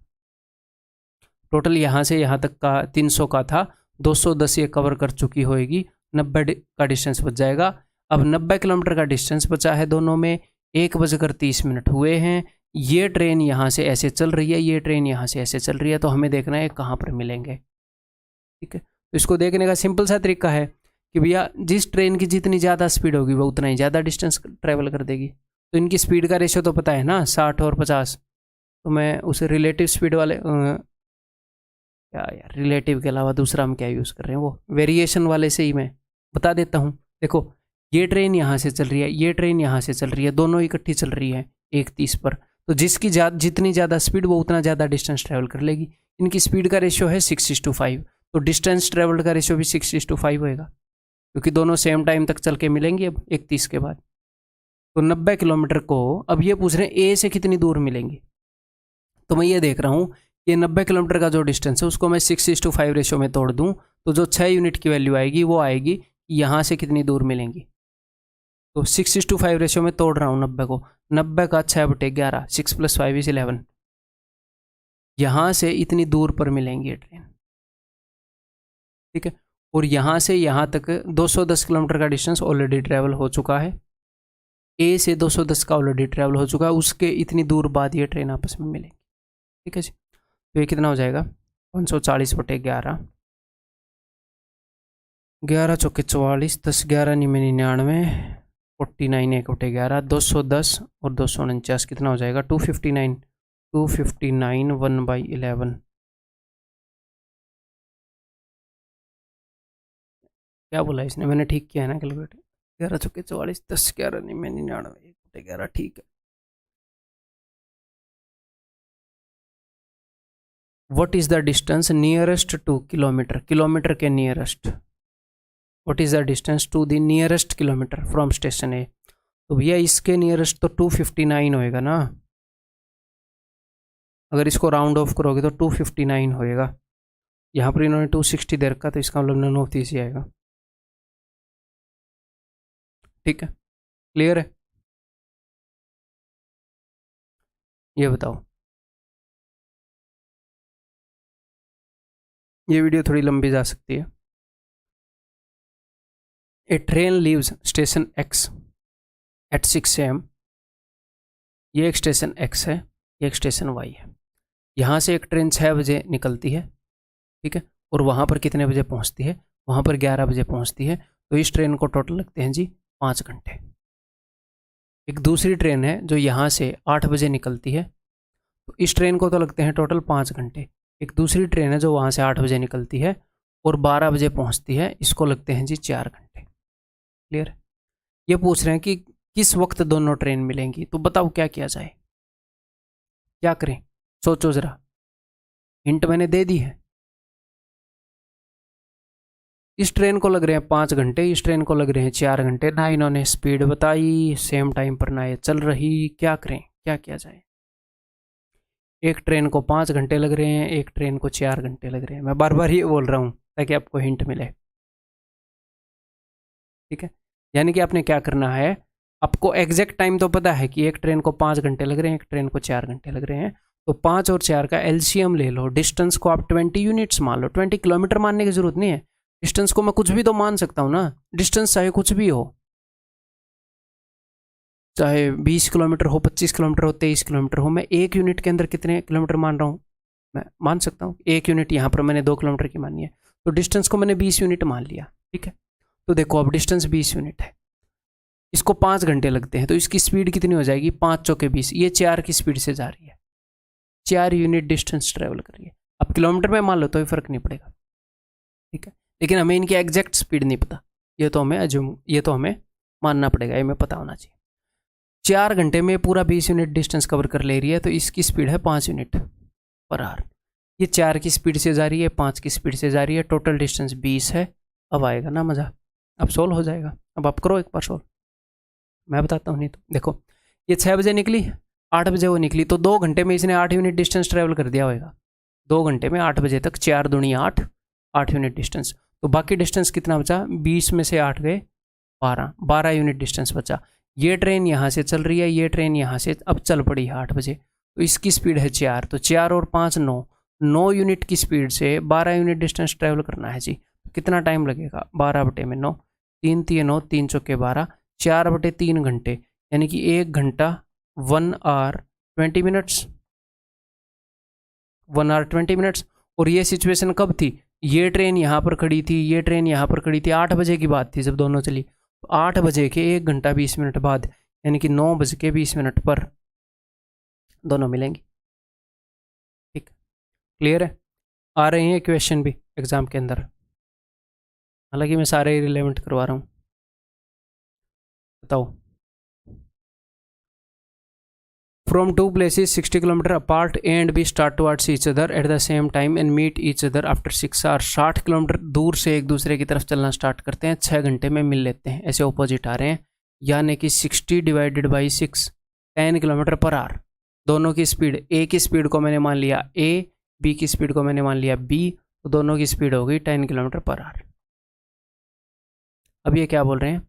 टोटल यहाँ से यहाँ तक का 300 का था, 210 ये कवर कर चुकी होएगी, 90 का डिस्टेंस बच जाएगा। अब 90 किलोमीटर का डिस्टेंस बचा है दोनों में, 1:30 हुए हैं। ये ट्रेन यहाँ से ऐसे चल रही है, ये ट्रेन यहाँ से ऐसे चल रही है, तो हमें देखना है कहाँ पर मिलेंगे। ठीक है, तो इसको देखने का सिंपल सा तरीका है कि भैया जिस ट्रेन की जितनी ज़्यादा स्पीड होगी वो उतना ही ज़्यादा डिस्टेंस ट्रैवल कर देगी। तो इनकी स्पीड का रेशियो तो पता है ना, 60 और 50, तो मैं उस रिलेटिव स्पीड वाले क्या यार, रिलेटिव के अलावा दूसरा हम क्या यूज़ कर रहे हैं, वो वेरिएशन वाले से ही मैं बता देता हूँ। देखो ये ट्रेन यहाँ से चल रही है, ये ट्रेन यहाँ से चल रही है, दोनों इकट्ठी चल रही है 1:30 पर, तो जिसकी जितनी ज़्यादा स्पीड वो उतना ज़्यादा डिस्टेंस ट्रैवल कर लेगी। इनकी स्पीड का रेशियो है 6:5, तो डिस्टेंस ट्रैवल्ड का रेशियो भी 6:5 होएगा, क्योंकि दोनों सेम टाइम तक चल के मिलेंगी अब 1:30 के बाद। तो 90 किलोमीटर को अब ये पूछ रहे हैं ए से कितनी दूर मिलेंगी, तो मैं ये देख रहा हूँ ये 90 किलोमीटर का जो डिस्टेंस है उसको मैं 6:5 रेशियो में तोड़ दूँ तो जो 6 यूनिट की वैल्यू आएगी वो आएगी यहाँ से कितनी दूर मिलेंगी। तो 6:5 रेशियो में तोड़ रहा हूँ 90 को, 90 का 6/11, 6 + 5 = 11, यहाँ से इतनी दूर पर मिलेंगी ये ट्रेन। ठीक है, और यहाँ से यहाँ तक 210 किलोमीटर का डिस्टेंस ऑलरेडी ट्रैवल हो चुका है, ए से 210 का ऑलरेडी ट्रैवल हो चुका है, उसके इतनी दूर बाद ये ट्रेन आपस में मिलेंगी। ठीक है जी, तो ये कितना हो जाएगा 540/11, 11 × 4 = 44, 10 11 9 99, 49 1/11, 210 और 249 कितना हो जाएगा 259, 1/11। क्या बोला इसने, मैंने ठीक किया है ना कैलकुलेटर, 11 × 4 = 44, 10 11 9 99, 1/11, ठीक है। What is the distance nearest to kilometre, kilometre के nearest, what is the distance to the nearest kilometre from station A, तो भैया इसके नियरेस्ट तो 259 होएगा ना, अगर इसको राउंड ऑफ करोगे तो 259 होएगा। यहाँ पर इन्होंने 260 दे रखा तो इसका मतलब नन ऑफ दिस ही आएगा। ठीक है, क्लियर है? ये बताओ, ये वीडियो थोड़ी लंबी जा सकती है। A train leaves station X at 6 AM, ये एक स्टेशन एक्स है, ये एक स्टेशन वाई है। यहाँ से एक ट्रेन 6 बजे निकलती है, ठीक है, और वहाँ पर कितने बजे पहुँचती है, वहाँ पर 11 बजे पहुँचती है, तो इस ट्रेन को टोटल लगते हैं जी 5 घंटे। एक दूसरी ट्रेन है जो यहाँ से 8 बजे निकलती है, तो इस ट्रेन को तो लगते हैं टोटल 5 घंटे। एक दूसरी ट्रेन है जो वहाँ से 8 बजे निकलती है और 12 बजे पहुँचती है, इसको लगते हैं जी 4 घंटे। क्लियर? ये पूछ रहे हैं कि किस वक्त दोनों ट्रेन मिलेंगी, तो बताओ क्या किया जाए, क्या करें, सोचो ज़रा। हिंट मैंने दे दी है, इस ट्रेन को लग रहे हैं 5 घंटे, इस ट्रेन को लग रहे हैं 4 घंटे, ना इन्होंने स्पीड बताई, सेम टाइम पर ना ये चल रही, क्या करें, क्या किया जाए। एक ट्रेन को 5 घंटे लग रहे हैं, एक ट्रेन को 4 घंटे लग रहे हैं, मैं बार बार ये बोल रहा हूँ ताकि आपको हिंट मिले। ठीक है, यानी कि आपने क्या करना है, आपको एग्जैक्ट टाइम तो पता है कि एक ट्रेन को 5 घंटे लग रहे हैं, एक ट्रेन को 4 घंटे लग रहे हैं, तो 5 और 4 का एलसीएम ले लो, डिस्टेंस को आप 20 यूनिट्स मान लो। 20 किलोमीटर मानने की जरूरत नहीं है, डिस्टेंस को मैं कुछ भी तो मान सकता हूँ ना, डिस्टेंस चाहे कुछ भी हो, चाहे 20 किलोमीटर हो, 25 किलोमीटर हो, 23 किलोमीटर हो, मैं 1 यूनिट के अंदर कितने किलोमीटर मान रहा हूँ, मैं मान सकता हूँ 1 यूनिट, यहाँ पर मैंने 2 किलोमीटर की मानी है, तो डिस्टेंस को मैंने 20 यूनिट मान लिया, ठीक है। तो देखो अब डिस्टेंस 20 यूनिट है, इसको 5 घंटे लगते हैं, तो इसकी स्पीड कितनी हो जाएगी, 5 चौके 20, ये 4 की स्पीड से जा रही है, 4 यूनिट डिस्टेंस ट्रेवल कर रही है। अब किलोमीटर में मान लो तो फर्क नहीं पड़ेगा, ठीक है, लेकिन हमें इनकी एग्जैक्ट स्पीड नहीं पता, ये तो हमें मानना पड़ेगा, ये हमें पता होना चाहिए। 4 घंटे में पूरा 20 यूनिट डिस्टेंस कवर कर ले रही है, तो इसकी स्पीड है 5 यूनिट पर आवर। ये 4 की स्पीड से जा रही है, 5 की स्पीड से जा रही है, टोटल डिस्टेंस 20 है। अब आएगा ना मज़ा, अब सोल्व हो जाएगा। अब आप करो एक बार सोल्व, मैं बताता हूँ। नहीं तो देखो, ये 6 बजे निकली, 8 बजे वो निकली, तो 2 घंटे में इसने 8 यूनिट डिस्टेंस ट्रेवल कर दिया होगा। 2 घंटे में 8 बजे तक, 4 दूनी 8, 8 यूनिट डिस्टेंस। तो बाकी डिस्टेंस कितना बचा, 20 में से 8 गए 12, 12 यूनिट डिस्टेंस बचा। ये ट्रेन यहाँ से चल रही है, ये ट्रेन यहाँ से अब चल पड़ी है 8 बजे, तो इसकी स्पीड है 4, तो 4 और 5 9 यूनिट की स्पीड से 12 यूनिट डिस्टेंस ट्रैवल करना है जी। कितना टाइम लगेगा, 12/9, 3 3 9, 3 चौके 12, 4/3 घंटे, यानी कि 1 घंटा 1 आवर 20 मिनट्स, 1 आवर 20 मिनट्स। और ये सिचुएशन कब थी, ये ट्रेन यहाँ पर खड़ी थी, ये ट्रेन यहाँ पर खड़ी थी, 8 बजे की बात थी जब दोनों चली। 8 बजे के 1 घंटा 20 मिनट बाद, यानी कि 9 बज के 20 मिनट पर दोनों मिलेंगी। ठीक, क्लियर है। आ रहे हैं क्वेश्चन भी एग्जाम के अंदर, हालांकि मैं सारे रिलेवेंट करवा रहा हूँ। बताओ, from 2 places 60 kilometre apart A and B start towards each other at the same time and meet each other after 6 hours. 60 kilometre दूर से एक दूसरे की तरफ चलना स्टार्ट करते हैं, 6 घंटे में मिल लेते हैं, ऐसे ऑपोजिट आ रहे हैं, यानी कि 60 divided by 6, 10 kilometre per our. दोनों की स्पीड, ए की स्पीड को मैंने मान लिया ए, बी की स्पीड को मैंने मान लिया बी, तो दोनों की स्पीड हो गई 10 किलोमीटर पर आवर। अब ये क्या बोल रहे हैं,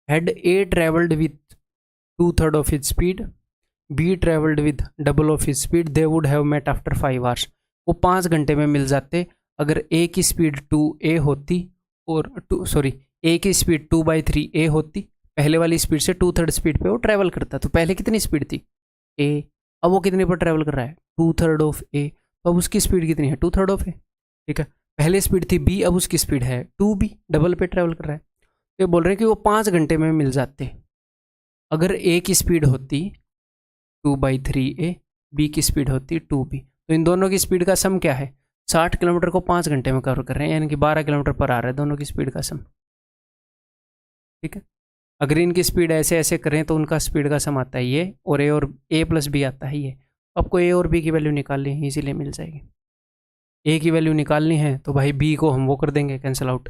had A travelled with 2/3 of his speed, B travelled with double of his speed, they would have met after 5 hours. वो 5 घंटे में मिल जाते अगर ए की स्पीड 2a होती और ए की स्पीड 2/3a होती। पहले वाली स्पीड से 2/3 स्पीड पे वो ट्रैवल करता, तो पहले कितनी स्पीड थी a, अब वो कितने पर ट्रैवल कर रहा है 2/3 ऑफ a, तो अब उसकी स्पीड कितनी है 2/3 ऑफ a। ठीक है, पहले स्पीड थी b, अब उसकी स्पीड है 2b, डबल पे ट्रैवल कर रहा है। तो ये बोल रहे हैं कि वो 5 घंटे में मिल जाते अगर a की स्पीड होती 2/3a, बी की स्पीड होती 2b। तो इन दोनों की स्पीड का सम क्या है, 60 किलोमीटर को 5 घंटे में कवर कर रहे हैं, यानी कि 12 किलोमीटर पर आ रहा है दोनों की स्पीड का सम। ठीक है, अगर इनकी स्पीड ऐसे ऐसे करें तो उनका स्पीड का सम आता है ये, और a प्लस बी आता है ये। आपको a और b की वैल्यू निकालनी है, इसीलिए मिल जाएगी। a की वैल्यू निकालनी है तो भाई b को हम वो कर देंगे कैंसिल आउट।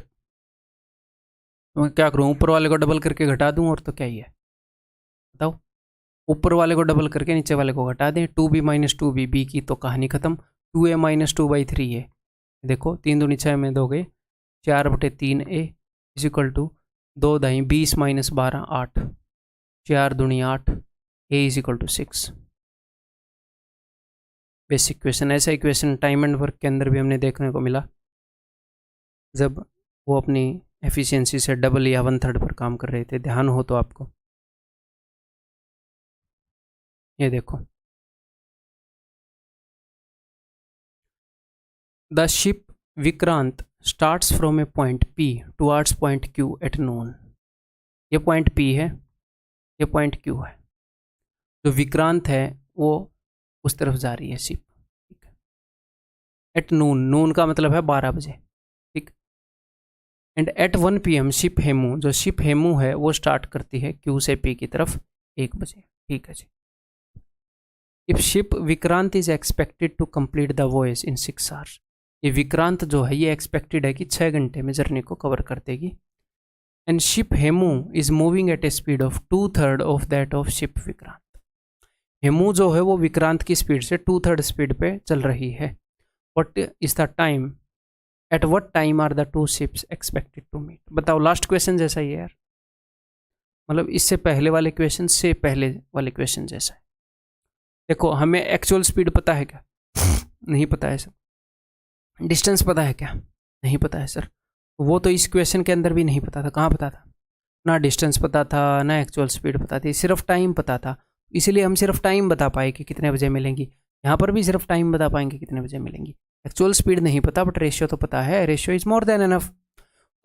तो मैं क्या करूँ, ऊपर वाले को डबल करके घटा दूँ, और तो क्या ही है बताओ, ऊपर वाले को डबल करके नीचे वाले को घटा दें। 2b माइनस 2b, बी की तो कहानी खत्म। 2a माइनस 2/3a, देखो 3 दूनी 6 में 2 गए, 4/3a इज इक्वल टू 2 दाई 20 माइनस 12 8, 4 दूनी 8, a is equal to 6। Basic question. ऐसा इक्वेशन टाइम एंड वर्क के अंदर भी हमने देखने को मिला, जब वो अपनी एफिशिएंसी से डबल या 1/3 पर काम कर रहे थे, ध्यान हो तो आपको। ये देखो, the ship Vikrant starts from A point P towards point Q at noon. ये पॉइंट P है, ये पॉइंट Q है। जो विक्रांत है वो उस तरफ जा रही है शिप, ठीक है, एट नून, नून का मतलब है 12 बजे, ठीक। And at 1 PM ship Hemu, जो शिप हेमू है वो स्टार्ट करती है Q से P की तरफ 1 बजे, ठीक है जी। If ship Vikrant is expected to complete the voyage in 6 hours, ये विक्रांत जो है ये एक्सपेक्टेड है कि 6 घंटे में जर्नी को कवर कर देगी। And ship Hemu is moving at A speed of 2/3 of that of ship Vikrant. Hemu जो है वो विक्रांत की स्पीड से 2/3 स्पीड पे चल रही है। What is the time, at what time are the 2 ships expected to meet. बताओ, लास्ट क्वेश्चन जैसा ही है यार, मतलब इससे पहले वाले क्वेश्चन से पहले वाले क्वेश्चन जैसा है। देखो हमें एक्चुअल स्पीड पता है क्या? नहीं पता है सर। डिस्टेंस पता है क्या? नहीं पता है सर। वो तो इस क्वेश्चन के अंदर भी नहीं पता था। कहाँ पता था? ना डिस्टेंस पता था, ना एक्चुअल स्पीड पता थी, सिर्फ टाइम पता था। इसीलिए हम सिर्फ टाइम बता पाए कि कितने बजे मिलेंगी। यहाँ पर भी सिर्फ टाइम बता पाएंगे कितने बजे मिलेंगी। एक्चुअल स्पीड नहीं पता, बट रेशियो तो पता है। Ratio is more than enough.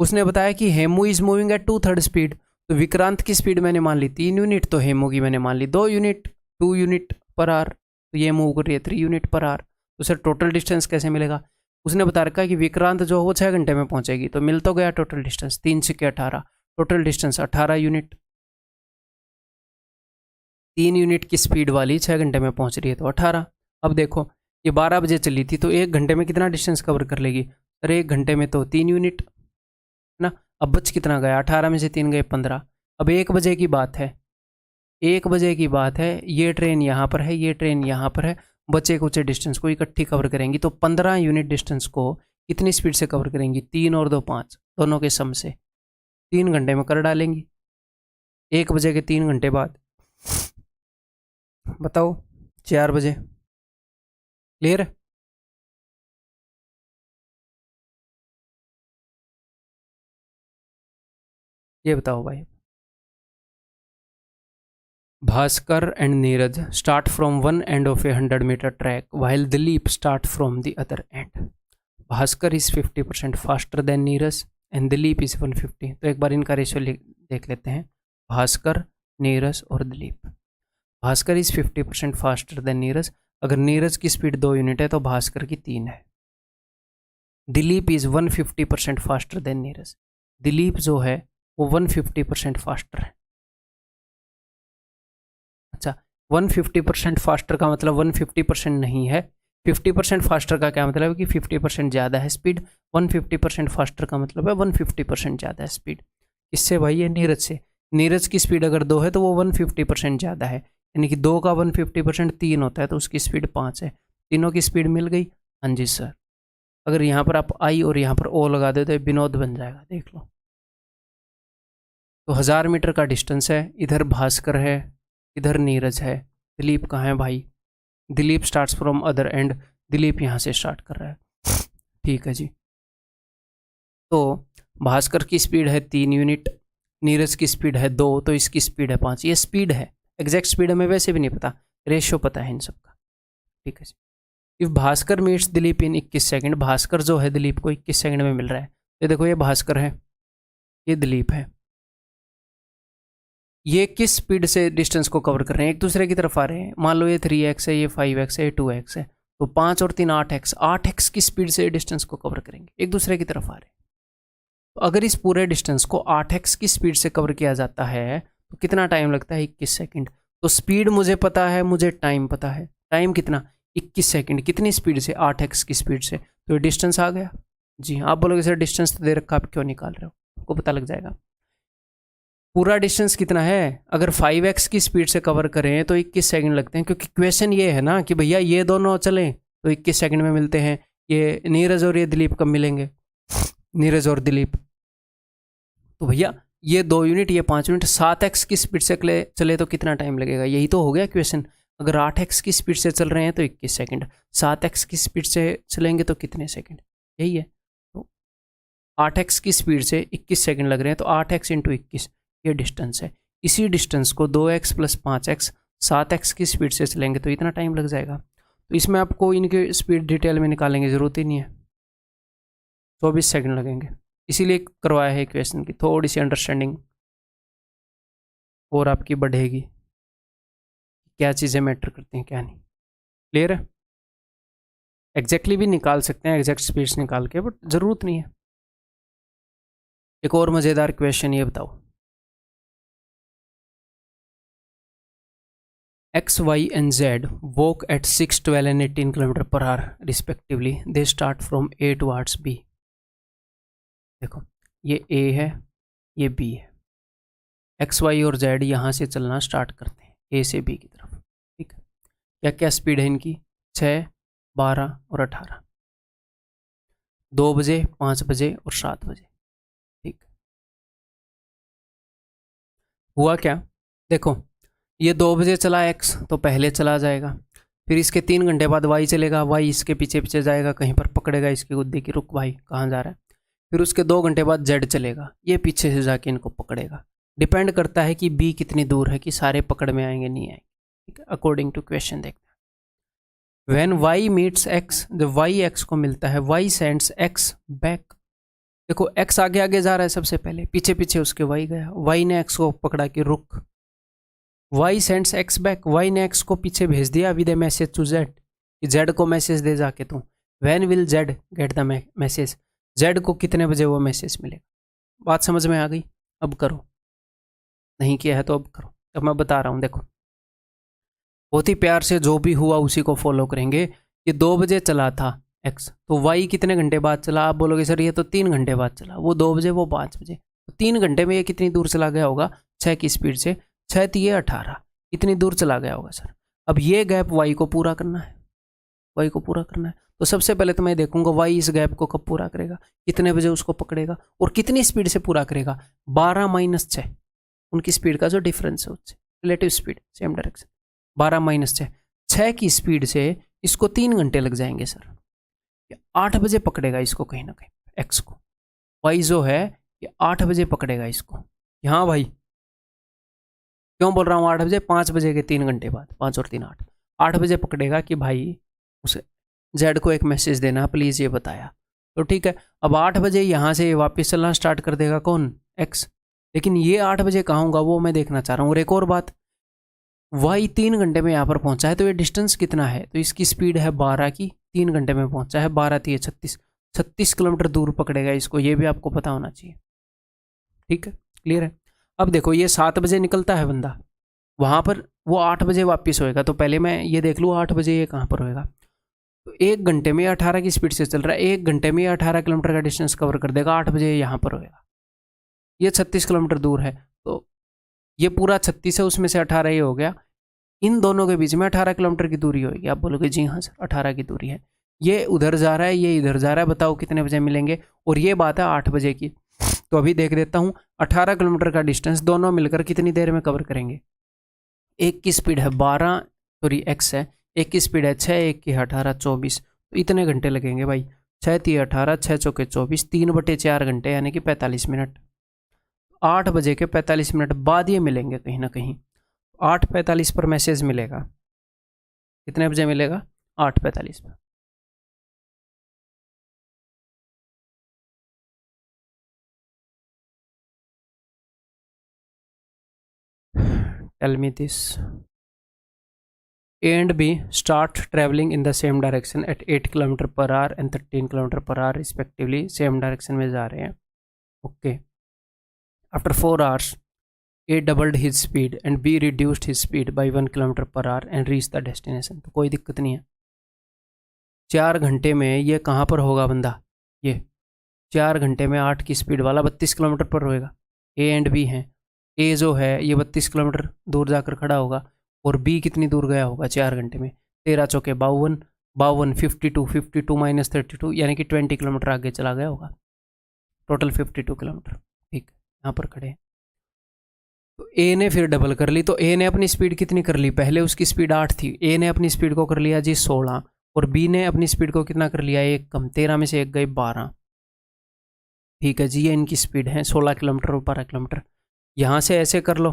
उसने बताया कि Hemu is moving at 2/3 speed, तो विक्रांत की स्पीड मैंने मान ली 3 यूनिट, तो हेमू की मैंने मान ली 2 यूनिट, 2 यूनिट पर आवर। तो ये मूव कर रही है 3 यूनिट पर आवर। तो सर टोटल डिस्टेंस कैसे मिलेगा? उसने बता रखा है कि विक्रांत जो वो 6 घंटे में पहुंचेगी, तो मिल तो गया total distance 3 × 18, total distance 18 unit. 3 unit की स्पीड वाली 6 घंटे में पहुंच रही है, तो 18। अब देखो ये 12 बजे चली थी, तो 1 घंटे में कितना डिस्टेंस कवर कर लेगी? अरे 1 घंटे में तो 3 यूनिट ना। अब बच कितना गया? 18 में से 3 गए 15। अब 1 बजे की बात है, 1 बजे की बात है, ये ट्रेन यहाँ पर है, ये ट्रेन यहाँ पर है। बचे कुछ डिस्टेंस को इकट्ठी कवर करेंगी, तो 15 यूनिट डिस्टेंस को कितनी स्पीड से कवर करेंगी? 3 और 2 5, दोनों के सम से 3 घंटे में कर डालेंगी। 1 बजे के 3 घंटे बाद बताओ 4 बजे। क्लियर है? ये बताओ भाई। Bhaskar and Neeraj start from one end of A 100-meter track while Dilip start from the other and. Bhaskar is 50% faster than Neeraj and Dilip is 150। तो एक बार इनका रेशियो देख लेते हैं। भास्कर, नीरज और Dilip. Bhaskar is 50% faster than Neeraj. अगर नीरज की स्पीड 2 यूनिट है तो भास्कर की 3 है। Dilip is 150% faster than Neeraj. Dilip जो है वो 150% फास्टर है। अच्छा, 150% फास्टर का मतलब 150% नहीं है। 50% फास्टर का क्या मतलब है कि 50% ज़्यादा है स्पीड। 150% फास्टर का मतलब है 150% ज़्यादा है स्पीड। इससे भाई ये नीरज से। नीरज की स्पीड अगर 2 है तो वो 150% ज़्यादा है, यानी कि 2 का 150% 3 होता है, तो उसकी स्पीड 5 है। तीनों की स्पीड मिल गई। हाँ जी सर। अगर यहाँ पर आप आई और यहाँ पर ओ लगा दे तो विनोद बन जाएगा, देख लो। तो 1000 मीटर का डिस्टेंस है। इधर भास्कर है, इधर नीरज है। दिलीप कहाँ है भाई? Dilip starts from other and. Dilip यहाँ से स्टार्ट कर रहा है। ठीक है जी। तो भास्कर की स्पीड है 3 यूनिट, नीरज की स्पीड है 2, तो इसकी स्पीड है 5। ये स्पीड है, एग्जैक्ट स्पीड हमें वैसे भी नहीं पता, रेशियो पता है इन सबका। ठीक है जी। If Bhaskar meets Dilip in 21 second, Bhaskar जो है दिलीप को 21 सेकंड में मिल रहा है। ये देखो, ये भास्कर है, ये दिलीप है। ये किस स्पीड से डिस्टेंस को कवर कर रहे हैं? एक दूसरे की तरफ आ रहे हैं। मान लो ये 3x है, ये 5x है, ये 2x है, तो 5 और 3 8x, 8x की स्पीड से डिस्टेंस को कवर करेंगे, एक दूसरे की तरफ आ रहे हैं। तो अगर इस पूरे डिस्टेंस को 8x की स्पीड से कवर किया जाता है तो कितना टाइम लगता है? 21 सेकंड। तो स्पीड मुझे पता है, मुझे टाइम पता है। टाइम कितना? 21 सेकंड। कितनी स्पीड से? 8x की स्पीड से। तो ये डिस्टेंस आ गया जी। आप बोलोगे सर डिस्टेंस तो दे रखा, आप क्यों निकाल रहे हो? आपको पता लग जाएगा पूरा डिस्टेंस कितना है। अगर 5x की स्पीड से कवर करें तो 21 सेकंड लगते हैं, क्योंकि क्वेश्चन ये है ना कि भैया ये दोनों चलें तो 21 सेकंड में मिलते हैं। ये नीरज और ये दिलीप कब मिलेंगे? नीरज और दिलीप। तो भैया ये 2 यूनिट, ये 5 यूनिट, 7x की स्पीड से चले तो कितना टाइम लगेगा? यही तो हो गया क्वेश्चन। अगर 8x की स्पीड से चल रहे हैं तो 21 सेकंड, 7x की स्पीड से चलेंगे तो कितने सेकंड? यही है। तो 8x की स्पीड से 21 सेकंड लग रहे हैं, तो 8x × 21 ये डिस्टेंस है। इसी डिस्टेंस को 2x + 5x 7x की स्पीड से चलेंगे तो इतना टाइम लग जाएगा। तो इसमें आपको इनके स्पीड डिटेल में निकालेंगे ज़रूरत ही नहीं है। 24 सेकंड लगेंगे। इसीलिए करवाया है इक्वेशन की, थोड़ी सी अंडरस्टैंडिंग और आपकी बढ़ेगी, क्या चीज़ें मैटर करती हैं क्या नहीं। क्लियर है? एग्जैक्टली भी निकाल सकते हैं, एग्जैक्ट स्पीड्स निकाल के, बट ज़रूरत नहीं है। एक और मज़ेदार क्वेश्चन ये बताओ। X, Y and Z walk at 6, 12 and 18 km/h respectively. They start from A towards B. देखो ये A है, ये B है। X, Y और Z यहाँ से चलना स्टार्ट करते हैं A से B की तरफ। ठीक है। क्या क्या स्पीड है इनकी? 6, 12 और 18। 2 बजे, 5 बजे और 7 बजे। ठीक। हुआ क्या, देखो ये 2 बजे चला x तो पहले चला जाएगा, फिर इसके 3 घंटे बाद y चलेगा, y इसके पीछे पीछे जाएगा, कहीं पर पकड़ेगा इसकी गुद्दी की, रुक भाई कहाँ जा रहा है। फिर उसके 2 घंटे बाद z चलेगा, ये पीछे से जाके इनको पकड़ेगा। डिपेंड करता है कि b कितनी दूर है कि सारे पकड़ में आएंगे नहीं आएंगे, ठीक है। अकॉर्डिंग टू क्वेश्चन देखते हैं। व्हेन y मीट्स x, जब y x को मिलता है, y सेंड्स x बैक। देखो x आगे आगे जा रहा है सबसे पहले, पीछे पीछे उसके y गया, y ने x को पकड़ा कि रुक, y sends x back, y ने x को पीछे भेज दिया with a message to z, कि z को मैसेज दे जाके तू। When will z get the message, z को कितने बजे वो मैसेज मिलेगा। बात समझ में आ गई, अब करो, नहीं किया है तो अब करो। अब मैं बता रहा हूँ, देखो बहुत ही प्यार से जो भी हुआ उसी को फॉलो करेंगे। ये 2 बजे चला था x, तो y कितने घंटे बाद चला, आप बोलोगे सर ये तो 3 घंटे बाद चला, वो 2 बजे वो 5 बजे, तो 3 घंटे में ये कितनी दूर चला गया होगा, 6 की स्पीड से, 6 थी ये 18, कितनी दूर चला गया होगा सर। अब ये गैप y को पूरा करना है, y को पूरा करना है, तो सबसे पहले तो मैं देखूंगा y इस गैप को कब पूरा करेगा, कितने बजे उसको पकड़ेगा और कितनी स्पीड से पूरा करेगा। 12 - 6 उनकी स्पीड का जो डिफरेंस है उससे, रिलेटिव स्पीड सेम डायरेक्शन, 12 - 6, 6 की स्पीड से इसको 3 घंटे लग जाएंगे सर। 8 बजे पकड़ेगा इसको कहीं ना कहीं x को, y जो है ये 8 बजे पकड़ेगा इसको। हाँ भाई क्यों बोल रहा हूँ 8 बजे, 5 बजे के 3 घंटे बाद, 5 और 3 8, 8 बजे पकड़ेगा कि भाई उसे z को एक मैसेज देना प्लीज़ ये बताया, तो ठीक है। अब 8 बजे यहाँ से वापस चलना स्टार्ट कर देगा कौन, x, लेकिन ये 8 बजे कहाँ होगा वो मैं देखना चाह रहा हूँ। और एक और बात, y 3 घंटे में यहाँ पर पहुँचा है, तो ये डिस्टेंस कितना है, तो इसकी स्पीड है 12 की, 3 घंटे में पहुँचा है, 12 थी 36 किलोमीटर दूर पकड़ेगा इसको, ये भी आपको पता होना चाहिए, ठीक है, क्लियर है। अब देखो ये 7 बजे निकलता है बंदा, वहाँ पर वो 8 बजे वापस होएगा, तो पहले मैं ये देख लूँ 8 बजे ये कहाँ पर होएगा, तो 1 घंटे में 18 की स्पीड से चल रहा है, 1 घंटे में 18 किलोमीटर का डिस्टेंस कवर कर देगा, 8 बजे यहाँ पर होएगा। ये 36 किलोमीटर दूर है, तो ये पूरा 36 है, उसमें से 18 ये हो गया, इन दोनों के बीच में 18 किलोमीटर की दूरी होगी। आप बोलोगे जी हाँ सर 18 की दूरी है, ये उधर जा रहा है ये इधर जा रहा है, बताओ कितने बजे मिलेंगे, और ये बात है 8 बजे की। तो अभी देख देता हूँ 18 किलोमीटर का डिस्टेंस दोनों मिलकर कितनी देर में कवर करेंगे। एक की स्पीड है 12, सॉरी x है, एक की स्पीड है 6, एक की 18, 24, तो इतने घंटे लगेंगे भाई, 6 × 18, 6 × 4 24, 3/4 घंटे यानी कि 45 मिनट। 8 बजे के 45 मिनट बाद ये मिलेंगे कहीं ना कहीं, 8:45 पर मैसेज मिलेगा, कितने बजे मिलेगा, 8:45 पर। Tell me this. A and B start traveling in the same direction at 8 km/h and 13 km/h respectively, same direction में जा रहे हैं, okay. After 4 hours, A doubled his speed and B reduced his speed by 1 km/h and reached the destination. तो कोई दिक्कत नहीं है, 4 घंटे में ये कहाँ पर होगा बंदा, ये 4 घंटे में 8 की स्पीड वाला 32 किलोमीटर पर होएगा। A एंड B हैं, A जो है ये 32 किलोमीटर दूर जाकर खड़ा होगा, और B कितनी दूर गया होगा 4 घंटे में, 13 × 4 = 52, 52 52 52 - 32 यानी कि 20 किलोमीटर आगे चला गया होगा, टोटल 52 किलोमीटर, ठीक। यहाँ पर खड़े हैं, तो A ने फिर डबल कर ली, तो A ने अपनी स्पीड कितनी कर ली, पहले उसकी स्पीड 8 थी, A ने अपनी स्पीड को कर लिया जी 16, और B ने अपनी स्पीड को कितना कर लिया, 1 कम, 13 में से 1 गई 12, ठीक है जी। ये इनकी स्पीड है 16 किलोमीटर और 12 किलोमीटर। यहाँ से ऐसे कर लो,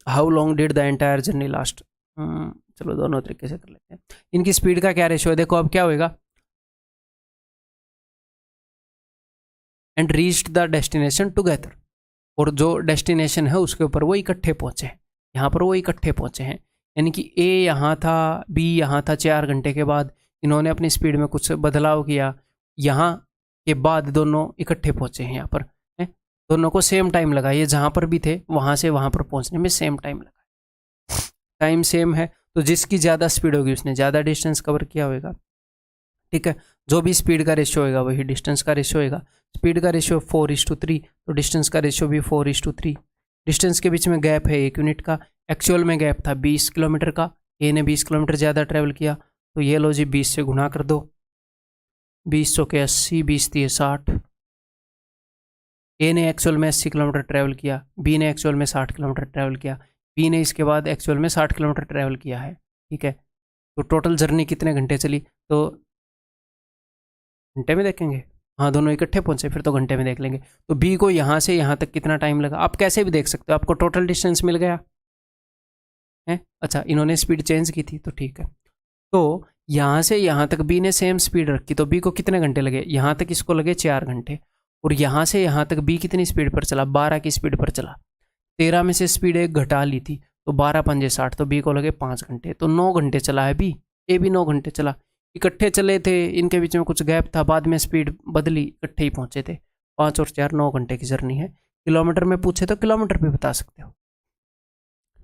how long did the entire journey last, चलो दोनों तरीके से कर लेते हैं। इनकी स्पीड का क्या रेशियो है, देखो अब क्या होएगा, and reached the destination together, और जो डेस्टिनेशन है उसके ऊपर वो इकट्ठे पहुंचे हैं, यहाँ पर वो इकट्ठे पहुंचे हैं, यानी कि A यहाँ था, B यहाँ था, 4 घंटे के बाद इन्होंने अपनी स्पीड में कुछ बदलाव किया, यहाँ के बाद दोनों इकट्ठे पहुंचे हैं यहाँ पर, है दोनों को सेम टाइम लगा, ये जहाँ पर भी थे वहाँ से वहाँ पर पहुँचने में सेम टाइम लगा, टाइम सेम है, तो जिसकी ज़्यादा स्पीड होगी उसने ज़्यादा डिस्टेंस कवर किया होगा, ठीक है। जो भी स्पीड का रेशियो होगा वही डिस्टेंस का रेशियो होगा, स्पीड का रेशियो 4:3, तो डिस्टेंस का रेशियो भी 4:3। डिस्टेंस के बीच में गैप है 1 यूनिट का, एक्चुअल में गैप था 20 किलोमीटर का, ए ने 20 किलोमीटर ज़्यादा ट्रैवल किया, तो ये लो जी 20 से गुना कर दो, 20 × 80, 20 × 60, ए ने एक्चुअल में 80 किलोमीटर ट्रैवल किया, बी ने एक्चुअल में 60 किलोमीटर ट्रैवल किया, बी ने इसके बाद एक्चुअल में 60 किलोमीटर ट्रैवल किया है, ठीक है। तो टोटल जर्नी कितने घंटे चली, तो घंटे में देखेंगे, हाँ दोनों इकट्ठे पहुंचे फिर तो घंटे में देख लेंगे। तो बी को यहाँ से यहाँ तक कितना टाइम लगा, आप कैसे भी देख सकते हो, आपको टोटल डिस्टेंस मिल गया है। अच्छा, इन्होंने स्पीड चेंज की थी तो ठीक है। तो यहाँ से यहाँ तक बी ने सेम स्पीड रखी, तो बी को कितने घंटे लगे, यहाँ तक इसको लगे 4 घंटे, और यहाँ से यहाँ तक बी कितनी स्पीड पर चला, 12 की स्पीड पर चला। 13 में से स्पीड एक घटा ली थी, तो 12 पंजे 60, तो बी को लगे 5 घंटे, तो 9 घंटे चला है बी। ए भी 9 घंटे चला, इकट्ठे चले थे, इनके बीच में कुछ गैप था, बाद में स्पीड बदली, इकट्ठे ही पहुंचे थे। 5 और 4 9 घंटे की जर्नी है। किलोमीटर में पूछे तो किलोमीटर भी बता सकते हो,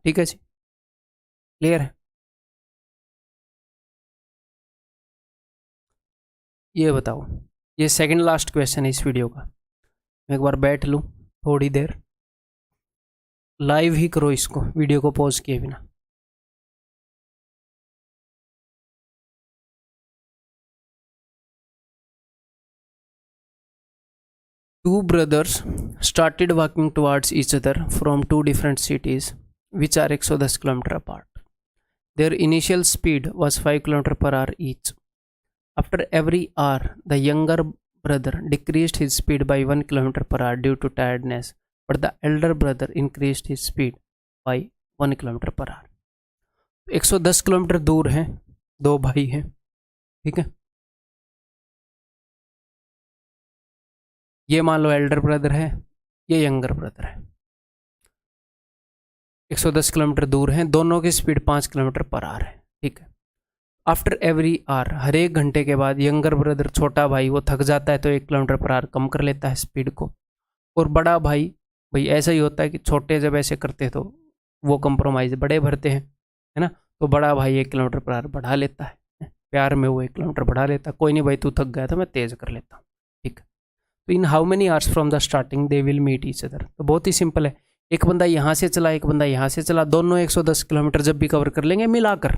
ठीक है जी, क्लियर है। ये बताओ, ये सेकंड लास्ट क्वेश्चन है इस वीडियो का। मैं एक बार बैठ लूँ थोड़ी देर, लाइव ही करो इसको, वीडियो को पॉज किए बिना। Two brothers started walking towards each other from two different cities which are 110 km apart. Their initial speed was 5 km per hour each. After every hour, the younger brother decreased his speed by 1 km per hour due to tiredness, but the elder brother increased his speed by 1 km per hour. 110 kilometre दूर हैं, दो भाई हैं, ठीक है। ये मान लो एल्डर ब्रदर है, ये यंगर ब्रदर है। 110 किलोमीटर दूर हैं, दोनों की स्पीड 5 किलोमीटर पर आवर है, ठीक है। आफ्टर एवरी आवर, हर एक घंटे के बाद यंगर ब्रदर छोटा भाई वो थक जाता है तो 1 किलोमीटर पर आवर कम कर लेता है स्पीड को, और बड़ा भाई ऐसा ही होता है कि छोटे जब ऐसे करते तो वो कंप्रोमाइज बड़े भरते हैं, है ना, तो बड़ा भाई 1 किलोमीटर पर आवर बढ़ा लेता है, प्यार में वो 1 किलोमीटर बढ़ा लेता है, कोई नहीं भाई तू थक गया तो मैं तेज़ कर लेता हूँ, ठीक है। तो in how many hours from the starting they will meet each other, तो बहुत ही सिंपल है, एक बंदा यहाँ से चला, एक बंदा यहाँ से चला, दोनों 110 किलोमीटर जब भी कवर कर लेंगे मिलाकर,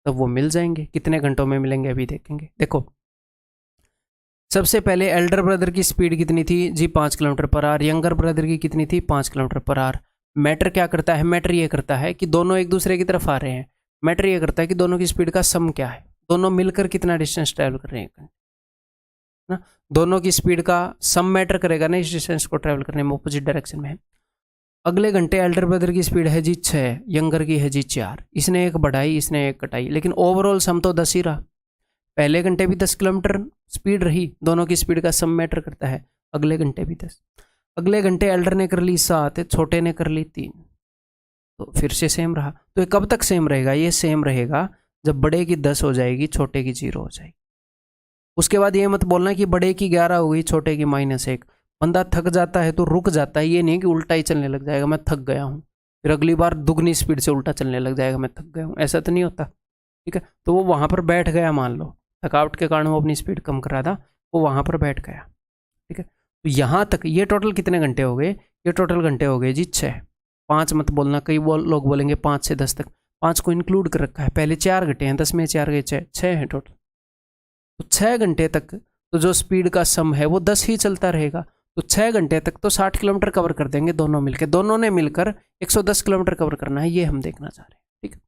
तब वो मिल जाएंगे। कितने घंटों में मिलेंगे अभी देखेंगे। देखो सबसे पहले एल्डर ब्रदर की स्पीड कितनी थी जी, 5 kilometre per our, younger brother की कितनी थी, 5 किलोमीटर पर आवर। मैटर क्या करता है, मैटर ये करता है कि दोनों एक दूसरे की तरफ आ रहे हैं, मैटर ये करता है कि दोनों की स्पीड का सम क्या है, दोनों मिलकर कितना डिस्टेंस ट्रैवल कर रहे हैं ना, दोनों की स्पीड का सम मैटर करेगा ना इस डिस्टेंस को ट्रैवल करने में, ऑपोजिट डायरेक्शन में है। अगले घंटे एल्डर ब्रदर की स्पीड है जी 6, यंगर की है जी 4, इसने एक बढ़ाई इसने एक कटाई, लेकिन ओवरऑल सम तो 10 ही रहा। पहले घंटे भी 10 किलोमीटर स्पीड रही, दोनों की स्पीड का सम मैटर करता है, अगले घंटे भी 10। अगले घंटे एल्डर ने कर ली 7, छोटे ने कर ली 3, तो फिर से सेम रहा। तो ये कब तक सेम रहेगा, ये सेम रहेगा जब बड़े की 10 हो जाएगी, छोटे की 0 हो जाएगी। उसके बाद ये मत बोलना कि बड़े की 11 हो गई, छोटे की -1। बंदा थक जाता है तो रुक जाता है, ये नहीं कि उल्टा ही चलने लग जाएगा, मैं थक गया हूँ, फिर अगली बार दुगनी स्पीड से उल्टा चलने लग जाएगा, मैं थक गया हूँ, ऐसा तो नहीं होता, ठीक है। तो वो वहाँ पर बैठ गया, मान लो थकावट के कारण वो अपनी स्पीड कम कर रहा था, वो वहाँ पर बैठ गया, ठीक है। तो यहाँ तक ये टोटल कितने घंटे हो गए, ये टोटल घंटे हो गए जी 6। 5 मत बोलना, कई लोग बोलेंगे 5 से 10 तक, 5 को इंक्लूड कर रखा है, पहले 4 घंटे हैं, 10 में 4 गए 6 हैं टोटल। तो 6 घंटे तक तो जो स्पीड का सम है वो 10 ही चलता रहेगा, तो 6 घंटे तक तो 60 किलोमीटर कवर कर देंगे दोनों मिलकर, दोनों ने मिलकर 110 किलोमीटर कवर करना है, ये हम देखना चाह रहे हैं, ठीक है।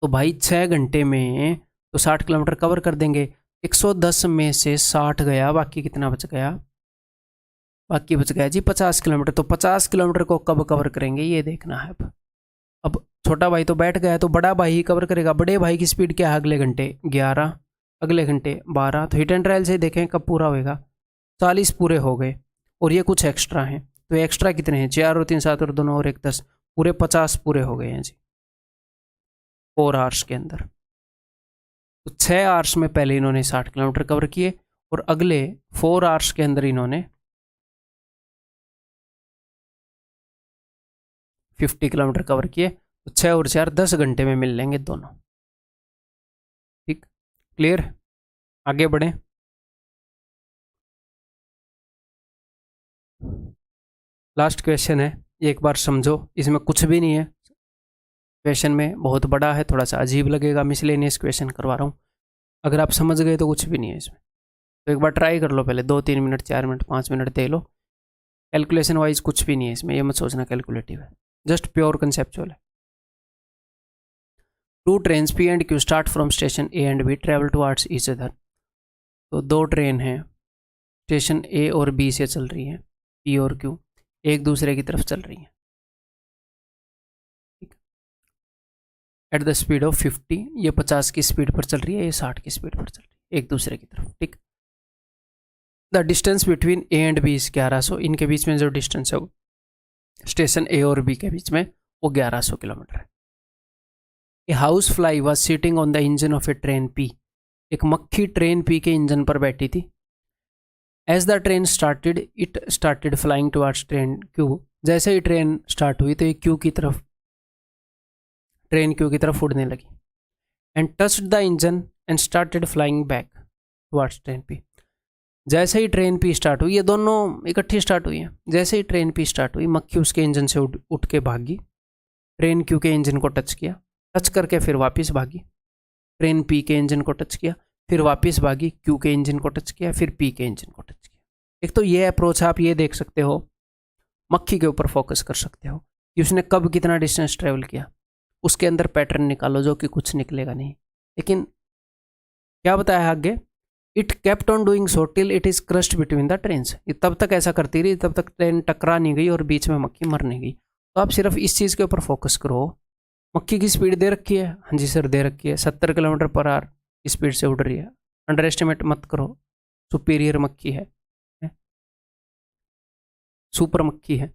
तो भाई 6 घंटे में तो 60 किलोमीटर कवर कर देंगे, 110 में से 60 गया, बाकी कितना बच गया, बाकी बच गया जी 50 किलोमीटर। तो 50 किलोमीटर को कब कवर करेंगे ये देखना है। अब छोटा भाई तो बैठ गया, तो बड़ा भाई ही कवर करेगा। बड़े भाई की स्पीड क्या है अगले घंटे 11, अगले घंटे 12, तो हिट एंड ट्रायल से देखें कब पूरा होएगा, 40 पूरे हो गए, और ये कुछ एक्स्ट्रा हैं, तो एक्स्ट्रा कितने हैं, 4 और 3 7 और 2 और 1 10, पूरे 50 पूरे हो गए हैं जी 4 आवर्स के अंदर। तो 6 आवर्स में पहले इन्होंने 60 किलोमीटर कवर किए, और अगले 4 आवर्स के अंदर इन्होंने 50 किलोमीटर कवर किए। तो 6 और 4 10 घंटे में मिल लेंगे दोनों, ठीक, क्लियर। आगे बढ़ें। लास्ट क्वेश्चन है, एक बार समझो, इसमें कुछ भी नहीं है, क्वेश्चन में बहुत बड़ा है, थोड़ा सा अजीब लगेगा, मिसलेनियस क्वेश्चन करवा रहा हूँ, अगर आप समझ गए तो कुछ भी नहीं है इसमें। तो एक बार ट्राई कर लो पहले, 2-3 मिनट, 4 मिनट, 5 मिनट दे लो। कैलकुलेशन वाइज कुछ भी नहीं है इसमें, ये मत सोचना कैलकुलेटिव है, जस्ट प्योर कंसेप्चुअल है। Two trains P and Q start from station A and B travel towards each other. तो दो ट्रेन हैं, स्टेशन ए और बी से चल रही हैं, पी और क्यू एक दूसरे की तरफ चल रही हैं, एट द स्पीड ऑफ 50, ये 50 की स्पीड पर चल रही है, ये 60 की स्पीड पर चल रही है एक दूसरे की तरफ, ठीक। The distance between A and B is 1100, इनके बीच में जो डिस्टेंस है वो स्टेशन ए और बी के बीच में वो 1100 किलोमीटर है। A housefly was sitting on the engine of a train P, एक मक्खी ट्रेन पी के इंजन पर बैठी थी। As the train started it started flying towards train Q, जैसे ही ट्रेन स्टार्ट हुई तो ये क्यू की तरफ, ट्रेन क्यू की तरफ उड़ने लगी। And touched the engine and started flying back towards train P, जैसे ही ट्रेन पी स्टार्ट हुई, ये दोनों इकट्ठी स्टार्ट हुई हैं, जैसे ही ट्रेन पी स्टार्ट हुई मक्खी उसके इंजन से उठ के भागी, ट्रेन क्यू के इंजन को टच किया, टच करके फिर वापस भागी, ट्रेन पी के इंजन को टच किया, फिर वापस भागी, क्यू के इंजन को टच किया, फिर पी के इंजन को टच किया। एक तो ये अप्रोच आप ये देख सकते हो, मक्खी के ऊपर फोकस कर सकते हो कि उसने कब कितना डिस्टेंस ट्रेवल किया, उसके अंदर पैटर्न निकालो जो कि कुछ निकलेगा नहीं। लेकिन क्या बताया आगे, it kept on doing so till it is crushed between the trains, ये तब तक ऐसा करती रही तब तक ट्रेन टकरा नहीं गई और बीच में मक्खी मर नहीं गई। तो आप सिर्फ इस चीज़ के ऊपर फोकस करो। मक्खी की स्पीड दे रखी है, हाँ जी सर दे रखी है, 70 किलोमीटर पर आवर की स्पीड से उड़ रही है, अंडर एस्टिमेट मत करो, सुपीरियर मक्खी है, सुपर मक्खी है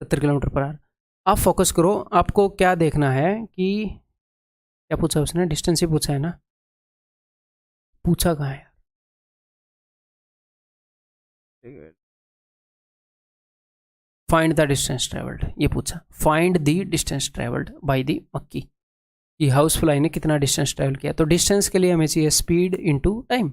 70 किलोमीटर पर आवर। आप फोकस करो, आपको क्या देखना है कि क्या पूछा उसने, डिस्टेंस ही पूछा है ना, पूछा कहाँ है, फाइंड द डिस्टेंस ट्रेवल्ड, ये पूछा, find the distance travelled by the मक्की, कि हाउस फ्लाई ने कितना डिस्टेंस ट्रेवल किया। तो डिस्टेंस के लिए हमें चाहिए स्पीड इनटू टाइम,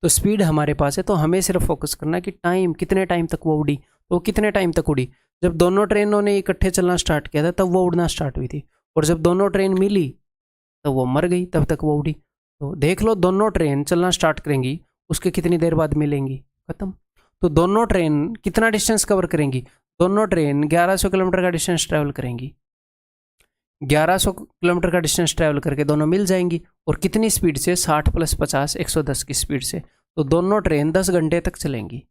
तो स्पीड हमारे पास है, तो हमें सिर्फ फोकस करना है कि टाइम, कितने टाइम तक वो उड़ी, तो कितने टाइम तक उड़ी। जब दोनों ट्रेनों ने इकट्ठे चलना स्टार्ट किया था तब वो उड़ना स्टार्ट हुई थी, और जब दोनों ट्रेन मिली तब वो मर गई, तब तक वो उड़ी। तो देख लो, दोनों ट्रेन चलना स्टार्ट करेंगी, उसके कितनी देर बाद मिलेंगी, खत्म। तो दोनों ट्रेन कितना डिस्टेंस कवर करेंगी, दोनों ट्रेन 1100 किलोमीटर का डिस्टेंस ट्रैवल करेंगी, 1100 किलोमीटर का डिस्टेंस ट्रैवल करके दोनों मिल जाएंगी, और कितनी स्पीड से, 60 + 50 110 की स्पीड से। तो दोनों ट्रेन 10 घंटे तक चलेंगी।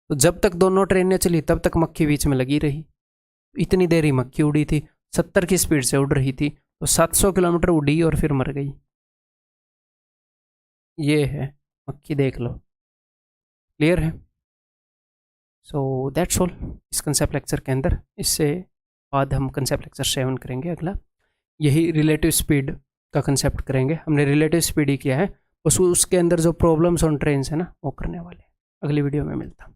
तो जब तक दोनों ट्रेनें चली तब तक मक्खी बीच में लगी रही, इतनी देर ही मक्खी उड़ी थी, 70 की स्पीड से उड़ रही थी, तो 700 किलोमीटर उड़ी और फिर मर गई। ये है मक्खी, देख लो, क्लियर है। सो दैट्स ऑल इस कंसेप्ट लेक्चर के अंदर। इससे बाद हम कंसेप्ट लेक्चर 7 करेंगे अगला, यही रिलेटिव स्पीड का कंसेप्ट करेंगे। हमने रिलेटिव स्पीड ही किया है, उसके अंदर जो प्रॉब्लम्स ऑन ट्रेन्स है ना वो करने वाले। अगली वीडियो में मिलता।